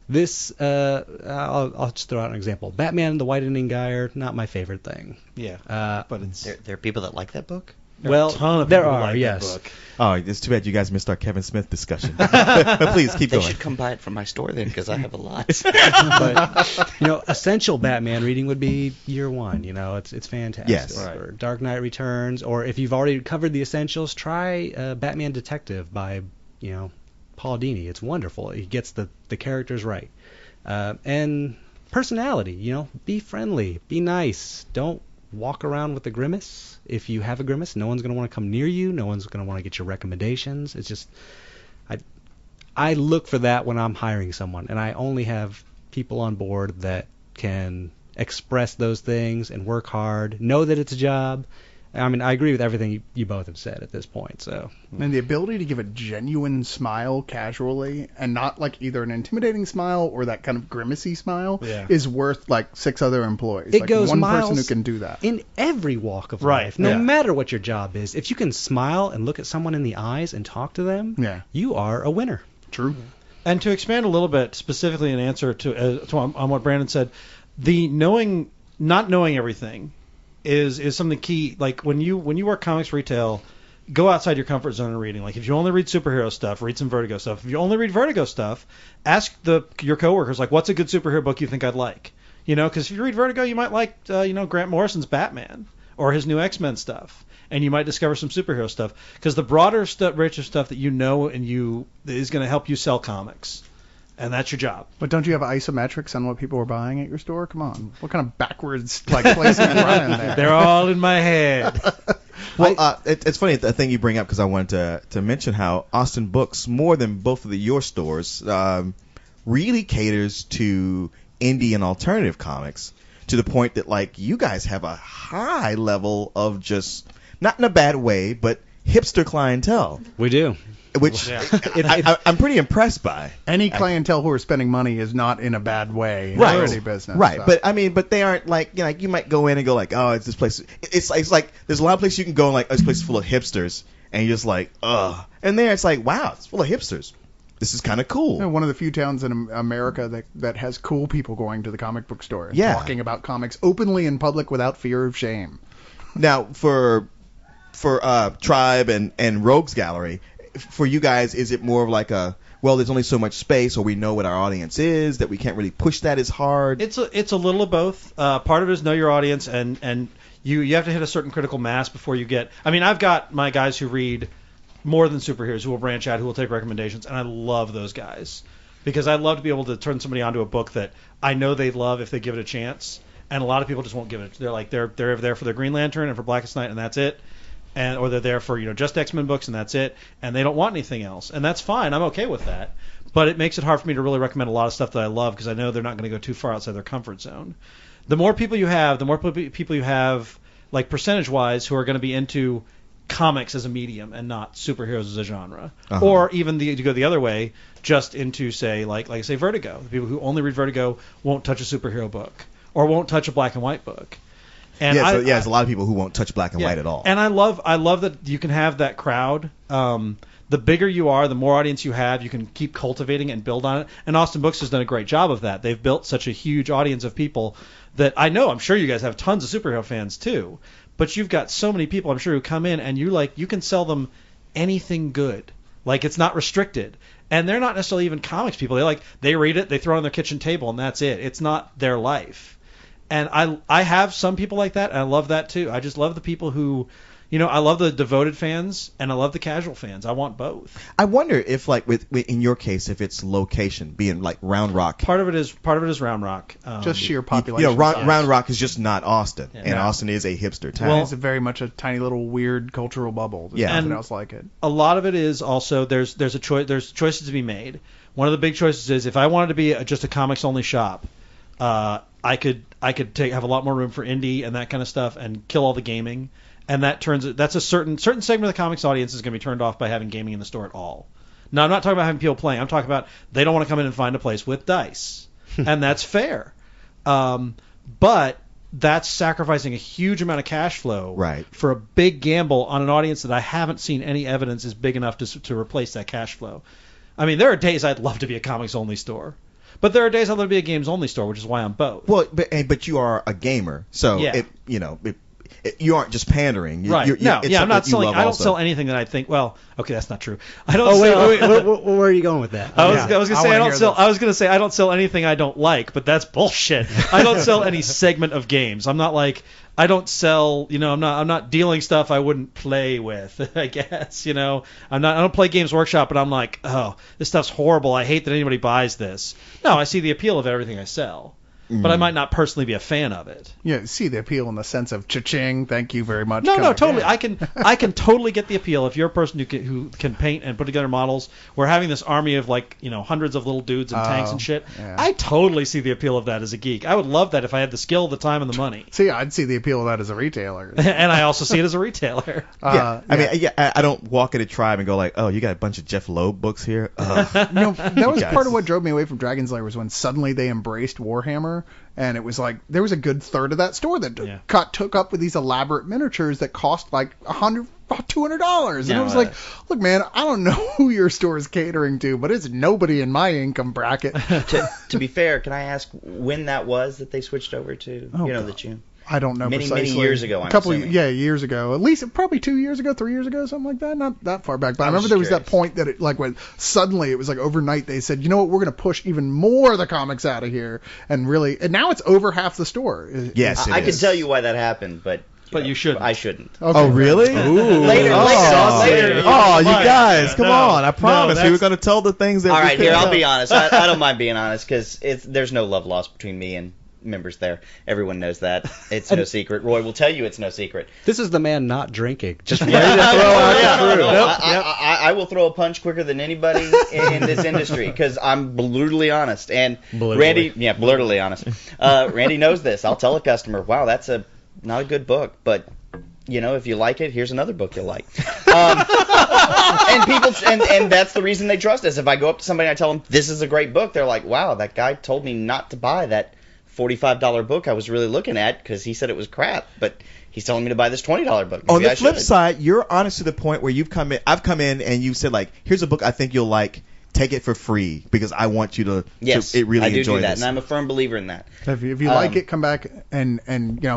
this. I'll just throw out an example. Batman and the White Indian Guy, not my favorite thing. Yeah. But there are people that like that book. There are, yes. Oh, it's too bad you guys missed our Kevin Smith discussion. But please, keep going. They should come buy it from my store then, because I have a lot. But, essential Batman reading would be Year One. It's fantastic. Yes. Right. Or Dark Knight Returns, or if you've already covered the essentials, try Batman Detective by, Paul Dini. It's wonderful. He gets the characters right. And personality, be friendly, be nice. Don't walk around with a grimace. If you have a grimace, no one's going to want to come near you. No one's going to want to get your recommendations. It's just, I look for that when I'm hiring someone, and I only have people on board that can express those things and work hard, know that it's a job. I mean, I agree with everything you both have said at this point. So, and the ability to give a genuine smile casually, and not like either an intimidating smile or that kind of grimacy smile, is worth like 6 other employees. It like goes one miles person who can do that in every walk of life, no matter what your job is. If you can smile and look at someone in the eyes and talk to them, you are a winner. True. And to expand a little bit, specifically in answer to on what Brandon said, the not knowing everything is something key. Like when you work comics retail, go outside your comfort zone in reading. Like if you only read superhero stuff, read some Vertigo stuff. If you only read Vertigo stuff, ask your coworkers like, what's a good superhero book you think I'd like? You know, because if you read Vertigo, you might like Grant Morrison's Batman or his new X-Men stuff, and you might discover some superhero stuff. Because the broader range of stuff that you know and is going to help you sell comics. And that's your job. But don't you have isometrics on what people are buying at your store? Come on. What kind of backwards place are you running there? They're all in my head. Well, it's funny, the thing you bring up, because I wanted to mention how Austin Books, more than both of your stores, really caters to indie and alternative comics to the point that, like, you guys have a high level of just, not in a bad way, but hipster clientele. We do. Which I'm pretty impressed by. Any clientele who are spending money is not in a bad way in any business. Right, so. but they aren't like, you might go in and go like, oh, it's this place. It's like there's a lot of places you can go and like, oh, this place is full of hipsters, and you're just like, ugh. And there it's like, wow, it's full of hipsters. This is kind of cool. One of the few towns in America that has cool people going to the comic book store and talking about comics openly in public without fear of shame. Now, for Tribe and Rogues Gallery, for you guys, is it more of like there's only so much space, or we know what our audience is, that we can't really push that as hard? It's a little of both. Part of it is know your audience, and you have to hit a certain critical mass before you get. I mean, I've got my guys who read more than superheroes, who will branch out, who will take recommendations, and I love those guys because I love to be able to turn somebody onto a book that I know they'd love if they give it a chance. And a lot of people just won't give it. They're like they're there for their Green Lantern and for Blackest Night, and that's it. Or they're there for just X-Men books and that's it, and they don't want anything else, and that's fine. I'm okay with that, but it makes it hard for me to really recommend a lot of stuff that I love because I know they're not going to go too far outside their comfort zone. The more people you have, like percentage-wise, who are going to be into comics as a medium and not superheroes as a genre, or even to go the other way, just into say Vertigo. The people who only read Vertigo won't touch a superhero book or won't touch a black and white book. And there's a lot of people who won't touch black and white at all. And I love that you can have that crowd. The bigger you are, the more audience you have, you can keep cultivating it and build on it. And Austin Books has done a great job of that. They've built such a huge audience of people that I'm sure you guys have tons of superhero fans too. But you've got so many people, I'm sure, who come in and you can sell them anything good. Like, it's not restricted. And they're not necessarily even comics people. They read it, they throw it on their kitchen table, and that's it. It's not their life. And I have some people like that, and I love that too. I just love the people who, I love the devoted fans, and I love the casual fans. I want both. I wonder if, like, in your case, if it's location, being like Round Rock. Part of it is Round Rock. Just sheer population. Round Rock is just not Austin, and Austin is a hipster town. It's very much a tiny little weird cultural bubble. There's nothing else like it. A lot of it is also there's a choice. There's choices to be made. One of the big choices is if I wanted to be just a comics only shop. I could have a lot more room for indie and that kind of stuff and kill all the gaming, and that's a certain segment of the comics audience is going to be turned off by having gaming in the store at all. Now, I'm not talking about having people playing. I'm talking about they don't want to come in and find a place with dice, and that's fair. But that's sacrificing a huge amount of cash flow for a big gamble on an audience that I haven't seen any evidence is big enough to replace that cash flow. I mean, there are days I'd love to be a comics only store. But there are days I'd love to be a games only store, which is why I'm both. Well, but you are a gamer, so you aren't just pandering. I'm not selling. I don't sell anything that I think. Well, okay, that's not true. I don't. Wait, where are you going with that? I was going to say I don't sell anything I don't like, but that's bullshit. I don't sell any segment of games. I'm not like. I don't sell, I'm not dealing stuff I wouldn't play with, I guess, I don't play Games Workshop, but I'm like, oh, this stuff's horrible. I hate that anybody buys this. No, I see the appeal of everything I sell. but I might not personally be a fan of it. Yeah, see the appeal in the sense of cha-ching, thank you very much. No, totally. I can totally get the appeal if you're a person who can paint and put together models. We're having this army of hundreds of little dudes and tanks and shit. Yeah. I totally see the appeal of that as a geek. I would love that if I had the skill, the time, and the money. See, I'd see the appeal of that as a retailer. And I also see it as a retailer. I don't walk in a tribe and go like, oh, you got a bunch of Jeff Loeb books here. That was part of what drove me away from Dragon's Lair was when suddenly they embraced Warhammer, and it was like there was a good third of that store that took up with these elaborate miniatures that cost like $200. And I was like, look, man, I don't know who your store is catering to, but it's nobody in my income bracket. To be fair, can I ask when that was that they switched over to? I don't know many precisely. Many years ago, years ago. At least probably 2 years ago, 3 years ago, something like that. Not that far back. But I remember there was that point that when suddenly it was like overnight they said, you know what, we're going to push even more of the comics out of here. And now it's over half the store. Yes, I can tell you why that happened, but you shouldn't. I shouldn't. Okay. Oh, really? Later. Oh, you guys, come on. I promise we were going to tell the things that all right, here, I'll be honest. I don't mind being honest because there's no love lost between me and members there. Everyone knows that. It's no secret. Roy will tell you it's no secret. This is the man not drinking. Just ready to throw out the truth. I will throw a punch quicker than anybody in this industry because I'm brutally honest. And brutally honest. Randy knows this. I'll tell a customer, wow, that's not a good book, but if you like it, here's another book you'll like. And people, and that's the reason they trust us. If I go up to somebody and I tell them this is a great book, they're like, wow, that guy told me not to buy that $45 book I was really looking at because he said it was crap, but he's telling me to buy this $20 book. Maybe on the flip side, you're honest to the point where I've come in and you said like, here's a book I think you'll like. Take it for free because I want you to. Yes, to really I do enjoy that, this. and I'm a firm believer in that. If you like it, come back and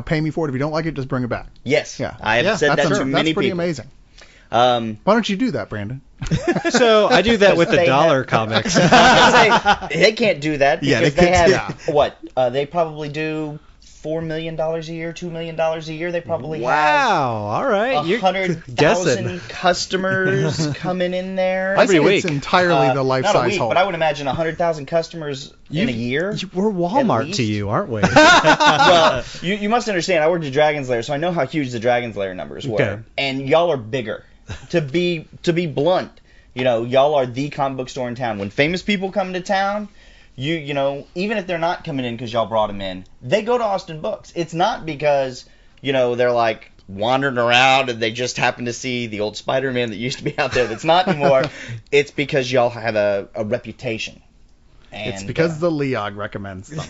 pay me for it. If you don't like it, just bring it back. Yes, I have said that to many people. That's pretty amazing. Why don't you do that, Brandon? So I do that with the dollar comics. They can't do that because they have what? They probably do $4 million a year, $2 million a year. They probably have all right, 100,000 customers coming in there every week. It's entirely the life not size a week, haul. but I would imagine 100,000 customers in a year. We're Walmart to you, aren't we? Well, you must understand. I worked at Dragon's Lair, so I know how huge the Dragon's Lair numbers were, and y'all are bigger. To be blunt, y'all are the comic book store in town. When famous people come to town. Even if they're not coming in because y'all brought them in, they go to Austin Books. It's not because, they're like wandering around and they just happen to see the old Spider-Man that used to be out there that's not anymore. It's because y'all have a reputation. And, it's because the Leog recommends them.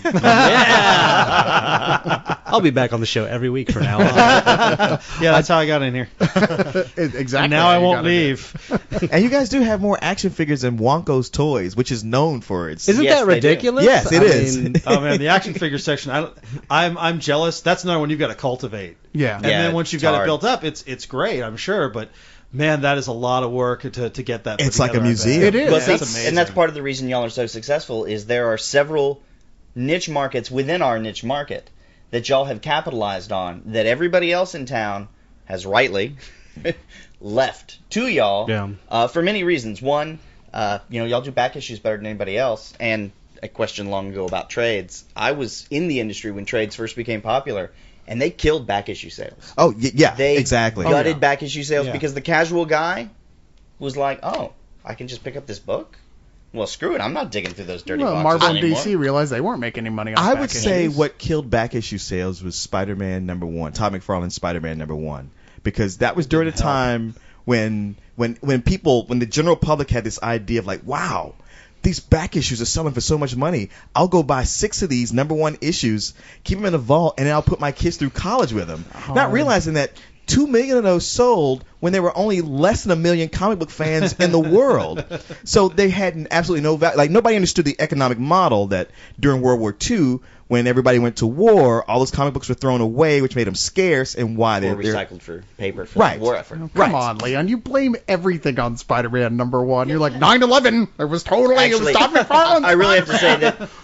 I'll be back on the show every week from now on. Yeah, that's how I got in here. Exactly. And now I won't leave. And you guys do have more action figures than Wonko's Toys, which is known for its. Isn't that ridiculous? Yes, it is. Oh man, the action figure section. I'm jealous. That's another one you've got to cultivate. Yeah. And then once you've got it built up, it's great, I'm sure, but. Man, that is a lot of work to get that. It's like a museum. It is. That's amazing. And that's part of the reason y'all are so successful is there are several niche markets within our niche market that y'all have capitalized on that everybody else in town has rightly left to y'all for many reasons. One, y'all do back issues better than anybody else. And a question long ago about trades. I was in the industry when trades first became popular. And they killed back issue sales. Oh, yeah, they exactly. Gutted back issue sales because the casual guy was like, oh, I can just pick up this book? Well, screw it. I'm not digging through those dirty boxes Marvel and anymore. DC realized they weren't making any money on I back would issues. say what killed back issue sales was Spider-Man #1, Todd McFarlane's Spider-Man #1. Because that was during a time when the general public had this idea of like, wow, these back issues are selling for so much money. I'll go buy 6 of these #1 issues, keep them in a vault, and then I'll put my kids through college with them. Not realizing that 2 million of those sold when there were only less than 1 million comic book fans in the world. So they had absolutely no value. Like, nobody understood the economic model that during World War II, when everybody went to war, all those comic books were thrown away, which made them scarce, and why they're recycled for paper for war effort. Oh, come on, Leon. You blame everything on Spider-Man #1. You're like 9/11. It was Todd McFarlane. I really have to say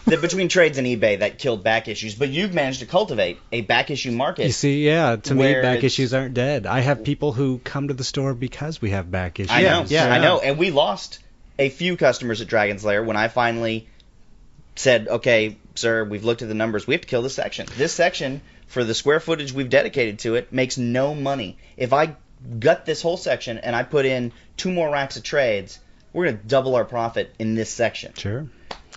that between trades and eBay, that killed back issues. But you've managed to cultivate a back issue market. You see, to me, back issues aren't dead. I have people who come to the store because we have back issues. I know. And we lost a few customers at Dragon's Lair when I finally said, okay, sir, we've looked at the numbers. We have to kill this section. This section, for the square footage we've dedicated to it, makes no money. If I gut this whole section and I put in 2 more racks of trades, we're going to double our profit in this section. Sure.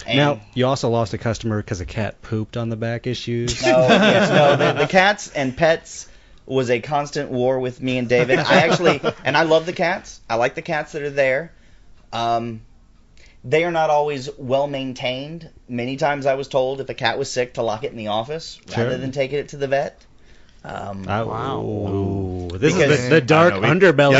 And now, you also lost a customer because a cat pooped on the back issues. The cats and pets was a constant war with me and David. And I love the cats. I like the cats that are there. They are not always well maintained. Many times I was told if a cat was sick to lock it in the office rather than taking it to the vet. Wow. This is the dark underbelly.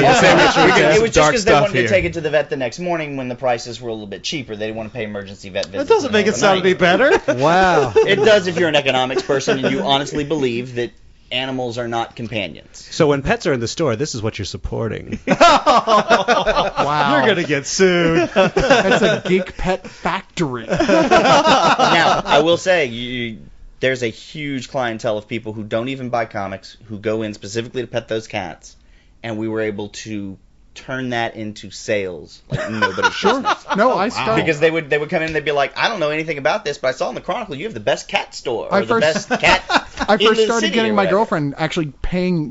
It was just because they wanted to take it to the vet the next morning when the prices were a little bit cheaper. They didn't want to pay emergency vet visits. That doesn't make it sound any better. Wow. It does if you're an economics person and you honestly believe that animals are not companions. So when pets are in the store, this is what you're supporting. Wow. You're going to get sued. That's a geek pet factory. Now, I will say, there's a huge clientele of people who don't even buy comics, who go in specifically to pet those cats, and we were able to turn that into sales like nobody's business. No, I still... Because they would come in and they'd be like, I don't know anything about this, but I saw in the Chronicle you have the best cat store, or the best cat I first started getting my whatever. girlfriend actually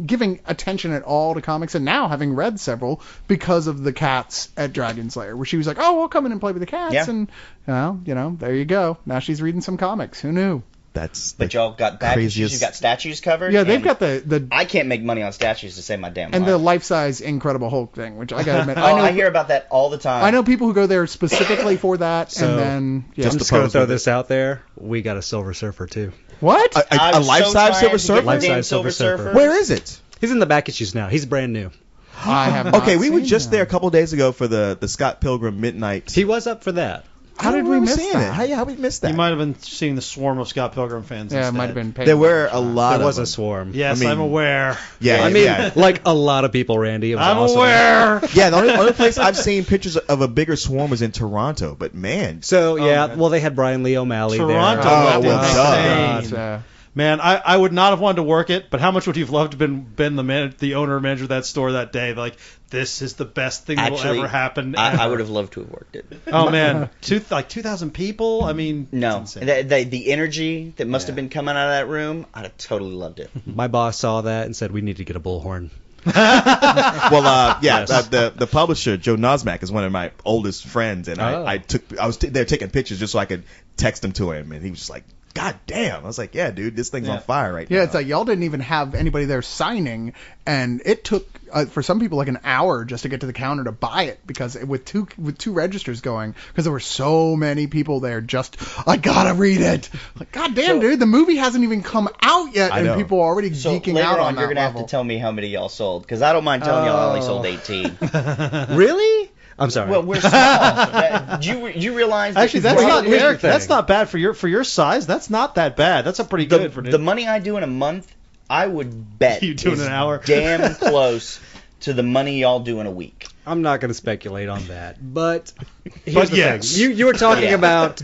giving attention at all to comics, and now having read several because of the cats at Dragon's Lair, where she was like, oh, I'll come in and play with the cats, and, there you go. Now she's reading some comics. Who knew? But y'all got back issues, you got statues covered. Yeah, they've got the. I can't make money on statues to save my damn life. And the life-size Incredible Hulk thing, which I gotta admit, I hear about that all the time. I know people who go there specifically for that, So, and then I'm just going to throw this out there. We got a Silver Surfer too. What? A life-size Silver Surfer? Life-size Silver Surfer. Where is it? He's in the back issues now. He's brand new. I have not Okay, we were seen just that. there a couple days ago for the Scott Pilgrim Midnight. He was up for that. How did we miss that? How we missed that? You might have been seeing the swarm of Scott Pilgrim fans. Yeah, it instead. might have been. There were a lot. There was of a swarm. Yes, I mean, I'm aware. Yeah, like a lot of people, Randy. It was I'm awesome. aware. Yeah, the only place I've seen pictures of a bigger swarm was in Toronto. But man, So well, they had Brian Lee O'Malley Toronto. there. Oh, well, duh. Man, I would not have wanted to work it, but how much would you have loved to have been the owner or manager of that store that day? Like, this is the best thing that will ever happen. I would have loved to have worked it. Oh man, 2,000 people. I mean, no, the energy that must have been coming out of that room, I'd have totally loved it. My boss saw that and said we need to get a bullhorn. The publisher Joe Nosmak is one of my oldest friends, and I was there taking pictures just so I could text him to him, and he was just like, God damn. I was like, yeah, dude, this thing's on fire right now. Yeah, it's like y'all didn't even have anybody there signing, and it took for some people like an hour just to get to the counter to buy it because with two registers going, because there were so many people there. Just I gotta read it. Like, God damn, dude, the movie hasn't even come out yet, and people are already geeking out on that you're gonna level. have to tell me how many y'all sold, because I don't mind telling y'all I only sold 18. Really? I'm sorry. Well, we're small. Do you realize that actually that's not bad for your size. That's not that bad. That's a pretty good for the money I do in a month. I would bet you do in an hour. Damn close to the money y'all do in a week. I'm not going to speculate on that, but here's the yes. thing. You were talking about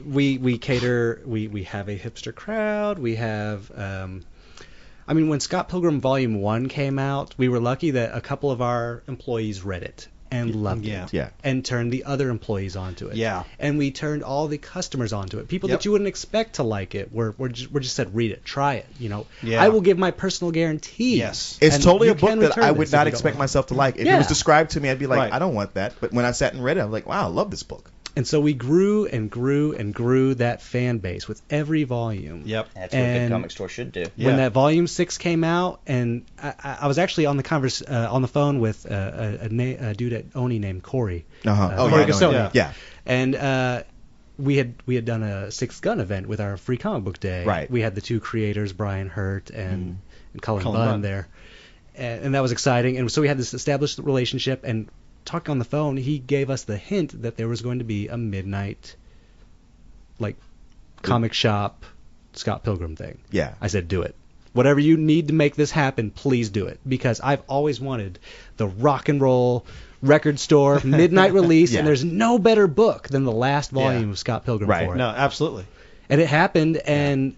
we cater, we have a hipster crowd. We have, when Scott Pilgrim Volume 1 came out, we were lucky that a couple of our employees read it and loved it. Yeah. And turned the other employees onto it. Yeah. And we turned all the customers onto it. People that you wouldn't expect to like it were just said, read it, try it. Yeah. I will give my personal guarantee. Yes. It's totally a book that I would not expect myself to like. If it was described to me, I'd be like, Right. I don't want that. But when I sat and read it, I'm like, wow, I love this book. And so we grew and grew and grew that fan base with every volume. Yep. That's what a good comic store should do. When that Volume 6 came out, and I was actually on the phone with a dude at Oni named Corey. Corey Gassoni. Yeah. And we had done a Six Gun event with our free comic book day. Right. We had the two creators, Brian Hurt and Cullen Bunn there. And that was exciting. And so we had this established relationship, and talking on the phone, he gave us the hint that there was going to be a midnight, comic shop Scott Pilgrim thing. Yeah. I said, do it. Whatever you need to make this happen, please do it. Because I've always wanted the rock and roll record store midnight release, and there's no better book than the last volume of Scott Pilgrim for it. No, absolutely. And it happened, and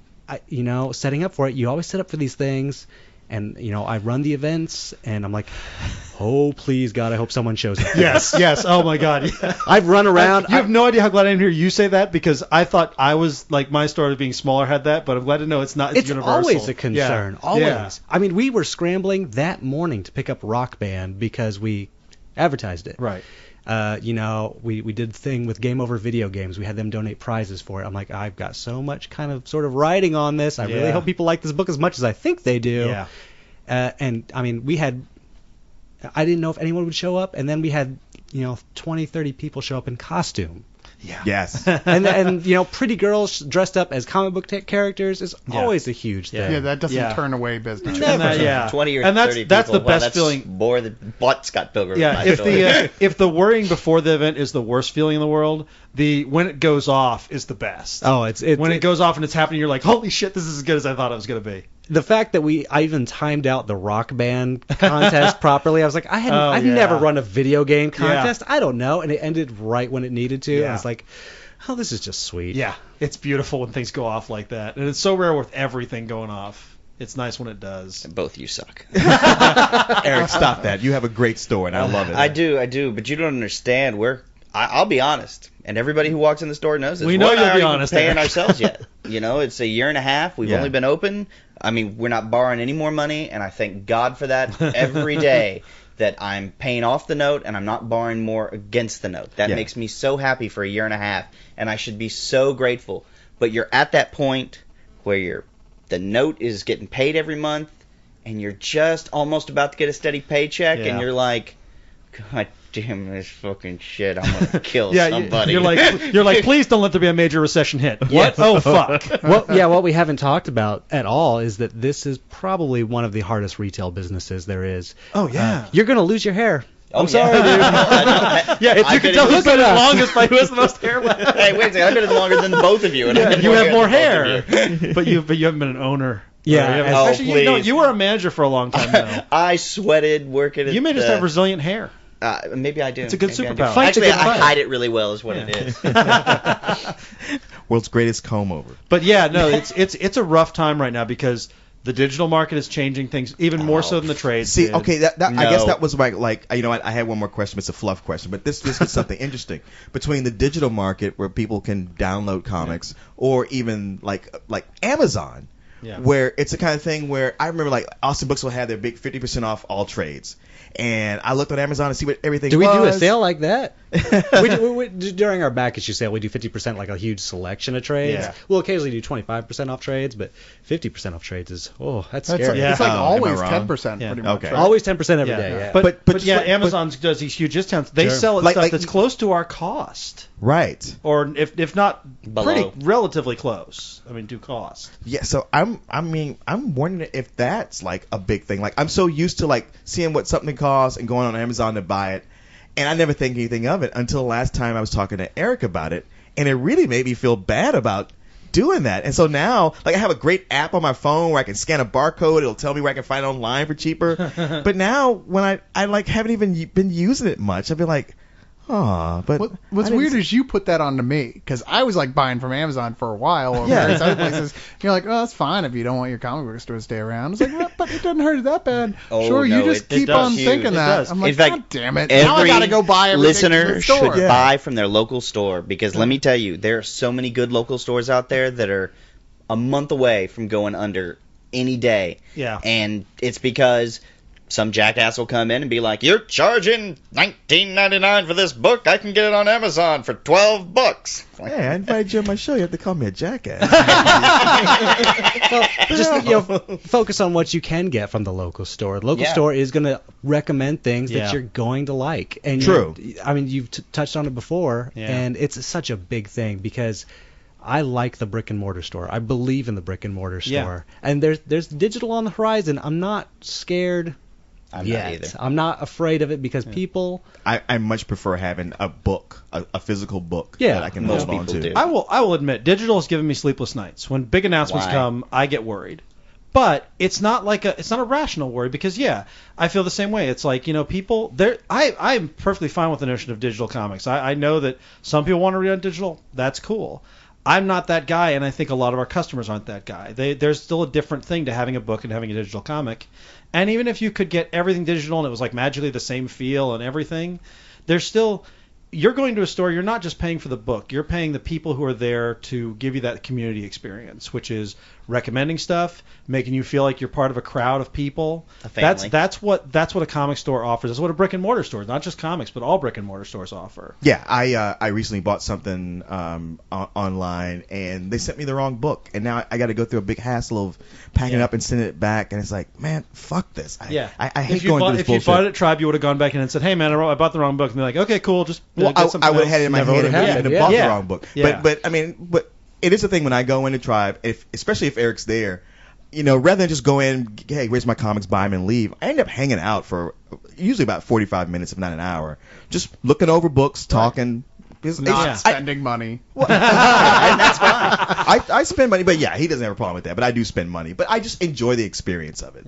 setting up for it, you always set up for these things, And I run the events, and I'm like, oh please God, I hope someone shows up. Yes. Oh my God. I've run around. You have no idea how glad I am to hear you say that, because I thought I was like, my store being smaller had that, but I'm glad to know it's not. It's universal. Always a concern. Yeah. Always. Yeah. I mean, we were scrambling that morning to pick up Rock Band because we advertised it. Right. We did the thing with Game Over Video Games. We had them donate prizes for it. I'm like, I've got so much kind of sort of writing on this. I really hope people like this book as much as I think they do. Yeah. And I mean, I didn't know if anyone would show up, and then we had 20, 30 people show up in costume. Yeah. Yes. and pretty girls dressed up as comic book characters is always a huge thing. Yeah, that doesn't turn away business. Never. 20 or and 30 that's people. the best that's feeling. More than what Scott Pilgrim. Yeah, if the worrying before the event is the worst feeling in the world, when it goes off is the best. Oh, when it goes off and it's happening, you're like, holy shit, this is as good as I thought it was going to be. The fact that I even timed out the Rock Band contest properly, I was like, I've never run a video game contest. I don't know, and it ended right when it needed to. I was like, oh, this is just sweet. Yeah, it's beautiful when things go off like that, and it's so rare with everything going off. It's nice when it does. And both you suck. Eric, stop that. You have a great store, and I love it. I do, but you don't understand. I'll be honest, and everybody who walks in the store knows this. We know you'll be honest. Paying ourselves yet? It's a year and a half. We've only been open. I mean, we're not borrowing any more money, and I thank God for that every day. That I'm paying off the note and I'm not borrowing more against the note. That makes me so happy for a year and a half, and I should be so grateful. But you're at that point where the note is getting paid every month, and you're just almost about to get a steady paycheck, and you're like, God damn this fucking shit! I'm gonna kill somebody. You're like, please don't let there be a major recession hit. What? Oh fuck. What we haven't talked about at all is that this is probably one of the hardest retail businesses there is. Oh yeah. You're gonna lose your hair. I'm sorry, dude. If you can tell who's been the longest by who has the most hair left. Hey, wait a second. I've been longer than both of you, and you have more hair. But you haven't been an owner. Yeah. Actually, you were a manager for a long time now. I sweated working at. You may just have resilient hair. Maybe I do. It's a good superpower. Actually, I hide it really well, is what it is. World's greatest comb over. But yeah, no, it's a rough time right now because the digital market is changing things even more so than the trade. See, did. okay, I guess that was like I had one more question. It's a fluff question, but this is something interesting between the digital market where people can download comics or even like Amazon. Yeah. Where it's the kind of thing where I remember like Austin Books will have their big 50% off all trades. And I looked on Amazon to see what everything was. Do we do a sale like that? we during our back issue sale, we do 50% like a huge selection of trades. Yeah. We'll occasionally do 25% off trades, but 50% off trades is, that's scary. It's like always am I 10% pretty much. Okay. Right? Always 10% every day. Yeah. But Amazon does these huge discounts. They sell it stuff that's close to our cost. Right. Or if not Below. relatively close. I mean, do cost. Yeah, so I'm wondering if that's like a big thing. Like I'm so used to like seeing what something costs and going on Amazon to buy it, and I never think anything of it until last time I was talking to Eric about it, and it really made me feel bad about doing that. And so now, like I have a great app on my phone where I can scan a barcode, it'll tell me where I can find it online for cheaper. But now when I like haven't even been using it much, I've been like, but what's weird is you put that on to me because I was like buying from Amazon for a while or various other places. You're like, that's fine if you don't want your comic book store to stay around. I was like, well, but it doesn't hurt that bad. Oh, you just keep on thinking that. I'm like, God damn it! Now I gotta go buy everything listener from the store. should buy from their local store because let me tell you, there are so many good local stores out there that are a month away from going under any day. Yeah. And it's because some jackass will come in and be like, "You're charging $19.99 for this book. I can get it on Amazon for $12." Hey, I invited you on my show. You have to call me a jackass. Well, just focus on what you can get from the local store. The local store is going to recommend things that you're going to like. And True. You've touched on it before, and it's such a big thing because I like the brick and mortar store. I believe in the brick and mortar store. And there's digital on the horizon. I'm not scared. I'm not either. I'm not afraid of it because people. I much prefer having a book, a physical book that I can hold on to. do. I will admit, digital has given me sleepless nights. When big announcements come, I get worried. But it's not a rational worry because I feel the same way. It's like, people I'm perfectly fine with the notion of digital comics. I know that some people want to read on digital. That's cool. I'm not that guy, and I think a lot of our customers aren't that guy. There's still a different thing to having a book and having a digital comic. And even if you could get everything digital and it was like magically the same feel and everything, there's still... You're going to a store, you're not just paying for the book. You're paying the people who are there to give you that community experience, which is recommending stuff, making you feel like you're part of a crowd of people. A family. That's what a comic store offers. That's what a brick and mortar store, not just comics, but all brick and mortar stores offer. Yeah, I recently bought something online, and they sent me the wrong book, and now I got to go through a big hassle of packing it up and sending it back, and it's like, man, fuck this. I hate going through this bullshit. If you bought it at Tribe, you would have gone back in and said, hey, man, I bought the wrong book. And they're like, okay, cool, just I would have had it in my head and bought the wrong book. Yeah. But I mean, but it is a thing when I go into Tribe, especially if Eric's there, rather than just go in, hey, where's my comics, buy them and leave, I end up hanging out for usually about 45 minutes, if not an hour, just looking over books, talking. Not spending money. Well, and that's fine. I spend money, but he doesn't have a problem with that. But I do spend money. But I just enjoy the experience of it.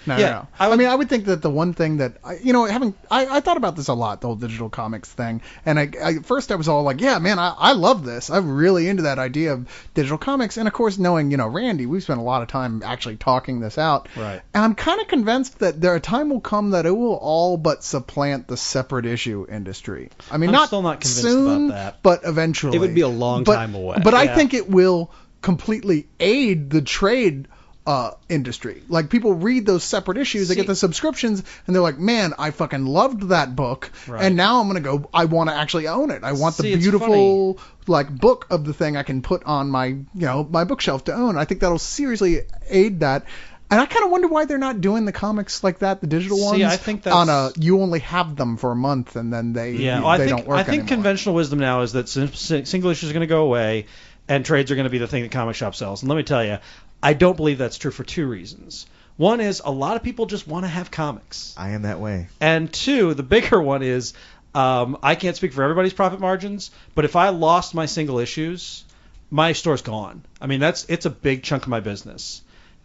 No. I would think that the one thing that I thought about this a lot, the whole digital comics thing. And at first I was all like, yeah, man, I love this. I'm really into that idea of digital comics. And of course, knowing Randy, we've spent a lot of time actually talking this out. Right. And I'm kind of convinced that a time will come that it will all but supplant the separate issue industry. I mean, I'm still not convinced soon, about that. but eventually. It would be a long time away. But I think it will completely aid the trade industry. Like, people read those separate issues, they get the subscriptions, and they're like, man, I fucking loved that book, and now I'm going to go, I want to actually own it. I want the beautiful book of the thing I can put on my my bookshelf to own. I think that'll seriously aid that. And I kind of wonder why they're not doing the comics like that, the digital ones. I think that's... you only have them for a month and then they don't work anymore. I think conventional wisdom now is that single issues are going to go away and trades are going to be the thing that comic shop sells. And let me tell you, I don't believe that's true for two reasons. One is a lot of people just want to have comics. I am that way. And two, the bigger one is I can't speak for everybody's profit margins, but if I lost my single issues, my store's gone. I mean, it's a big chunk of my business.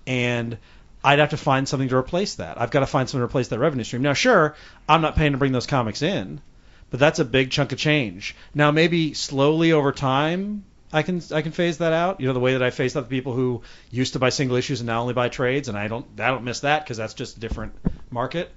And I'd have to find something to replace that. I've got to find something to replace that revenue stream. Now, sure, I'm not paying to bring those comics in, but that's a big chunk of change. Now, maybe slowly over time, I can phase that out. The way that I phased out the people who used to buy single issues and now only buy trades, and I don't miss that because that's just a different market.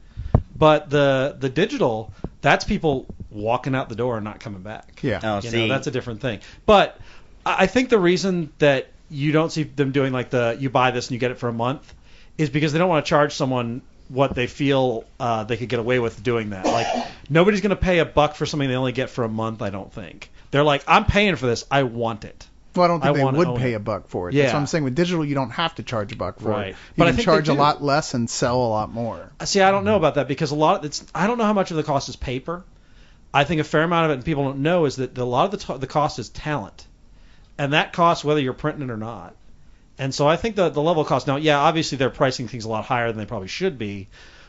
But the digital, that's people walking out the door and not coming back. Yeah, that's a different thing. But I think the reason that you don't see them doing like you buy this and you get it for a month is because they don't want to charge someone what they feel they could get away with doing that. Like, nobody's going to pay $1 for something they only get for a month, I don't think. They're like, I'm paying for this. I want it. Well, I don't think they would pay $1 for it. Yeah. That's what I'm saying. With digital, you don't have to charge $1 for it. You but can charge a lot less and sell a lot more. See, I don't know about that because I don't know how much of the cost is paper. I think a fair amount of it, and people don't know, is that a lot of the cost is talent. And that costs whether you're printing it or not. And so I think the level of cost, now, obviously they're pricing things a lot higher than they probably should be,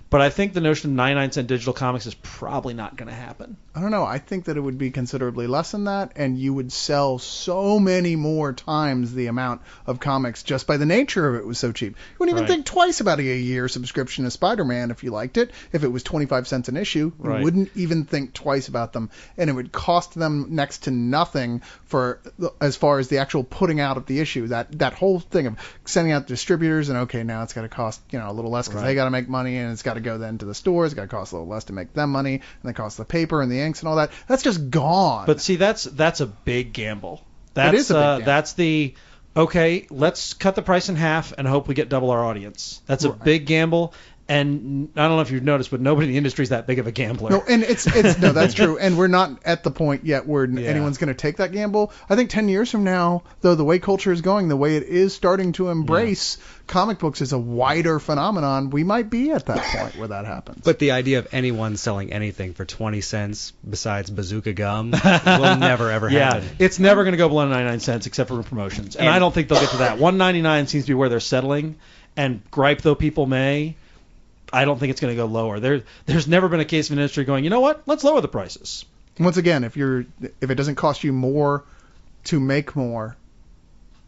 but I think the notion of 99-cent digital comics is probably not going to happen. I don't know. I think that it would be considerably less than that, and you would sell so many more times the amount of comics just by the nature of it was so cheap. You wouldn't even think twice about a year subscription to Spider-Man if you liked it. If it was 25 cents an issue, you wouldn't even think twice about them, and it would cost them next to nothing for as far as the actual putting out of the issue. That whole thing of sending out distributors and now it's got to cost a little less because they got to make money, and it's got to go then to the stores. It's got to cost a little less to make them money, and then cost the paper and the inks and all that. That's just gone. But see, that's a big gamble. It is a big gamble. That's let's cut the price in half and hope we get double our audience. That's a big gamble. And I don't know if you've noticed, but nobody in the industry is that big of a gambler. No, and it's no, that's true. And we're not at the point yet where anyone's going to take that gamble. I think 10 years from now, though, the way culture is going, the way it is starting to embrace comic books as a wider phenomenon, we might be at that point where that happens. But the idea of anyone selling anything for 20 cents besides bazooka gum will never, ever happen. It's never going to go below 99 cents except for promotions. And I don't think they'll get to that. $1.99 seems to be where they're settling. And gripe though people may, I don't think it's going to go lower. There's never been a case of an industry going, you know what, let's lower the prices. Once again, if it doesn't cost you more to make more,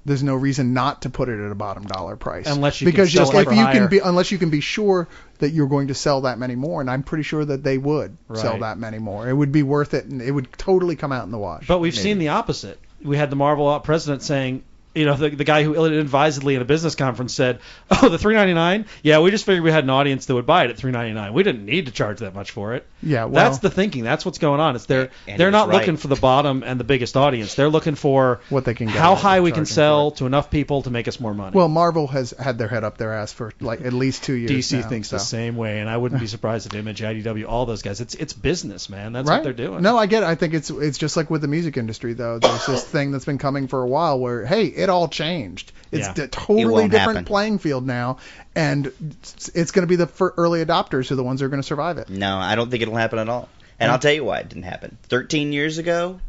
there's no reason not to put it at a bottom dollar price. Unless you can sell it for higher. Unless you can be sure that you're going to sell that many more, and I'm pretty sure that they would sell that many more. It would be worth it, and it would totally come out in the wash. But we've seen the opposite. we had the Marvel president saying, the guy who ill-advisedly in a business conference said, "Oh, the $3.99? Yeah, we just figured we had an audience that would buy it at $3.99. We didn't need to charge that much for it." Yeah, well, that's the thinking. That's what's going on. It's they're not looking for the bottom and the biggest audience. They're looking for what they can get, how high we can sell to enough people to make us more money. Well, Marvel has had their head up their ass for like at least 2 years. DC now, thinks the same way, and I wouldn't be surprised if Image, IDW, all those guys. It's business, man. That's right? what they're doing. No, I get it. I think it's just like with the music industry, though. There's this thing that's been coming for a while where, hey, it all changed. It's a totally different playing field now, and it's going to be the early adopters who are the ones who are going to survive it. No, I don't think it'll happen at all. And I'll tell you why it didn't happen. 13 years ago,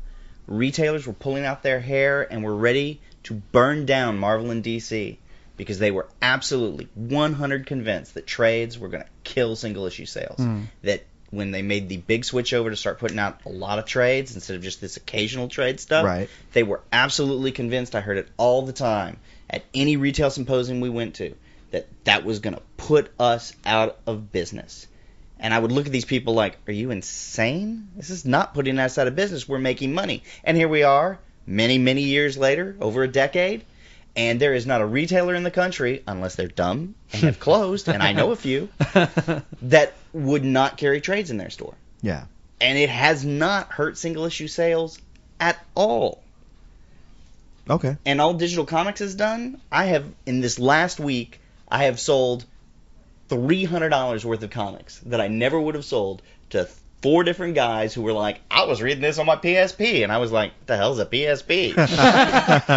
retailers were pulling out their hair and were ready to burn down Marvel and DC because they were absolutely 100% convinced that trades were going to kill single-issue sales. That when they made the big switch over to start putting out a lot of trades instead of just this occasional trade stuff, they were absolutely convinced, I heard it all the time, at any retail symposium we went to, that was going to put us out of business. And I would look at these people like, are you insane? This is not putting us out of business. We're making money. And here we are, many, many years later, over a decade, and there is not a retailer in the country, unless they're dumb and have closed, and I know a few, that would not carry trades in their store. Yeah. And it has not hurt single-issue sales at all. Okay. And all Digital Comics has done, in this last week, I have sold $300 worth of comics that I never would have sold to 4 different guys who were like, I was reading this on my PSP. And I was like, what the hell's a PSP?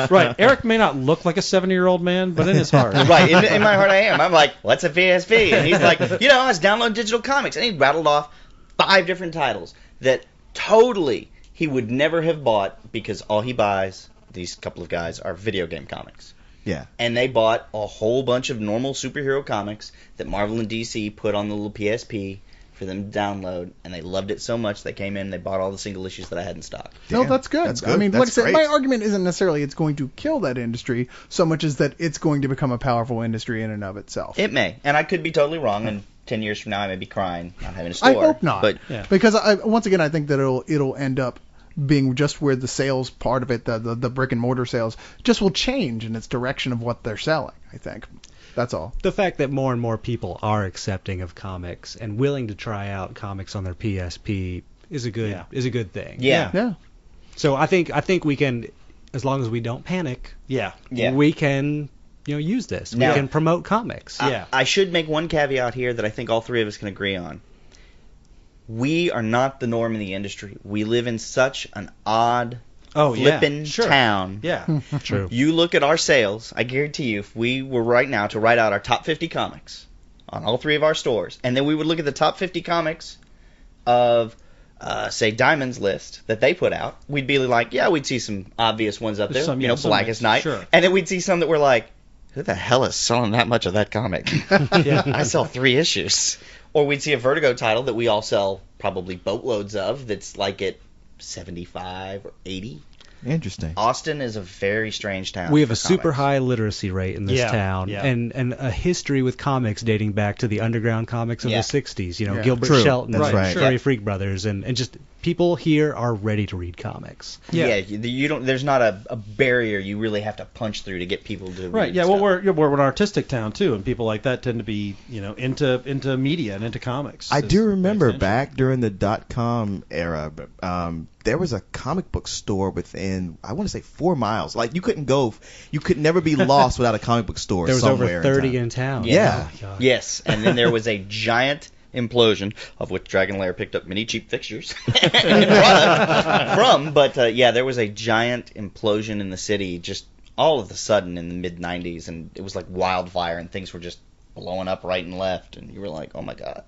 Right. Eric may not look like a 70-year-old man, but in his heart. Right. In my heart I am. I'm like, what's a PSP? And he's like, I was downloading Digital Comics. And he rattled off 5 different titles that totally he would never have bought because all he buys, these couple of guys, are video game comics. Yeah. And they bought a whole bunch of normal superhero comics that Marvel and DC put on the little PSP for them to download, and they loved it so much they came in and they bought all the single issues that I had in stock. No, that's good. That's good. I mean, That's like I said, great. my argument isn't necessarily it's going to kill that industry so much as that it's going to become a powerful industry in and of itself. It may, and I could be totally wrong, and 10 years from now I may be crying not having a store. I hope not, but because once again I think that it'll end up being just where the sales part of it, the brick and mortar sales, just will change in its direction of what they're selling. I think. That's all. The fact that more and more people are accepting of comics and willing to try out comics on their PSP is a good thing. Yeah. So I think we can, as long as we don't panic, we can use this. Now, we can promote comics. I should make one caveat here that I think all 3 of us can agree on. We are not the norm in the industry. We live in such an odd flippin' town. Yeah, true. You look at our sales, I guarantee you, if we were right now to write out our top 50 comics on all 3 of our stores, and then we would look at the top 50 comics of, say, Diamond's list that they put out, we'd be like, we'd see some obvious ones up there, Blackest Night, and then we'd see some that were like, who the hell is selling that much of that comic? I sell 3 issues. Or we'd see a Vertigo title that we all sell probably boatloads of that's like at 75 or 80. Interesting. Austin is a very strange town. We have a super high literacy rate in this town, yeah. and a history with comics dating back to the underground comics of the 60s. Gilbert True. Shelton, That's right. Furry Freak Brothers, and just people here are ready to read comics. You don't. There's not a barrier you really have to punch through to get people to right. read Yeah. stuff. Well, we're an artistic town too, and people like that tend to be into media and into comics. I do remember back during the .com era, there was a comic book store within, I want to say, 4 miles. Like you could never be lost without a comic book store. There was somewhere over 30 in town. Yeah. Oh, yes, and then there was a giant implosion of which Dragon Lair picked up many cheap fixtures and product from. But there was a giant implosion in the city just all of a sudden in the mid 90s, and it was like wildfire, and things were just blowing up right and left, and you were like, oh my god.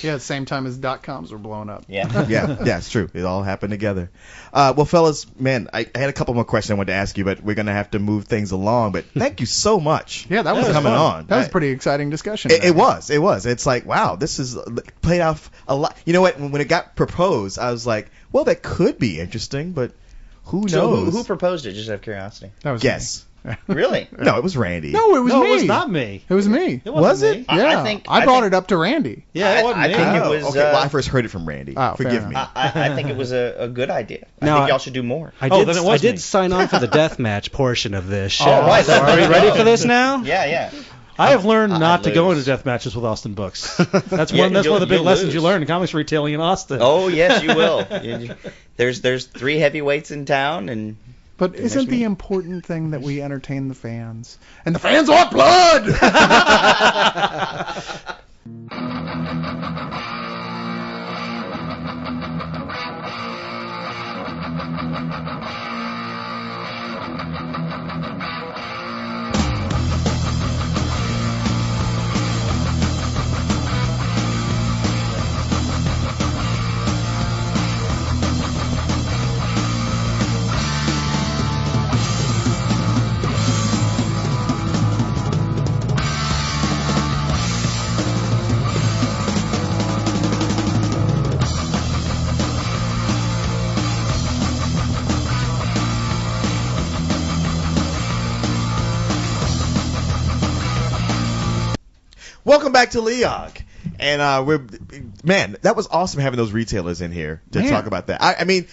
Yeah, same time as .coms were blowing up. Yeah. yeah, it's true. It all happened together. Well, fellas, man, I had a couple more questions I wanted to ask you, but we're going to have to move things along. But thank you so much. Yeah, that was coming fun. on. That was a pretty exciting discussion. It was. It's like, wow, this is played off a lot. You know what? When it got proposed, I was like, well, that could be interesting, but who knows? So who proposed it? Just out of curiosity. That was Guess. Really? No, it was Randy. No, it was me. No, it was not me. It was me. It Was wasn't it? me. Yeah. I brought it up to Randy. Yeah, it wasn't I me. think it was. Okay, well, I first heard it from Randy. Oh, Forgive fair me. I think it was a good idea. I No, think y'all should do more. I Oh, did, then it was I did me. sign on for the deathmatch portion of this show. All right, So are you ready for this now? Yeah. I have learned not to go lose. into death matches with Austin Books. That's Yeah, one. That's one of the big you'll lessons lose. you learn in comics retailing in Austin. Oh yes, you will. There's 3 heavyweights in town, and But isn't the me. important thing that we entertain the fans? And the fans want blood! Welcome back to Leog. And that was awesome having those retailers in here to talk about that. I mean,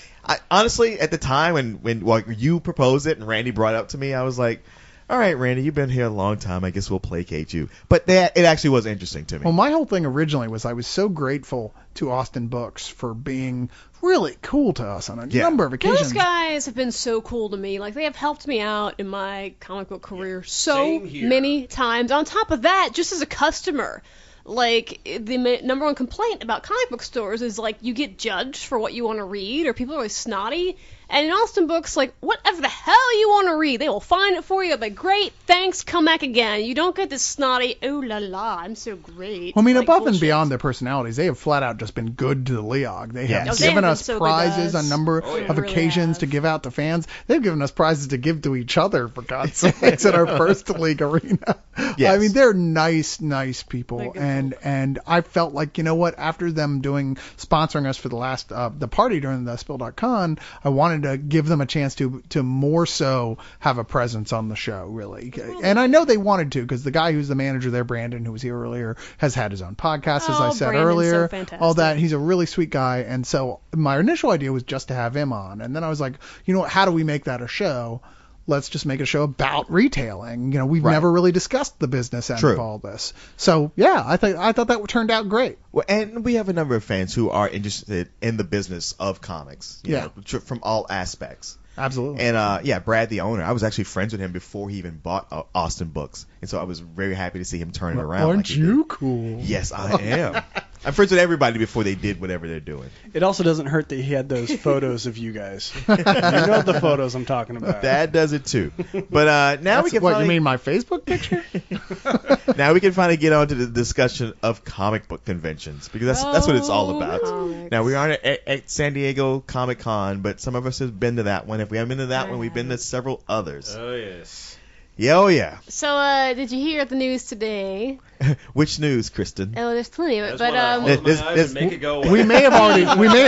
honestly, at the time when you proposed it and Randy brought it up to me, I was like, all right, Randy, you've been here a long time. I guess we'll placate you. But it actually was interesting to me. Well, my whole thing originally was I was so grateful to Austin Books for being really cool to us on a number of occasions. Those guys have been so cool to me. Like, they have helped me out in my comic book career so many times. On top of that, just as a customer, like, the number one complaint about comic book stores is, like, you get judged for what you want to read, or people are always snotty. And in Austin Books, like, whatever the hell you want to read, they will find it for you. Like, great, thanks, come back again. You don't get this snotty, oh la la, I'm so great. Well, I mean, like, above bullshit. and beyond their personalities, they have flat out just been good to the Leog. They have Yes. They have given been us so good to prizes us. on a number of really occasions have. to give out to fans. They've given us prizes to give to each other, for God's sakes, at our first league arena. Yes. I mean, they're nice people, They're good and I felt like, you know what, after them sponsoring us for the last the party during the Spill.con, I wanted to give them a chance to more so have a presence on the show, really. And I know they wanted to, because the guy who's the manager there, Brandon, who was here earlier, has had his own podcast, as I said Brandon's earlier. so fantastic. All that. He's a really sweet guy. And so my initial idea was just to have him on. And then I was like, you know what, how do we make that a show? Let's just make a show about retailing. You know, we've never really discussed the business end of all this. So, yeah, I thought that turned out great. Well, and we have a number of fans who are interested in the business of comics, you know, from all aspects. Absolutely. And Brad, the owner, I was actually friends with him before he even bought Austin Books, and so I was very happy to see him turn it around. Aren't you cool? Yes, I am. I'm friends with everybody before they did whatever they're doing. It also doesn't hurt that he had those photos of you guys. You know the photos I'm talking about. That does it too. But now we can. What, you mean my Facebook picture? Now we can finally get on to the discussion of comic book conventions, because that's what it's all about. Comics. Now we aren't at San Diego Comic Con, but some of us have been to that one. If we haven't been to that one, we've been to several others. Oh yes. Yeah, oh yeah. So, did you hear the news today? Which news, Kristen? Oh, there's plenty of it, That's but when I close my eyes and make it go away. We may have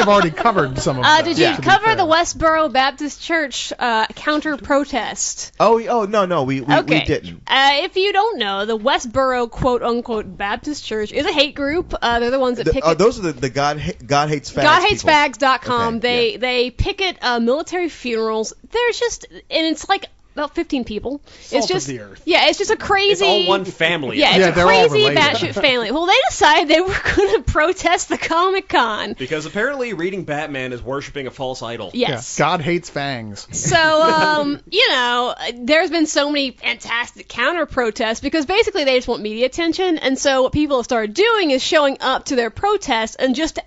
already covered some of that. did you cover the Westboro Baptist Church counter protest? Oh no, we didn't. If you don't know, the Westboro quote unquote Baptist Church is a hate group. They're the ones that picket. Those are the God Hates Fags. GodHatesFags.com. Okay, They picket military funerals. There's just, and it's like about 15 people. It's just of the earth. Yeah, it's just a crazy. It's all one family. Yeah, it's a they're all crazy related. batshit family. Well, they decided they were going to protest the Comic-Con. Because apparently reading Batman is worshiping a false idol. Yes. God hates fangs. So, there's been so many fantastic counter protests because basically they just want media attention. And so what people have started doing is showing up to their protests and just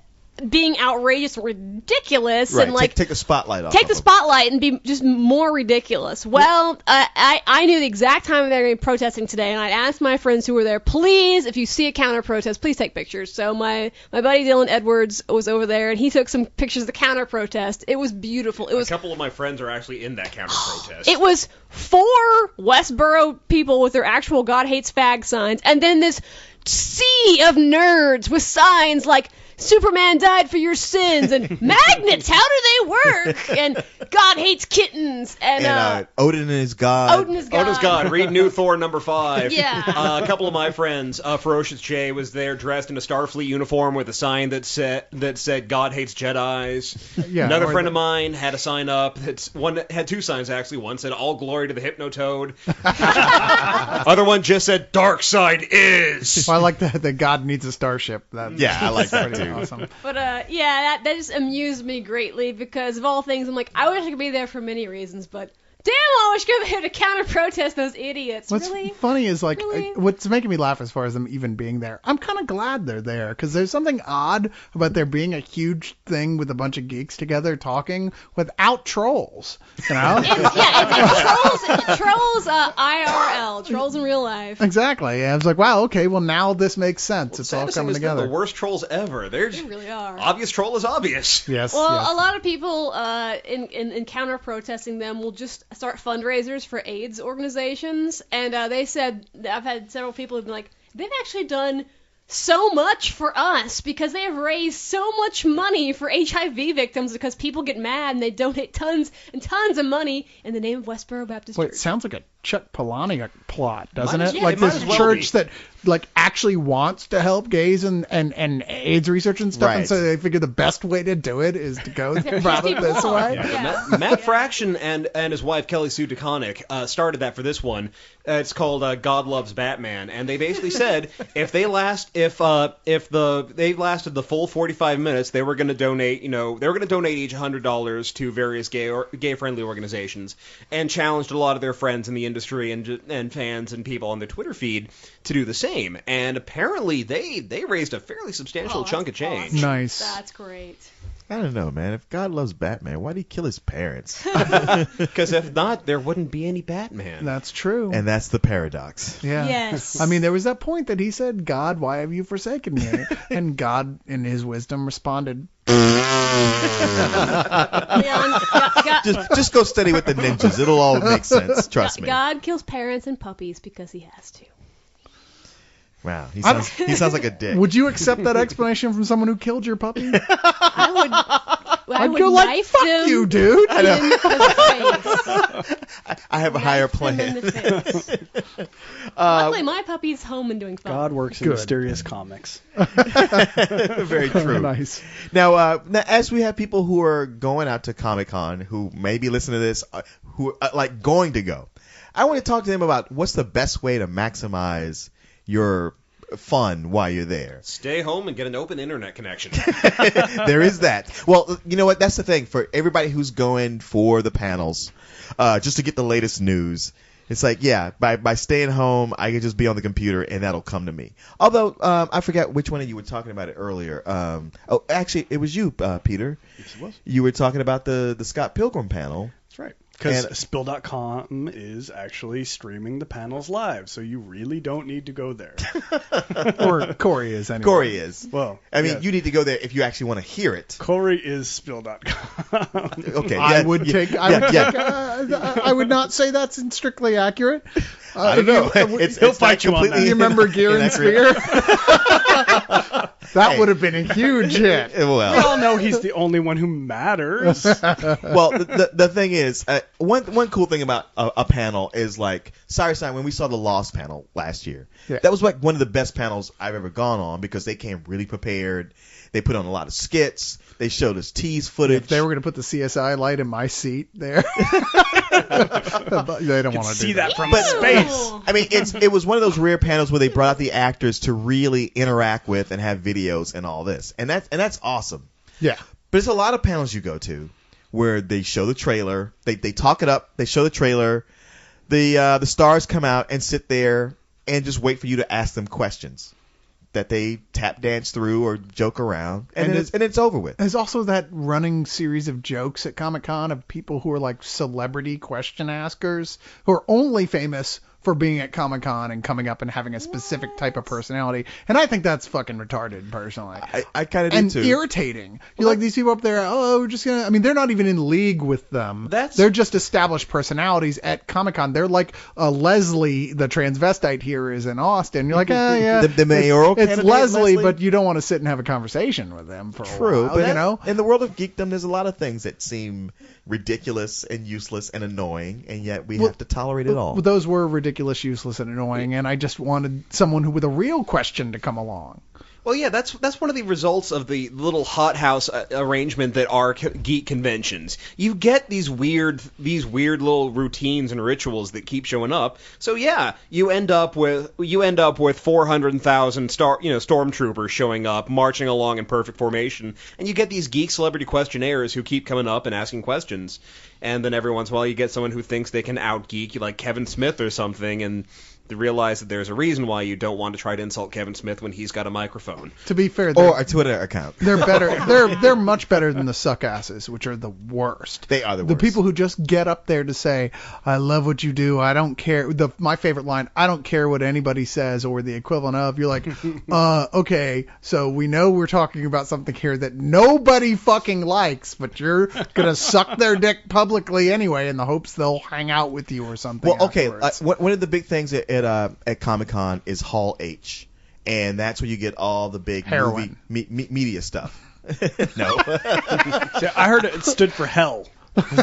being outrageous and ridiculous Right, and like take the spotlight off. take the spotlight and be just more ridiculous. Well, I knew the exact time they were going to be protesting today, and I asked my friends who were there, please, if you see a counter protest, please take pictures. So my buddy Dylan Edwards was over there, and he took some pictures of the counter protest. It was beautiful. It was A couple of my friends are actually in that counter protest. it was 4 Westboro people with their actual God Hates Fag signs, and then this sea of nerds with signs like Superman died for your sins, and magnets, how do they work? And God hates kittens, and Odin is God. Odin is God. Odin's God. Read New Thor #5. Yeah. A couple of my friends, Ferocious Jay was there dressed in a Starfleet uniform with a sign that said God hates Jedis. Yeah, Another friend of mine had a sign up that had two signs actually. One said "All glory to the Hypnotoad." Other one just said "Dark side is." Well, I like that God needs a starship. I like that too. Awesome. But that just amused me greatly because of all things, I'm like, I wish I could be there for many reasons, but damn, I wish I could be there to counter protest those idiots. What's really? funny is like Really? what's making me laugh as far as them even being there. I'm kind of glad they're there because there's something odd about there being a huge thing with a bunch of geeks together talking without trolls. You know? It's trolls IRL, trolls in real life. Exactly. I was like, wow, okay, well now this makes sense. It's all Saddest thing coming is they're together. the worst trolls ever. They really are. Obvious troll is obvious. Yes. Well, yes. a lot of people in counter protesting them will just start fundraisers for AIDS organizations, and they said, I've had several people who've been like, they've actually done so much for us because they have raised so much money for HIV victims because people get mad and they donate tons and tons of money in the name of Westboro Baptist Wait, Church. it sounds like a Chuck Palahniuk plot, doesn't Might it? as- Like it might this as well church be. that like actually wants to help gays and AIDS research and stuff, and Right. so they figure the best way to do it is to go about it this way. Matt Fraction and his wife Kelly Sue DeConnick started that for this one. It's called God Loves Batman, and they basically said if they lasted the full 45 minutes, they were going to donate. They were going to donate each $100 to various gay friendly organizations, and challenged a lot of their friends in the industry and fans and people on their Twitter feed to do the same. And apparently they raised a fairly substantial chunk of change. Awesome. Nice. That's great. I don't know, man. If God loves Batman, why'd he kill his parents? Because if not, there wouldn't be any Batman. That's true. And that's the paradox. Yeah. Yes. I mean, there was that point that he said, God, why have you forsaken me? And God, in his wisdom, responded, just go steady with the ninjas. It'll all make sense. Trust me. God kills parents and puppies because he has to. Wow, he sounds like a dick. Would you accept that explanation from someone who killed your puppy? I I'd would go like, knife fuck them you, dude. I know. in the face. I have a higher Knife them in plan. the face. Luckily, my puppy's home and doing fine. God works in Good. mysterious comics. Very true. Nice. Now, as we have people who are going out to Comic-Con who may be listening to this, who are like going to go, I want to talk to them about what's the best way to maximize your fun while you're there. Stay home and get an open internet connection. There is that. Well, you know what? That's the thing for everybody who's going for the panels, just to get the latest news. It's like, yeah, by staying home, I can just be on the computer and that'll come to me. Although, I forgot which one of you were talking about it earlier. Actually, it was you, Peter. Yes, it was. You were talking about the Scott Pilgrim panel. That's right. Because Spill.com is actually streaming the panels live, so you really don't need to go there. Or Corey is, anyway. Corey is. Well, I mean, yeah. you need to go there if you actually want to hear it. Corey is Spill.com. Okay. I would not say that's strictly accurate. I don't know. He'll fight you on that. You remember Gear and Spear? That would have been a huge hit. We Well, all know he's the only one who matters. well, the thing is, one cool thing about a panel is like Cyrus and I, when we saw the Lost panel last year, that was like one of the best panels I've ever gone on because they came really prepared. They put on a lot of skits. They showed us tease footage. If they were going to put the CSI light in my seat there, they don't want to see do that from But- space. I mean, it was one of those rare panels where they brought out the actors to really interact with and have videos and all this, and that's awesome. Yeah. But there's a lot of panels you go to where they show the trailer, they talk it up, they show the trailer, the stars come out and sit there and just wait for you to ask them questions that they tap dance through or joke around, and it's over with. There's also that running series of jokes at Comic-Con of people who are like celebrity question askers who are only famous for being at Comic-Con and coming up and having a specific type of personality. And I think that's fucking retarded, personally. I kind of do and too. Irritating. You're like these people up there, we're just going to... I mean, they're not even in league with them. They're just established personalities at Comic-Con. They're like Leslie, the transvestite here, is in Austin. You're like, yeah. The mayoral It's Leslie, but you don't want to sit and have a conversation with them for a while. But you know? In the world of geekdom, there's a lot of things that seem ridiculous and useless and annoying, and yet we have to tolerate it all. Those were ridiculous, useless, and annoying, and I just wanted someone with a real question to come along. Well, yeah, that's one of the results of the little hothouse arrangement that are geek conventions. You get these weird little routines and rituals that keep showing up. So yeah, you end up with 400,000 stormtroopers showing up, marching along in perfect formation, and you get these geek celebrity questionnaires who keep coming up and asking questions. And then every once in a while you get someone who thinks they can out-geek you, like Kevin Smith or something, and they realize that there's a reason why you don't want to try to insult Kevin Smith when he's got a microphone. To be fair, or a Twitter account. They're better. They're much better than the suckasses, which are the worst. They are the worst. The worst. people who just get up there to say, "I love what you do. I don't care." My favorite line, "I don't care what anybody says," or the equivalent of. You're like, okay, so we know we're talking about something here that nobody fucking likes, but you're gonna suck their dick publicly anyway in the hopes they'll hang out with you or something. Well, okay. One of the big things at Comic-Con is Hall H, and that's where you get all the big media stuff. No. I heard it stood for hell. After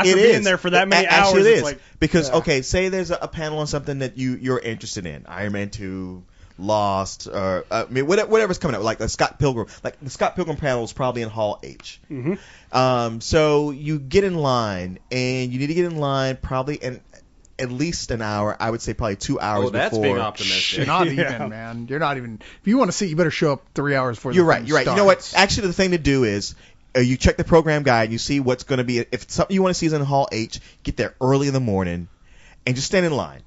being there for that many hours, actually, it is. Like, because okay, say there's a panel on something that you're interested in, Iron Man 2, Lost, or whatever's coming up, like the Scott Pilgrim. Like the Scott Pilgrim panel is probably in Hall H. Mm-hmm. So you get in line, and you need to get in line probably in at least an hour. I would say probably 2 hours before. That's being optimistic. Not even, man. You're not even. If you want to see, you better show up 3 hours before. You're right. You know what? Actually, the thing to do is you check the program guide. And you see what's going to be. If something you want to see is in Hall H, get there early in the morning, and just stand in line.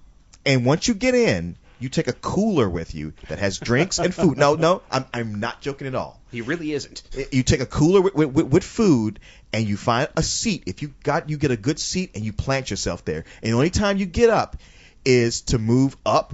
And once you get in, you take a cooler with you that has drinks and food. No, I'm not joking at all. He really isn't. You take a cooler with food, and you find a seat. If you get a good seat, and you plant yourself there. And the only time you get up is to move up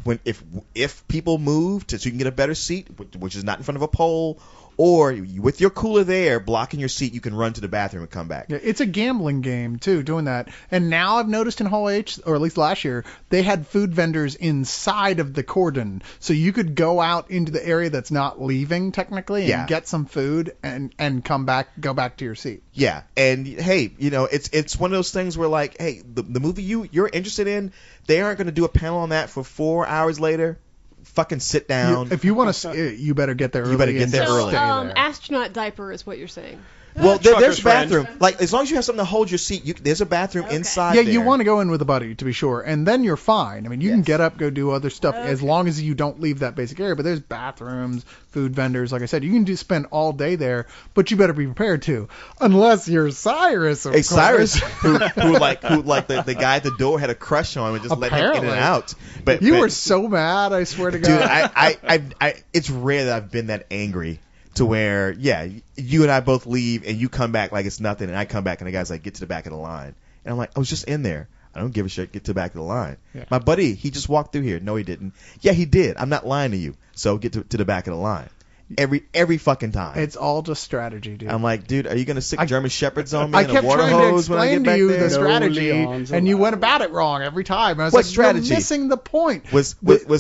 if people move so you can get a better seat, which is not in front of a pole. Or with your cooler there, blocking your seat, you can run to the bathroom and come back. Yeah, it's a gambling game, too, doing that. And now I've noticed in Hall H, or at least last year, they had food vendors inside of the cordon. So you could go out into the area that's not leaving, technically, and get some food and go back to your seat. Yeah, and hey, it's one of those things where, like, hey, the movie you're interested in, they aren't going to do a panel on that for 4 hours later. Fucking sit down. If you want to, you better get there early. You better get there early. Astronaut diaper is what you're saying. Well, there's a bathroom. Like, as long as you have something to hold your seat, there's a bathroom inside there. Yeah, you want to go in with a buddy, to be sure, and then you're fine. I mean, you can get up, go do other stuff, as long as you don't leave that basic area. But there's bathrooms, food vendors. Like I said, you can spend all day there, but you better be prepared to, unless you're Cyrus. Of course. Cyrus, who the guy at the door had a crush on him and just let him in and out. But you were so mad, I swear to God. Dude, it's rare that I've been that angry. To where, you and I both leave, and you come back like it's nothing, and I come back, and the guy's like, get to the back of the line. And I'm like, I was just in there. I don't give a shit. Get to the back of the line. Yeah. My buddy, he just walked through here. No, he didn't. Yeah, he did. I'm not lying to you. So get to the back of the line. Every fucking time. It's all just strategy, dude. I'm like, dude, are you gonna stick German Shepherds on me? I kept trying to explain to you the strategy, and you went about it wrong every time. I was what strategy? You're missing the point. Was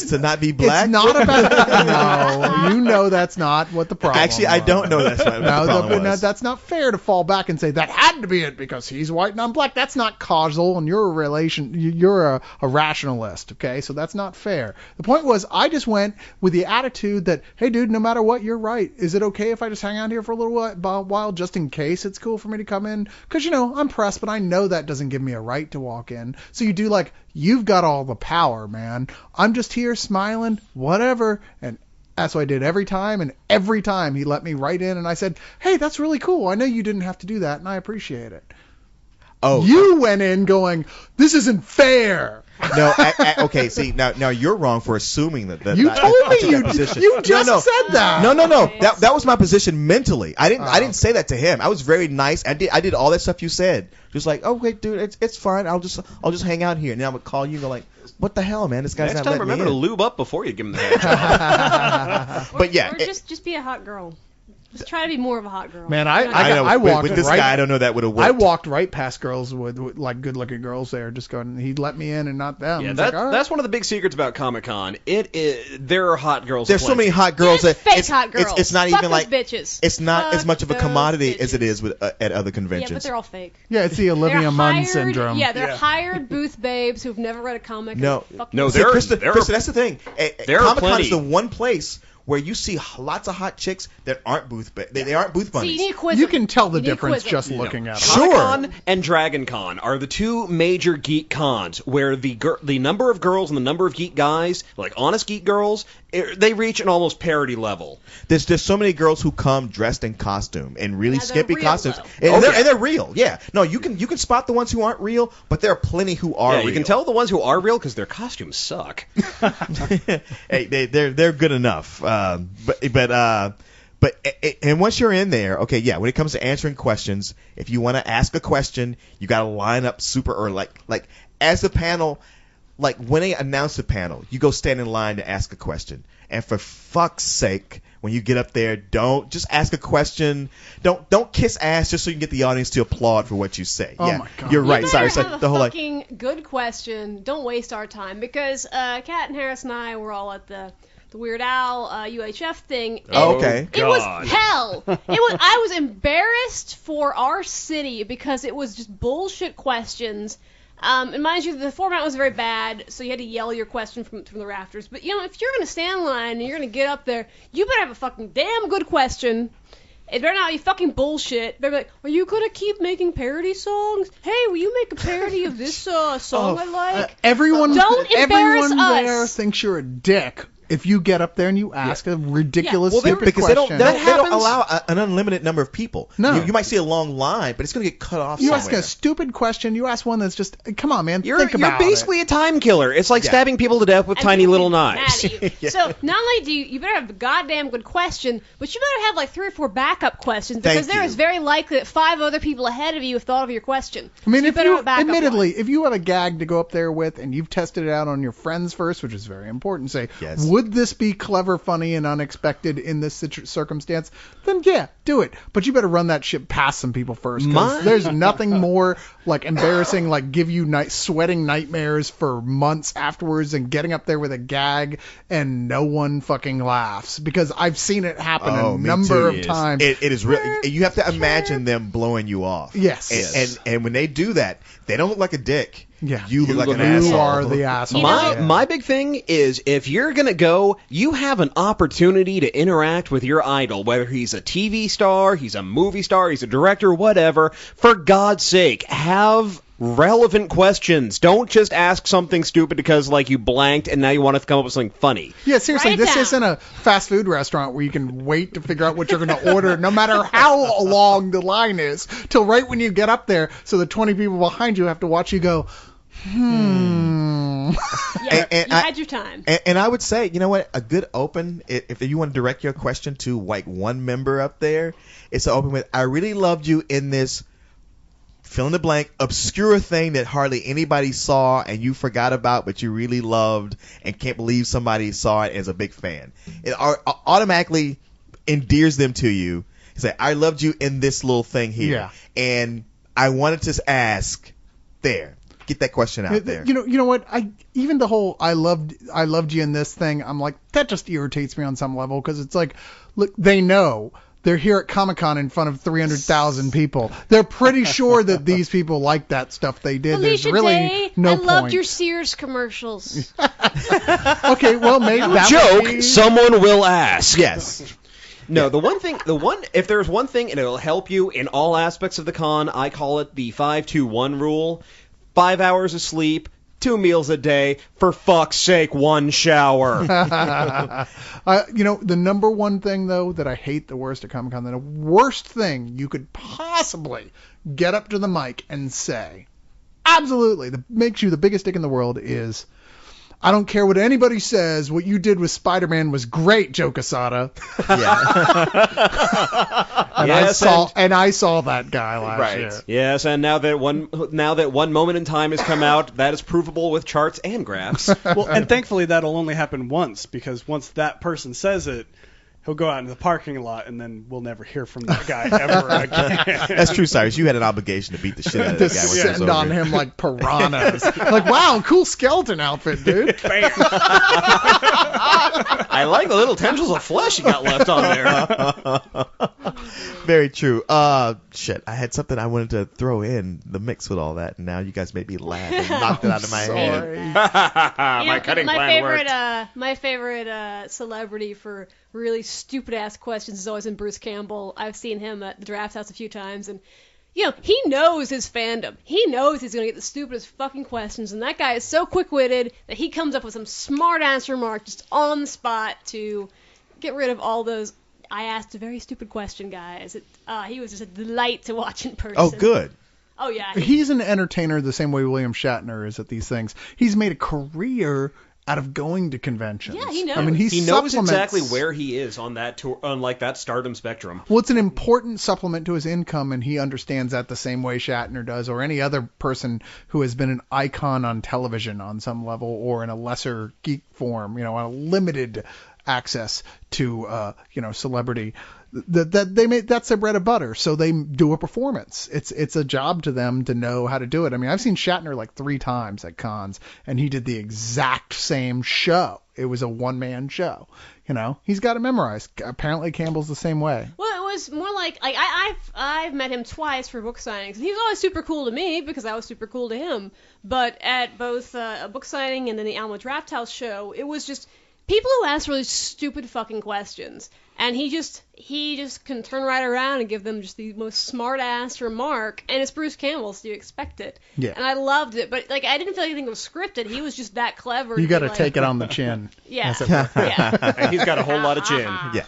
to not be black? It's not about. No, you know that's not what the problem. Actually, I don't know that's what the problem was. That's not fair to fall back and say that had to be it because he's white and I'm black. That's not causal, and you're a rationalist. Okay, so that's not fair. The point was, I just went with the attitude that, hey, dude, no matter what. You're right. Is it okay if I just hang out here for a little while just in case it's cool for me to come in? Because, I'm pressed, but I know that doesn't give me a right to walk in. So you do you've got all the power, man. I'm just here smiling, whatever. And that's what I did every time. And every time he let me right in and I said, hey, that's really cool. I know you didn't have to do that and I appreciate it. Oh, you went in going, this isn't fair. No, okay. See, now you're wrong for assuming that. You told me you just said that. No. That was my position mentally. I didn't say that to him. I was very nice. I did all that stuff you said. Just like, okay, dude, it's fine. I'll just hang out here, and then I'm gonna call you and go like, what the hell, man? This guy's Next not time, letting me remember to in. lube up before you give him the hand job. But yeah, or just be a hot girl. Just try to be more of a hot girl. Man, I walked with this guy. I don't know that would have worked. I walked right past girls with like good-looking girls there, just going. He let me in and not them. Yeah, right. that's one of the big secrets about Comic-Con. There are hot girls. There's so many hot girls. There's fake hot girls. It's not Fuck even those like bitches. It's not as much of a Fuck commodity those as it is with at other conventions. Yeah, but they're all fake. Yeah, it's the Olivia Munn syndrome. Yeah, they're hired booth babes who've never read a comic. No, Krista, that's the thing. Comic-Con is the one place where you see lots of hot chicks that aren't booth they aren't booth bunnies. You can tell the difference just looking at them. Comic-Con and Dragon Con are the two major geek cons where the number of girls and the number of geek guys, like honest geek girls, they reach an almost parity level. There's so many girls who come dressed in costume and really skimpy costumes, and they're real. Yeah, no, you can spot the ones who aren't real, but there are plenty who are real. You can tell the ones who are real because their costumes suck. Hey, they're good enough. But once you're in there, okay, yeah, when it comes to answering questions, if you want to ask a question, you got to line up super early. Like as the panel, like when they announce the panel, you go stand in line to ask a question. And for fuck's sake, when you get up there, don't just ask a question. Don't kiss ass just so you can get the audience to applaud for what you say. Oh yeah, my God. You're right. You Sorry, better have the a whole fucking good question. Don't waste our time because Kat and Harris and I were all at the Weird Al UHF thing. Oh, okay. It was hell. I was embarrassed for our city because it was just bullshit questions. And mind you, the format was very bad, so you had to yell your question from the rafters. But, you know, if you're going to stand in line and you're going to get up there, you better have a fucking damn good question. It better not be fucking bullshit. They're like, are you going to keep making parody songs? Hey, will you make a parody of this song I like? Everyone embarrass us. there thinks you're a dick. If you get up there and you ask a ridiculous, stupid because question. They don't allow an unlimited number of people. No. You might see a long line, but it's going to get cut off You somewhere. ask a stupid question, you ask one that's just, come on, man, You're think about basically a time killer. It's like stabbing people to death with tiny little knives. So not only do you better have a goddamn good question, but you better have like 3 or 4 backup questions because there is very likely that 5 other people ahead of you have thought of your question. I mean, so if you have a gag to go up there with and you've tested it out on your friends first, which is very important, say, would this be clever, funny, and unexpected in this circumstance? Then yeah, do it. But you better run that shit past some people first. Because there's nothing more like embarrassing, like give you sweating nightmares for months afterwards and getting up there with a gag and no one fucking laughs. Because I've seen it happen a number of times. It is real. You have to imagine them blowing you off. Yes. And when they do that, they don't look like a dick. Yeah, you look like an asshole. You are the asshole. My big thing is if you're gonna go, you have an opportunity to interact with your idol, whether he's a TV star, he's a movie star, he's a director, whatever. For God's sake, have relevant questions. Don't just ask something stupid because like you blanked and now you want to come up with something funny. Yeah, seriously, this isn't a fast food restaurant where you can wait to figure out what you're going to order no matter how long the line is till right when you get up there so the 20 people behind you have to watch you go, Yeah, you had your time. And I would say, you know what, a good open, if you want to direct your question to like one member up there, it's an open with, I really loved you in this fill in the blank, obscure thing that hardly anybody saw and you forgot about, but you really loved and can't believe somebody saw it as a big fan. It automatically endears them to you. Say, I loved you in this little thing here. Yeah. And I wanted to ask there. Get that question out there. You know what? Even the whole I loved you in this thing, I'm like, that just irritates me on some level because it's like, look, they know. They're here at Comic-Con in front of 300,000 people. They're pretty sure that these people like that stuff they did. Alicia There's really Day, no I point. loved your Sears commercials. Okay, well, maybe that joke. would be... Someone will ask. Yes. No, if there's one thing and it'll help you in all aspects of the con, I call it the 5-2-1 rule. 5 hours of sleep, 2 meals a day, for fuck's sake, 1 shower. The number one thing, though, that I hate the worst at Comic-Con, the worst thing you could possibly get up to the mic and say, absolutely, that makes you the biggest dick in the world is, I don't care what anybody says, what you did with Spider-Man was great, Joe Quesada. And I saw that guy last year. Yes, and now that one moment in time has come out, that is provable with charts and graphs. Well, and thankfully that'll only happen once, because once that person says it, he'll go out into the parking lot, and then we'll never hear from that guy ever again. That's true, Cyrus. You had an obligation to beat the shit out of that guy. Descend on him like piranhas. Like, wow, cool skeleton outfit, dude. I like the little tendrils of flesh you got left on there. Very true. Shit, I had something I wanted to throw in the mix with all that, and now you guys made me laugh and knocked it out of my head. My cutting plan worked. My favorite celebrity for really stupid ass questions is always in Bruce Campbell. I've seen him at the Draft House a few times, and he knows his fandom. He knows he's gonna get the stupidest fucking questions, and that guy is so quick-witted that he comes up with some smart ass remark just on the spot to get rid of all those I asked a very stupid question, guys. He was just a delight to watch in person. Oh, good. Oh, yeah. He's an entertainer the same way William Shatner is at these things. He's made a career out of going to conventions. Yeah, he knows. I mean, he knows exactly where he is on that tour, on like that stardom spectrum. Well, it's an important supplement to his income, and he understands that the same way Shatner does, or any other person who has been an icon on television on some level, or in a lesser geek form, on a limited access to celebrity. That's their bread and butter, so they do a performance. It's a job to them to know how to do it. I mean, I've seen Shatner like 3 times at cons, and he did the exact same show. It was a one-man show. He's got it memorized. Apparently Campbell's the same way. Well, it was more like I've met him twice for book signings, and he was always super cool to me because I was super cool to him. But at both a book signing and then the Alma Draft House show, it was just people who ask really stupid fucking questions, and he just can turn right around and give them just the most smart ass remark, and it's Bruce Campbell, so you expect it. Yeah. And I loved it, but I didn't feel like anything was scripted. He was just that clever. You got to take it on the chin. Yeah. And he's got a whole lot of chin. Yeah.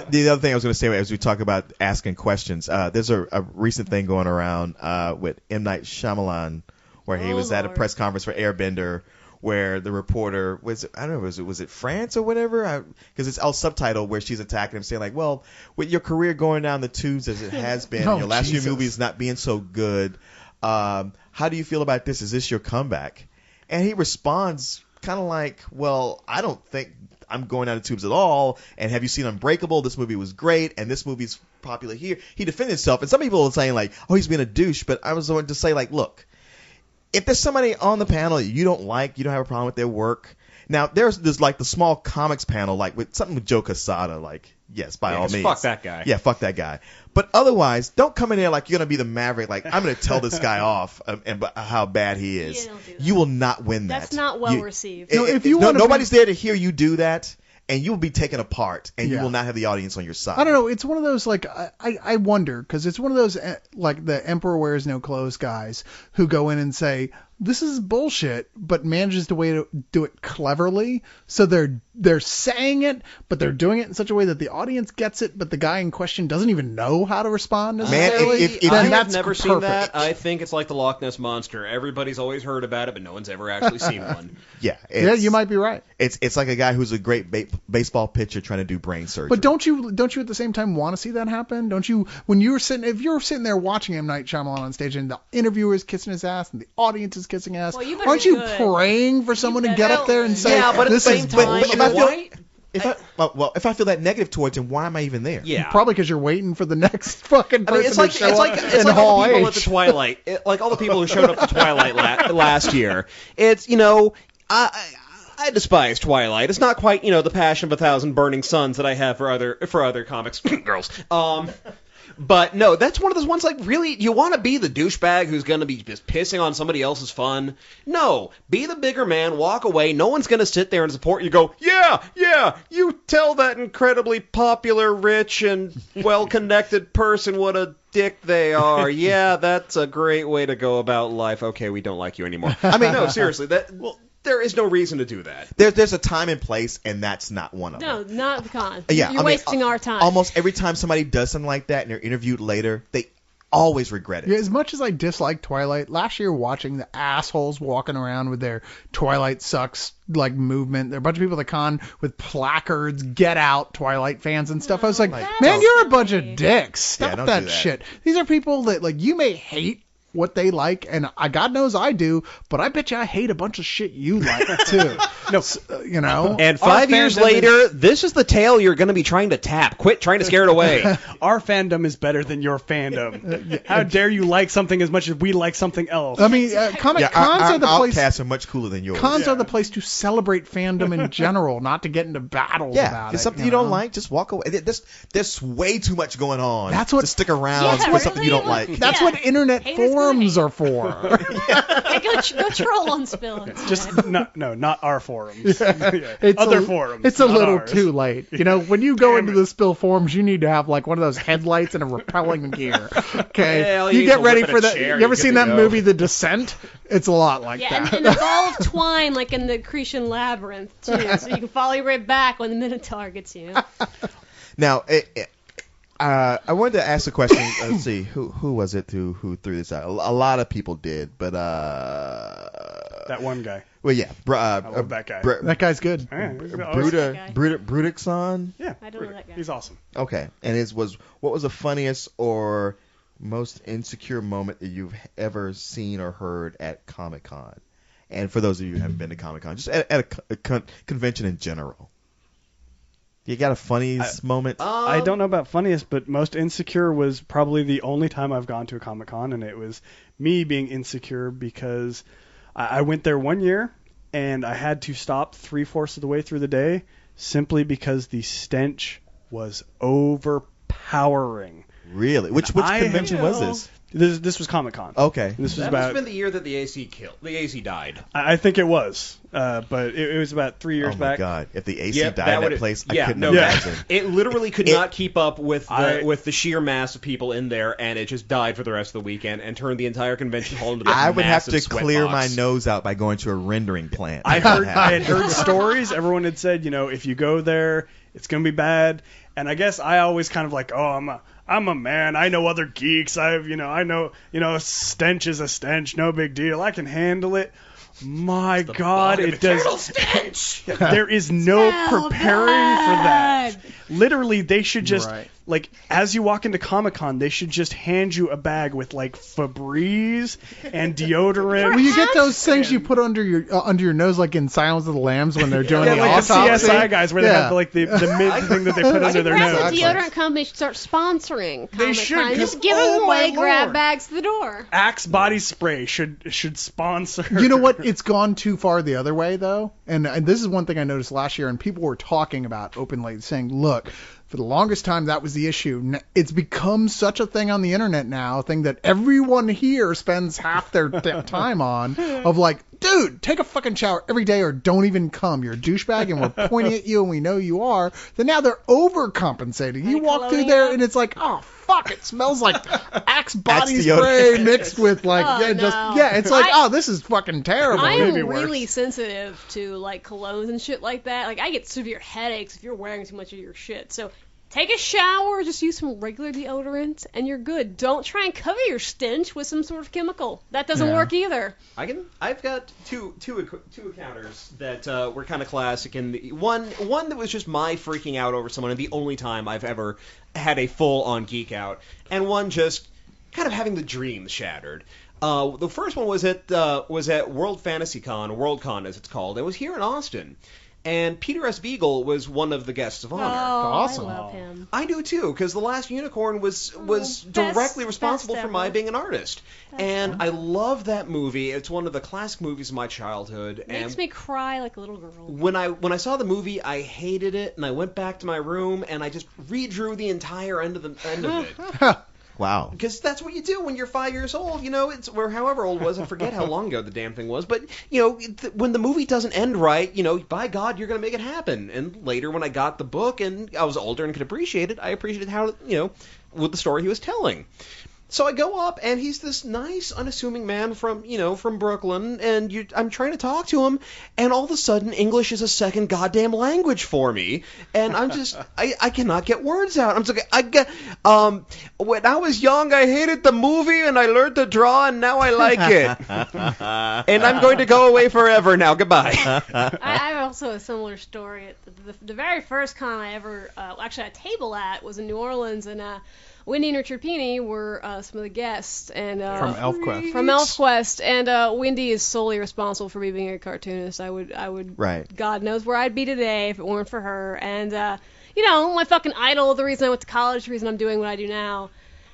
The other thing I was going to say as we talk about asking questions, there's a recent thing going around with M. Night Shyamalan, where he was at a press conference for Airbender, where the reporter was it France or whatever? Because it's all subtitled where she's attacking him, saying like, well, with your career going down the tubes as it has been, your last few movies not being so good, how do you feel about this? Is this your comeback? And he responds kind of like, well, I don't think I'm going down the tubes at all. And have you seen Unbreakable? This movie was great, and this movie's popular here. He defended himself, and some people are saying like, oh, he's being a douche, but I was going to say like, look, if there's somebody on the panel you don't like, you don't have a problem with their work. Now, there's like the small comics panel, like with something with Joe Quesada, like, yes, by all means. Fuck that guy. Yeah, fuck that guy. But otherwise, don't come in there like you're going to be the maverick, like, I'm going to tell this guy off and how bad he is. Yeah, don't do that. You will not win that. That's not well received. Nobody's there to hear you do that. And you will be taken apart, and you will not have the audience on your side. I don't know. It's one of those, like, I wonder, because it's one of those, like, the Emperor Wears No Clothes guys who go in and say, this is bullshit, but manages to do it cleverly. So they're saying it, but they're doing it in such a way that the audience gets it, but the guy in question doesn't even know how to respond necessarily. Man, if I have never seen that, I think it's like the Loch Ness Monster. Everybody's always heard about it, but no one's ever actually seen one. Yeah, you might be right. It's like a guy who's a great baseball pitcher trying to do brain surgery. But don't you at the same time want to see that happen? Don't you? If you're sitting there watching M. Night Shyamalan on stage and the interviewer is kissing his ass and the audience is kissing ass, aren't you praying for someone to get up there and say, yeah, but at this the same is time, bullshit? If I feel that negative towards him, why am I even there? Yeah, probably because you're waiting for the next fucking person to show up. It's like all the people at the Twilight, like all the people who showed up to Twilight last year. It's I despise Twilight. It's not quite the Passion of 1,000 Burning Suns that I have for other comics girls. But no, that's one of those ones like, really, you want to be the douchebag who's going to be just pissing on somebody else's fun? No, be the bigger man, walk away. No one's going to sit there and support you. Go, yeah, you tell that incredibly popular, rich, and well-connected person what a dick they are. Yeah, that's a great way to go about life. Okay, we don't like you anymore. I mean, no, seriously, there is no reason to do that. There's a time and place, and that's not one of them. No, not the con. Yeah, You're wasting our time. Almost every time somebody does something like that and they're interviewed later, they always regret it. Yeah, as much as I dislike Twilight, last year watching the assholes walking around with their Twilight sucks like movement, there are a bunch of people at the con with placards, get out, Twilight fans and stuff. I was like, man, you're a bunch of dicks. Stop that shit. These are people that, like, you may hate what they like, and God knows I do, but I bet you I hate a bunch of shit you like too. You know. And 5 years later, this is the tale you're going to be trying to tap. Quit trying to scare it away. Our fandom is better than your fandom. How dare you like something as much as we like something else? I mean, cons are the place. Outcasts are much cooler than yours. Cons are the place to celebrate fandom in general, not to get into battles about it. If something you don't like, just walk away. There's way too much going on. That's what to stick around for something you don't like. That's what internet forums are for. Hey, go troll on Spill. Just not our forums. Other forums. It's a little ours. too late. You know, when you go into the Spill forums, you need to have like one of those headlights and a rappelling gear. Okay, Yeah, you get ready whip in for a that. chair, You ever you're seen good that to go. movie, The Descent? It's a lot like that. And a ball of twine like in the Cretan Labyrinth too, so you can follow you right back when the Minotaur gets you. Now, I wanted to ask a question. Let's see, who was it who threw this out? A lot of people did, but that one guy. Well, yeah, I love that guy. That guy's good. Brudixon? Yeah, I don't know that guy. He's awesome. Okay, and what was the funniest or most insecure moment that you've ever seen or heard at Comic-Con? And for those of you who haven't been to Comic-Con, just at a convention in general. You got a funniest moment? I don't know about funniest, but most insecure was probably the only time I've gone to a Comic-Con, and it was me being insecure because I went there one year, and I had to stop 3/4 of the way through the day simply because the stench was overpowering. Really? Which convention was this? This was Comic-Con. Okay. This was That must have been the year that the AC died. I think it was, but it was about 3 years back. Oh my God! If the AC died in that place, I couldn't no, imagine. It literally could not keep up with the sheer mass of people in there, and it just died for the rest of the weekend and turned the entire convention hall into a I would have massive to sweat clear box. my nose out by going to a rendering plant. I had heard stories. Everyone had said, if you go there, it's gonna be bad. And I guess I always kind of like, I'm a man. I know other geeks. I know, stench is a stench. No big deal. I can handle it. My God, it does. Stench. There is no preparing for that. Literally, they should just as you walk into Comic-Con, they should just hand you a bag with like Febreze and deodorant. Well, you get those things you put under your nose, like in Silence of the Lambs when they're doing the like autopsy. the CSI guys where they have like the mid thing that they put under their nose. The deodorant company should start sponsoring Comic-Con. They should, Just give them away, grab Lord. bags to the door. Axe body spray should sponsor. You know what? It's gone too far the other way, though. And this is one thing I noticed last year, and people were talking about openly, saying, look, for the longest time, that was the issue. It's become such a thing on the internet now, a thing that everyone here spends half their time on, of like, dude, take a fucking shower every day or don't even come. You're a douchebag and we're pointing at you and we know you are. Then now they're overcompensating. You walk through there and it's like, oh, fuck, it smells like Axe body spray mixed with like, it's like, oh, this is fucking terrible. I'm really sensitive to like colognes and shit like that. Like I get severe headaches if you're wearing too much of your shit. So take a shower, just use some regular deodorant, and you're good. Don't try and cover your stench with some sort of chemical. That doesn't work either. I've got two encounters that were kind of classic, and one that was just my freaking out over someone, and the only time I've ever had a full-on geek out, and one just kind of having the dreams shattered. The first one was at World Fantasy Con, Worldcon as it's called. It was here in Austin. And Peter S. Beagle was one of the guests of honor. Awesome. I love him. I do too, because The Last Unicorn was directly responsible for my being an artist. And I love that movie. It's one of the classic movies of my childhood. Makes me cry like a little girl. When I saw the movie, I hated it, and I went back to my room and I just redrew the entire end of it. Wow. Because that's what you do when you're 5 years old, or however old it was. I forget how long ago the damn thing was. But, when the movie doesn't end right, by God, you're going to make it happen. And later when I got the book and I was older and could appreciate it, I appreciated how, with the story he was telling. So I go up, and he's this nice, unassuming man from Brooklyn, and I'm trying to talk to him, and all of a sudden, English is a second goddamn language for me, and I'm just, I cannot get words out. I'm just when I was young, I hated the movie, and I learned to draw, and now I like it. And I'm going to go away forever now. Goodbye. I have also a similar story. The very first con I ever, actually a table at, was in New Orleans, and Wendy and Richard Pini were some of the guests, and from ElfQuest. From ElfQuest, and Wendy is solely responsible for me being a cartoonist. I would, right. God knows where I'd be today if it weren't for her. And my fucking idol, the reason I went to college, the reason I'm doing what I do now.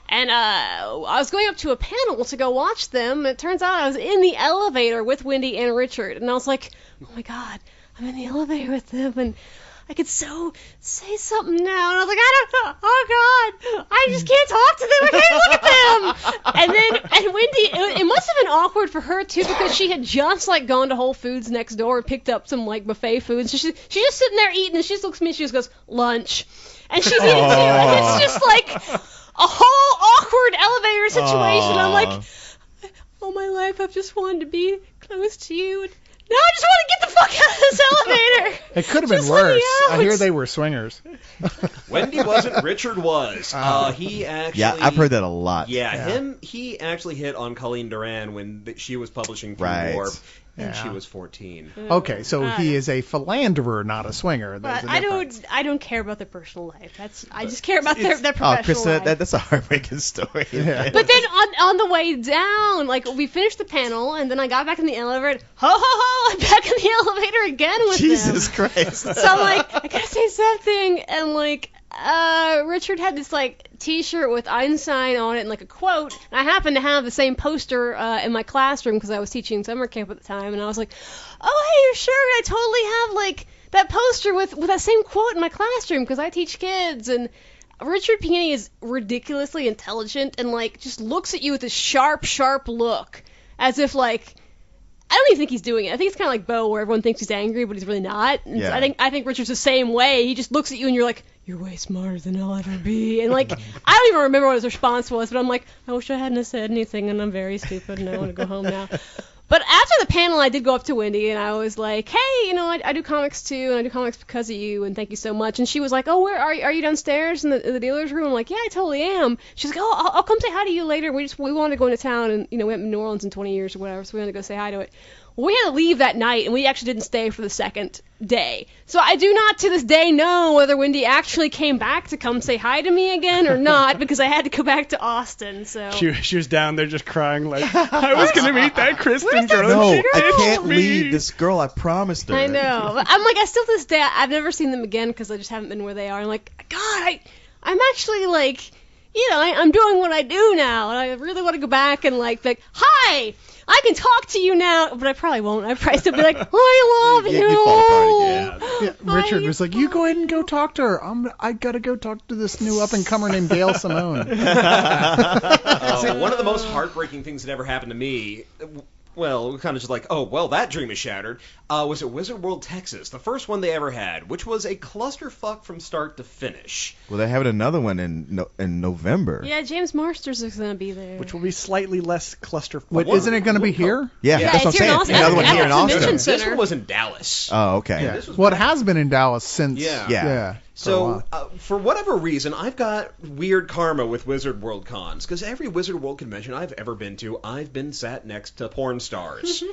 And I was going up to a panel to go watch them. And it turns out I was in the elevator with Wendy and Richard, and I was like, oh my God, I'm in the elevator with them, and I could so say something now. And I was like, I don't know. Oh, God. I just can't talk to them. I can't look at them. And Wendy, it must have been awkward for her, too, because she had just, gone to Whole Foods next door and picked up some, buffet food. So she's just sitting there eating, and she just looks at me and she just goes, lunch. And she's eating, too. And it's just, a whole awkward elevator situation. I'm like, all my life I've just wanted to be close to you. And no, I just want to get the fuck out of this elevator. It could have been worse. I hear they were swingers. Wendy wasn't. Richard was. He actually. Yeah, I've heard that a lot. Yeah. He actually hit on Colleen Duran when she was publishing Through Warp, and she was 14. Okay, so he is a philanderer, not a swinger. But I don't care about their personal life. I just care about their professional life. Krista, that's a heartbreaking story. Yeah. But then on the way down, we finished the panel, and then I got back in the elevator. I'm back in the elevator again with them. Jesus Christ. So I'm like, I gotta say something, and Richard had this T-shirt with Einstein on it and a quote. And I happened to have the same poster in my classroom because I was teaching summer camp at the time, and I was like, oh hey, you're sure? I totally have that poster with that same quote in my classroom because I teach kids. And Richard Pini is ridiculously intelligent and just looks at you with this sharp look as if I don't even think he's doing it. I think it's kind of like Bo, where everyone thinks he's angry, but he's really not. And yeah. So I think Richard's the same way. He just looks at you and you're like, you're way smarter than I'll ever be. And I don't even remember what his response was, but I'm like, I wish I hadn't have said anything, and I'm very stupid, and I want to go home now. But after the panel, I did go up to Wendy, and I was like, hey, I do comics too, and I do comics because of you, and thank you so much. And she was like, oh, where are you downstairs in the dealer's room? I'm like, yeah, I totally am. She's like, oh, I'll come say hi to you later. We wanted to go into town, and we haven't been to New Orleans in 20 years or whatever, so we wanted to go say hi to it. Well, we had to leave that night, and we actually didn't stay for the second day. So I do not to this day know whether Wendy actually came back to come say hi to me again or not, because I had to go back to Austin. So she was down there just crying I was going to meet that Kristen girl. No, I can't leave this girl. I promised her. I know. But I'm I still to this day, I've never seen them again because I just haven't been where they are. I'm God, I'm actually I'm doing what I do now, and I really want to go back and hi! I can talk to you now, but I probably won't. I'd probably still be like, I love you. You fall apart again. Yeah, Richard was like, you go ahead and go talk to her. I gotta go talk to this new up-and-comer named Gail Simone. One of the most heartbreaking things that ever happened to me, well, kind of just that dream is shattered, was at Wizard World, Texas, the first one they ever had, which was a clusterfuck from start to finish. Well, they're having another one in November. Yeah, James Marsters is going to be there. Which will be slightly less clusterfuck. Wait, isn't it going to be here? Yeah, that's what I'm saying. Another one here in Austin. This one was in Dallas. Oh, okay. Yeah. It has been in Dallas since. Yeah. So, for whatever reason, I've got weird karma with Wizard World cons, because every Wizard World convention I've ever been to, I've been sat next to porn stars.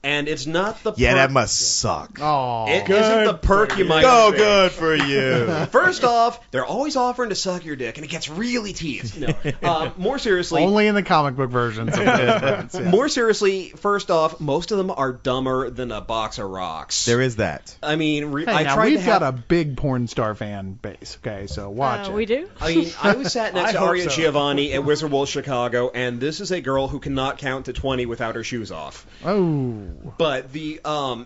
And it's not the that must suck. Oh, it isn't the perk you might think. Good for you. First off, they're always offering to suck your dick, and it gets really teased. No, more seriously, only in the comic book versions. Of More seriously, first off, most of them are dumber than a box of rocks. There is that. I mean, we've got a big porn star fan base. Okay, so watch it. We do. I mean, I was sat next to Aria Giovanni at Wizard World Chicago, and this is a girl who cannot count to 20 without her shoes off. Oh. But the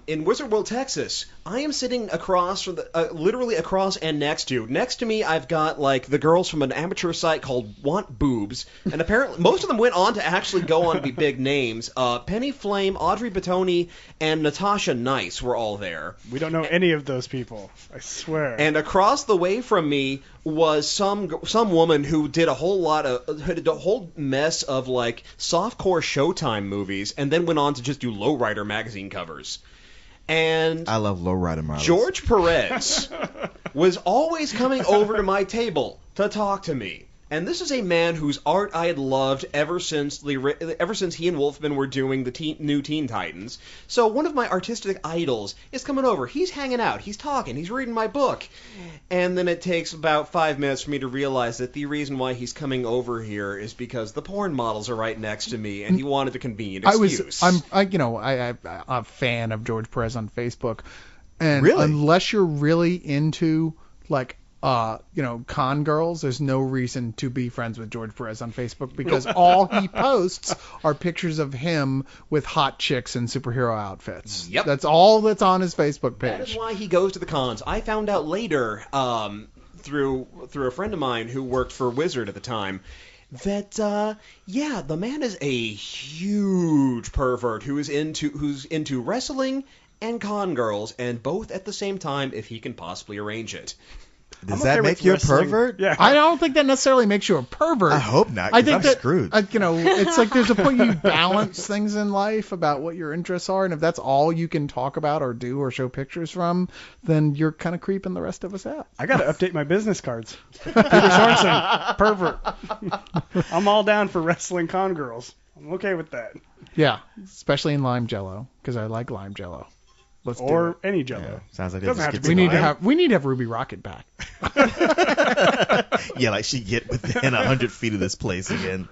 in Wizard World, Texas, I am sitting across from the literally across and next to me. I've got like the girls from an amateur site called Want Boobs, and apparently most of them went on to actually go on to be big names. Penny Flame, Audrey Batoni, and Natasha Nice were all there. We don't know any of those people, I swear. And across the way from me was some woman who did a whole mess of like softcore Showtime movies, and then went on to just do Lowrider magazine covers. And I love Lowrider models. George Perez was always coming over to my table to talk to me. And this is a man whose art I had loved ever since he and Wolfman were doing the new Teen Titans. So one of my artistic idols is coming over. He's hanging out. He's talking. He's reading my book. And then it takes about 5 minutes for me to realize that the reason why he's coming over here is because the porn models are right next to me, and he wanted a convenient excuse. I'm a fan of George Perez on Facebook, and really? Unless you're really into like con girls, there's no reason to be friends with George Perez on Facebook, because all he posts are pictures of him with hot chicks in superhero outfits. Yep. That's all that's on his Facebook page. That is why he goes to the cons. I found out later, through a friend of mine who worked for Wizard at the time, that the man is a huge pervert who's into wrestling and con girls, and both at the same time if he can possibly arrange it. Does that make you a pervert? Yeah. I don't think that necessarily makes you a pervert. I hope not, I because think I'm that, screwed. It's like there's a point you balance things in life about what your interests are, and if that's all you can talk about or do or show pictures from, then you're kind of creeping the rest of us out. I got to update my business cards. Peter Sorensen, pervert. I'm all down for wrestling con girls. I'm okay with that. Yeah, especially in lime jello, because I like lime jello. Let's or do it. Any jello. Yeah, sounds like doesn't have to be we need to have Ruby Rocket back. Yeah, like she get within 100 feet of this place again.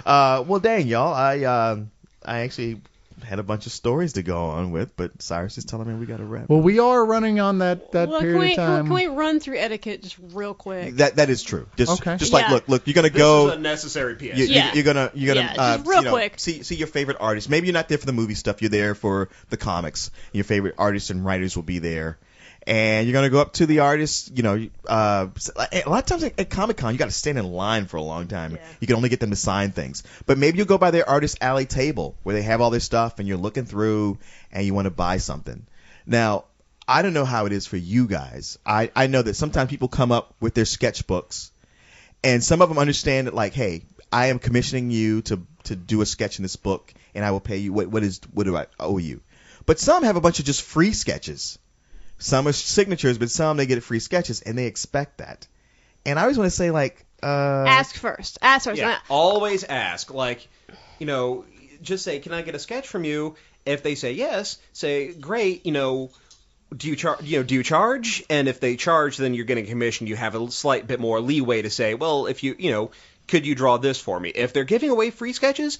Well, dang, y'all, I actually had a bunch of stories to go on with, but Cyrus is telling me we got to wrap. Well, we are running on that period of time. Can we run through etiquette just real quick? That is true. Just Yeah. like look, you're gonna go. This is a necessary PS. You're gonna just real quick. See your favorite artists. Maybe you're not there for the movie stuff. You're there for the comics. Your favorite artists and writers will be there. And you're going to go up to the artist, a lot of times at Comic-Con, you got to stand in line for a long time. Yeah. You can only get them to sign things. But maybe you'll go by their artist alley table where they have all their stuff and you're looking through and you want to buy something. Now, I don't know how it is for you guys. I know that sometimes people come up with their sketchbooks and some of them understand that, like, hey, I am commissioning you to do a sketch in this book and I will pay you. What do I owe you? But some have a bunch of just free sketches. Some are signatures, but some they get free sketches, and they expect that. And I always want to say, like, ask first. Yeah, always ask. Like, just say, "Can I get a sketch from you?" If they say yes, say, "Great." Do you charge? And if they charge, then you're getting a commission. You have a slight bit more leeway to say, "Well, if could you draw this for me?" If they're giving away free sketches,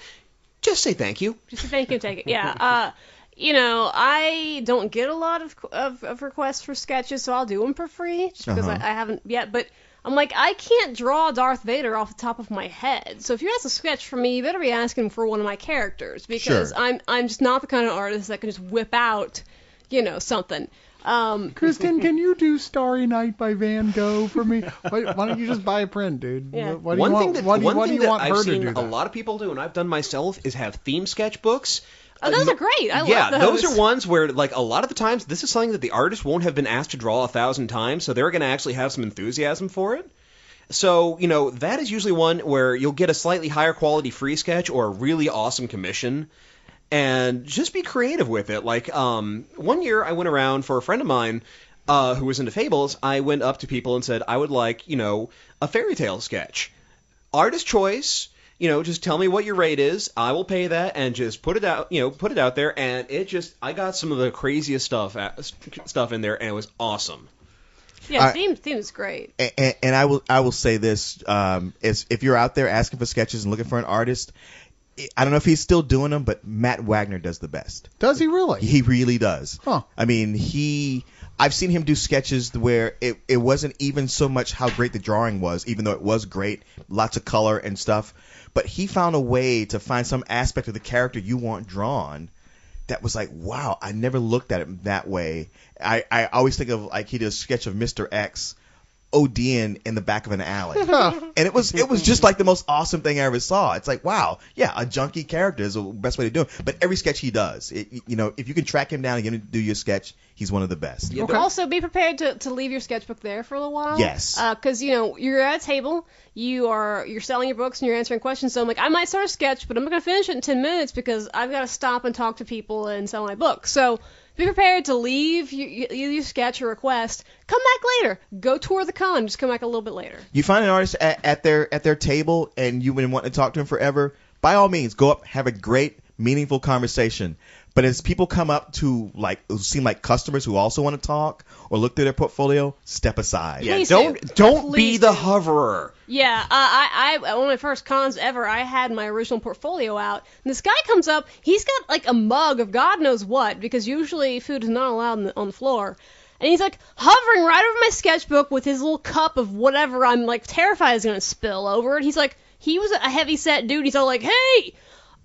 just say thank you. Just say thank you and take it. Yeah. I don't get a lot of requests for sketches, so I'll do them for free, just because I haven't yet. But I'm like, I can't draw Darth Vader off the top of my head. So if you ask a sketch from me, you better be asking for one of my characters, because I'm just not the kind of artist that can just whip out, something. Kristen, can you do Starry Night by Van Gogh for me? Why don't you just buy a print, dude? Yeah. One thing that I've seen a lot of people do, and I've done myself, is have theme sketchbooks. Oh, those are great. I love those. Those are ones where, like, a lot of the times, this is something that the artist won't have been asked to draw 1,000 times, so they're going to actually have some enthusiasm for it. So, that is usually one where you'll get a slightly higher quality free sketch or a really awesome commission, and just be creative with it. Like, one year I went around for a friend of mine who was into fables. I went up to people and said, I would like, a fairy tale sketch. Artist choice. Just tell me what your rate is. I will pay that, and just put it out there. And I got some of the craziest stuff in there, and it was awesome. Yeah, theme is great. And I will say this: is if you're out there asking for sketches and looking for an artist, I don't know if he's still doing them, but Matt Wagner does the best. Does he really? He really does. Huh. I mean, I've seen him do sketches where it wasn't even so much how great the drawing was, even though it was great, lots of color and stuff. But he found a way to find some aspect of the character you want drawn that was like, wow, I never looked at it that way. I always think of like he did a sketch of Mr. X ODing in the back of an alley. And it was just like the most awesome thing I ever saw. It's like, wow, yeah, a junkie character is the best way to do it. But every sketch he does, if you can track him down and get him to do your sketch, he's one of the best. Yeah, also, be prepared to leave your sketchbook there for a little while. Yes. Because, you're at a table, you're selling your books and you're answering questions. So I'm like, I might start a sketch, but I'm not going to finish it in 10 minutes because I've got to stop and talk to people and sell my book. So be prepared to leave your sketch or request. Come back later. Go tour the con. Just come back a little bit later. You find an artist at their table and you've been wanting to talk to him forever, by all means, go up, have a great, meaningful conversation. But as people come up to who seem like customers who also want to talk or look through their portfolio, step aside. Yeah, don't be the hoverer. Yeah, I one of my first cons ever, I had my original portfolio out, and this guy comes up, he's got like a mug of God knows what, because usually food is not allowed on the floor, and he's like hovering right over my sketchbook with his little cup of whatever I'm like terrified is going to spill over, and he was a heavy set dude, he's all like, hey,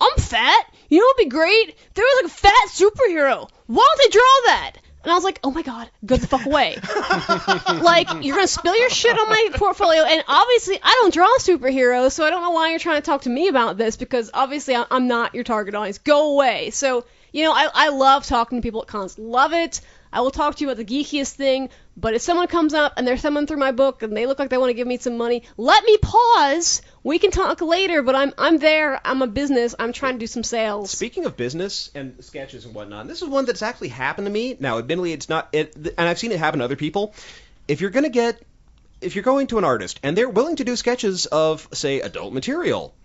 I'm fat, you know what'd be great? If there was like a fat superhero, why don't they draw that? And I was like, oh my god, go the fuck away. Like, you're going to spill your shit on my portfolio, and obviously I don't draw superheroes, so I don't know why you're trying to talk to me about this, because obviously I'm not your target audience. Go away. So, I love talking to people at cons. Love it. I will talk to you about the geekiest thing, but if someone comes up and they're thumbing through my book and they look like they want to give me some money, let me pause. We can talk later, but I'm there. I'm a business. I'm trying to do some sales. Speaking of business and sketches and whatnot, this is one that's actually happened to me. Now, admittedly, it's not, and I've seen it happen to other people. If you're going to an artist and they're willing to do sketches of, say, adult material,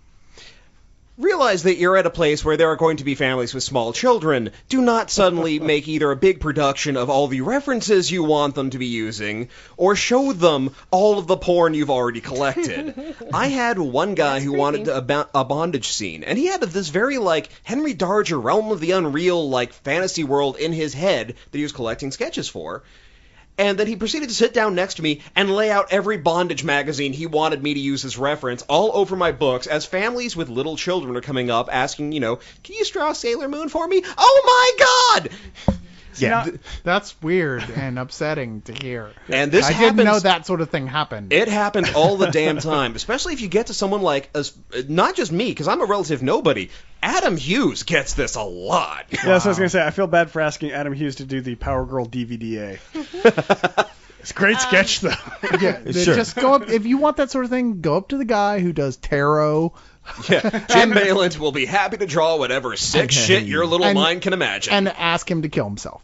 realize that you're at a place where there are going to be families with small children. Do not suddenly make either a big production of all the references you want them to be using, or show them all of the porn you've already collected. I had one guy who wanted a bondage scene, and he had this very, Henry Darger, Realm of the Unreal, fantasy world in his head that he was collecting sketches for. And then he proceeded to sit down next to me and lay out every bondage magazine he wanted me to use as reference all over my books as families with little children are coming up asking, can you draw Sailor Moon for me? Oh my God! Yeah, that's weird and upsetting to hear. And this I didn't know that sort of thing happened. It happened all the damn time, especially if you get to someone like not just me, because I'm a relative nobody. Adam Hughes gets this a lot. Yeah, that's what I was gonna say. I feel bad for asking Adam Hughes to do the Power Girl DVDA. It's a great sketch though. Yeah, sure. Just go up if you want that sort of thing. Go up to the guy who does tarot. Yeah, Jim Balint will be happy to draw whatever sick shit your little mind can imagine. And ask him to kill himself.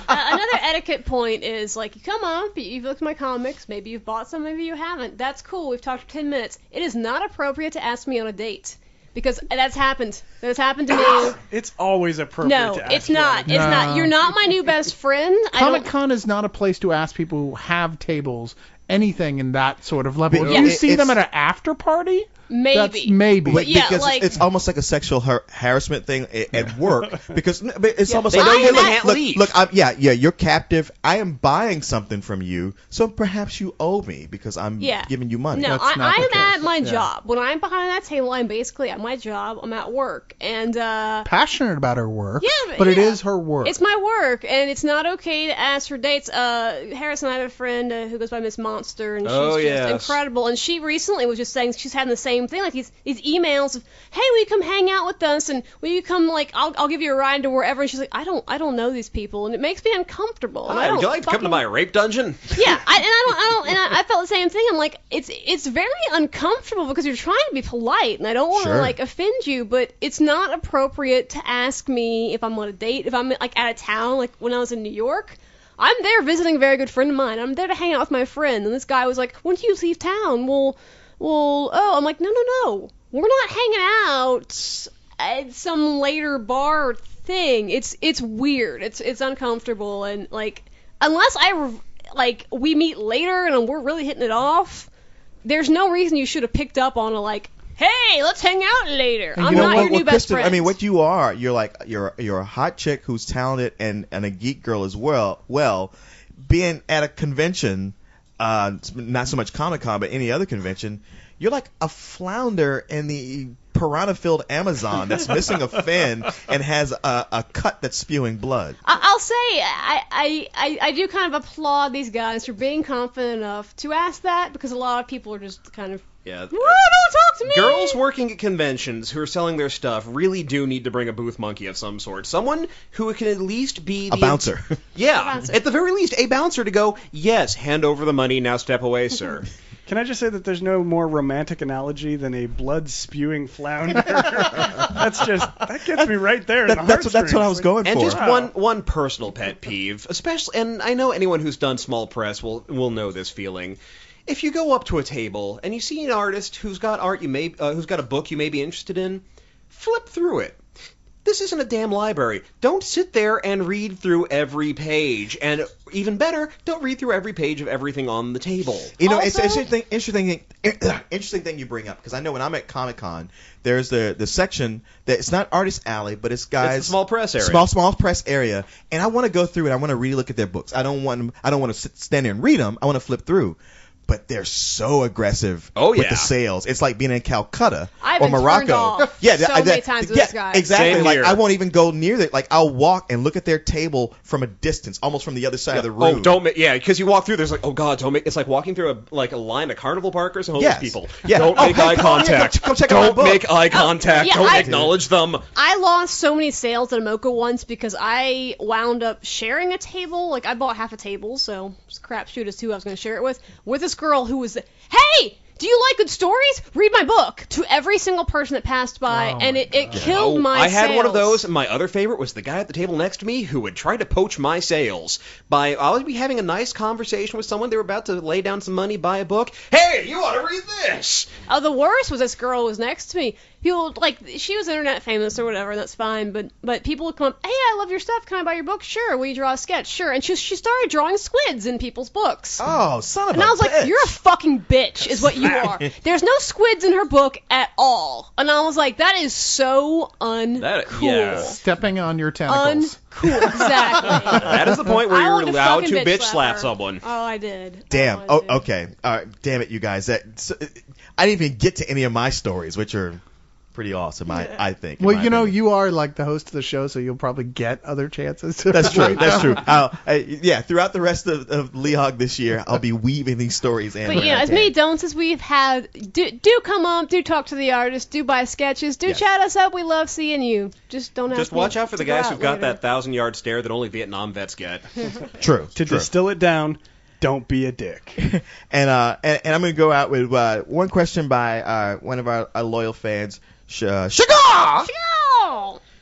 Another etiquette point is, you come up, you've looked at my comics, maybe you've bought some, maybe you haven't. That's cool, we've talked for 10 minutes. It is not appropriate to ask me on a date. Because that's happened. That's happened to me. It's always appropriate to ask it's not. It's not. You're not my new best friend. Comic-Con is not a place to ask people who have tables anything in that sort of level. If you see them at an after party, maybe. That's maybe. Because it's almost like a sexual harassment thing at work. Because it's almost like, they can't leave. Look, you're captive. I am buying something from you, so perhaps you owe me because I'm giving you money. No, I'm at my job. When I'm behind that table, I'm basically at my job. I'm at work. And passionate about her work. Yeah, but it is her work. It's my work, and it's not okay to ask for dates. Harris and I have a friend who goes by Miss Monster, and she's just incredible. And she recently was just saying she's having the same thing, these emails of, hey, will you come hang out with us, and will you come, I'll give you a ride to wherever, and she's like, I don't know these people, and it makes me uncomfortable. Hi, would you like to come to my rape dungeon? Yeah, I felt the same thing. I'm like, it's very uncomfortable because you're trying to be polite, and I don't want to offend you, but it's not appropriate to ask me if I'm on a date, if I'm out of town, when I was in New York. I'm there visiting a very good friend of mine. I'm there to hang out with my friend, and this guy was like, when do you leave town? I'm like, no. We're not hanging out at some later bar thing. It's weird. It's uncomfortable, and unless we meet later and we're really hitting it off, there's no reason you should have picked up on hey, let's hang out later. I'm not your new best friend. I mean, what you are, you're a hot chick who's talented and a geek girl as well. Well, being at a convention, not so much Comic-Con, but any other convention, you're like a flounder in the piranha-filled Amazon that's missing a fin and has a cut that's spewing blood. I'll say I do kind of applaud these guys for being confident enough to ask that, because a lot of people are just kind of, yeah, don't talk to me. Girls working at conventions who are selling their stuff really do need to bring a booth monkey of some sort. Someone who can at least be a bouncer. Yeah, A bouncer. at the very least, a bouncer to go, yes, hand over the money, now step away, sir. Can I just say that there's no more romantic analogy than a blood-spewing flounder? That gets me right there. That's what I was going and for. And just one personal pet peeve, especially, and I know anyone who's done small press will know this feeling. If you go up to a table and you see an artist who's got who's got a book you may be interested in, flip through it. This isn't a damn library. Don't sit there and read through every page. And even better, don't read through every page of everything on the table. You know, it's an interesting thing you bring up, because I know when I'm at Comic-Con, there's the section that it's not Artist Alley, but it's guys. It's the small press area. Small press area, and I want to go through and I want to really look at their books. I don't want to stand there and read them. I want to flip through. But they're so aggressive with the sales. It's like being in Calcutta or Morocco. Turned off many times with this guy. Exactly. Same like here. I won't even go near it. Like I'll walk and look at their table from a distance, almost from the other side of the room. Oh, don't make because you walk through. There's like, oh god, don't make. It's like walking through a line of carnival parkers and homeless people. Yeah. Don't make eye contact. Go check out my don't book. make eye contact. Yeah, don't acknowledge them. I lost so many sales at Amoka once because I wound up sharing a table. Like, I bought half a table, so it's a crapshoot as to who I was going to share it with this girl who was, hey, do you like good stories? Read my book, to every single person that passed by, and it killed my I had sales. one of those. My other favorite was the guy at the table next to me who would try to poach my sales. I would be having a nice conversation with someone. They were about to lay down some money, buy a book. Hey, you ought to read this. Oh, the worst was this girl who was next to me. People, like, she was internet famous or whatever, that's fine, but people would come up, hey, I love your stuff, can I buy your book? Sure. Will you draw a sketch? Sure. And she started drawing squids in people's books. Oh, son of a bitch. And I was like, you're a fucking bitch, is what you are. There's no squids in her book at all. And I was like, that is so uncool. Stepping on your tentacles. Uncool, exactly. That is the point where I you're wanted to allowed to fucking bitch bitch slap her. someone. Oh, I did. Damn. Oh, I did. Okay. All right. Damn it, you guys. I didn't even get to any of my stories, which are pretty awesome, I think. Well, you know, you are like the host of the show, so you'll probably get other chances. That's true. That's true. Throughout the rest of Lehog this year, I'll be weaving these stories in. But as many don'ts as we've had, do come up, do talk to the artist, do buy sketches, do chat us up. We love seeing you. Just don't. Just watch out for the guys who've got that 1,000-yard stare that only Vietnam vets get. True. To distill it down, don't be a dick. and I'm going to go out with one question by one of our loyal fans. Shigar!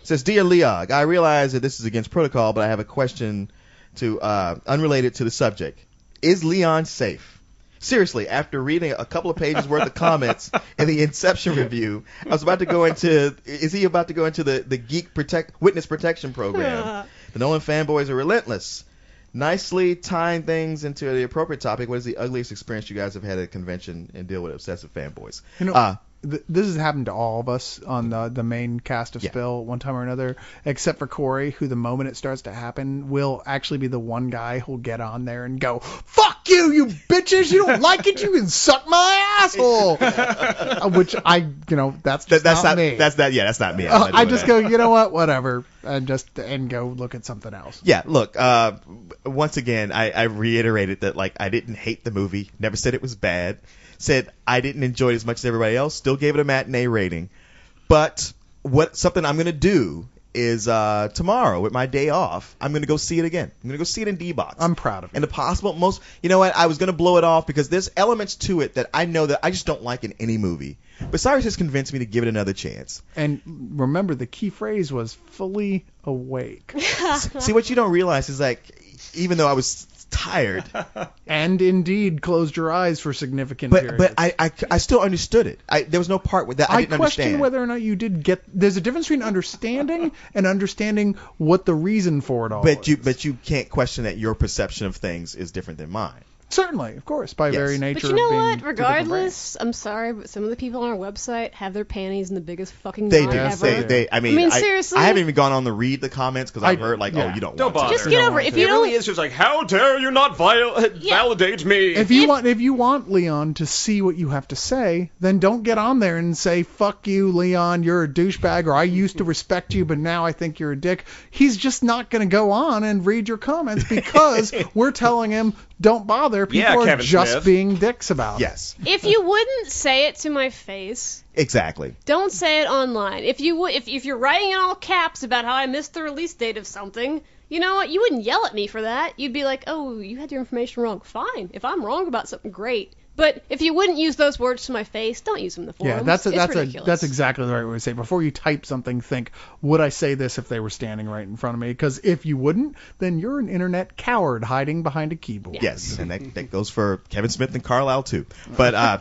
Says, Dear Leog, I realize that this is against protocol, but I have a question unrelated to the subject. Is Leon safe? Seriously, after reading a couple of pages worth of comments in the Inception review, is he about to go into the Geek Witness Protection Program? The Nolan fanboys are relentless. Nicely tying things into the appropriate topic, what is the ugliest experience you guys have had at a convention and deal with obsessive fanboys? This has happened to all of us on the main cast of Spill one time or another, except for Corey, who the moment it starts to happen will actually be the one guy who'll get on there and go, fuck you, you bitches, you don't like it, you can suck my asshole. Which that's not me. That's not me. I just go, you know what, whatever, and go look at something else. Yeah, look, once again, I reiterated that, like, I didn't hate the movie, never said it was bad. Said I didn't enjoy it as much as everybody else. Still gave it a matinee rating. But something I'm going to do is tomorrow with my day off, I'm going to go see it again. I'm going to go see it in D-Box. I'm proud of it. And the possible most, you know what, I was going to blow it off because there's elements to it that I know that I just don't like in any movie. But Cyrus has convinced me to give it another chance. And remember, the key phrase was fully awake. See, what you don't realize is, like, even though I was tired and indeed closed your eyes for significant periods. But I still understood it. There was no part with that I didn't question understand. Whether or not you did get. There's a difference between understanding and understanding what the reason for it all is. But you can't question that your perception of things is different than mine. Certainly, of course, by very nature. But you know of being what? Regardless, I'm sorry, but some of the people on our website have their panties in the biggest fucking they knot do. ever. I mean, seriously. I haven't even gone on to read the comments because I've heard you don't bother. Just get over it. If you it really is just like, how dare you not validate me? If you want Leon to see what you have to say, then don't get on there and say, fuck you, Leon, you're a douchebag, or I used to respect you, but now I think you're a dick. He's just not going to go on and read your comments because we're telling him, don't bother. People are Kevin just Smith. being dicks about it. Yes. If you wouldn't say it to my face, exactly. Don't say it online. If you're writing in all caps about how I missed the release date of something, you know what? You wouldn't yell at me for that. You'd be like, oh, you had your information wrong. Fine. If I'm wrong about something, great. But if you wouldn't use those words to my face, don't use them in the forums. Yeah, ridiculous. that's exactly the right way to say it. Before you type something, think, would I say this if they were standing right in front of me? Because if you wouldn't, then you're an internet coward hiding behind a keyboard. Yes, and that goes for Kevin Smith and Carlisle too. But I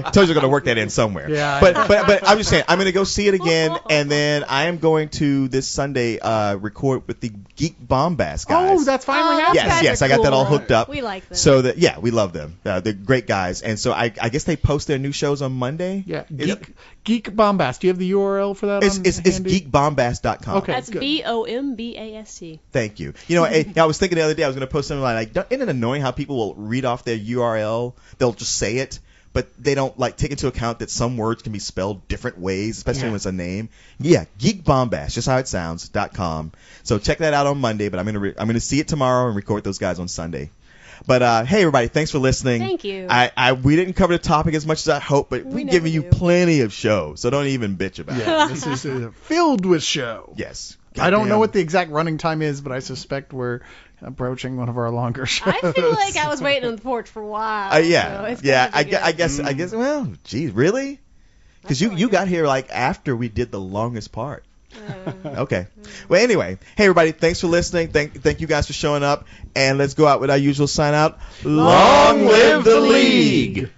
told you I'm going to work that in somewhere. Yeah. But I'm just saying, I'm going to go see it again, and then I am going to this Sunday record with the Geek Bombast guys. Oh, that's finally happening. Yes, I got that all hooked up. We like them. So we love them. They're great guys, and so I guess they post their new shows on Monday. Yeah, Geek Bombast. Do you have the URL for that? It's geekbombast.com. Okay, that's BOMBAST. Thank you. You know, I was thinking the other day I was going to post something like, isn't it annoying how people will read off their URL? They'll just say it, but they don't take into account that some words can be spelled different ways, especially when it's a name. Yeah, geekbombast, just how it sounds, .com. So check that out on Monday, but I'm gonna see it tomorrow and record those guys on Sunday. But hey, everybody, thanks for listening. Thank you. We didn't cover the topic as much as I hoped, but we've given you plenty of show, so don't even bitch about it. This is filled with show. Yes. I don't know what the exact running time is, but I suspect we're approaching one of our longer shows. I feel like I was waiting on the porch for a while. I guess. Well, geez, really? Because you got here after we did the longest part. Okay. Well, anyway, hey everybody, thanks for listening. Thank you guys for showing up, and let's go out with our usual sign out. Long live the league.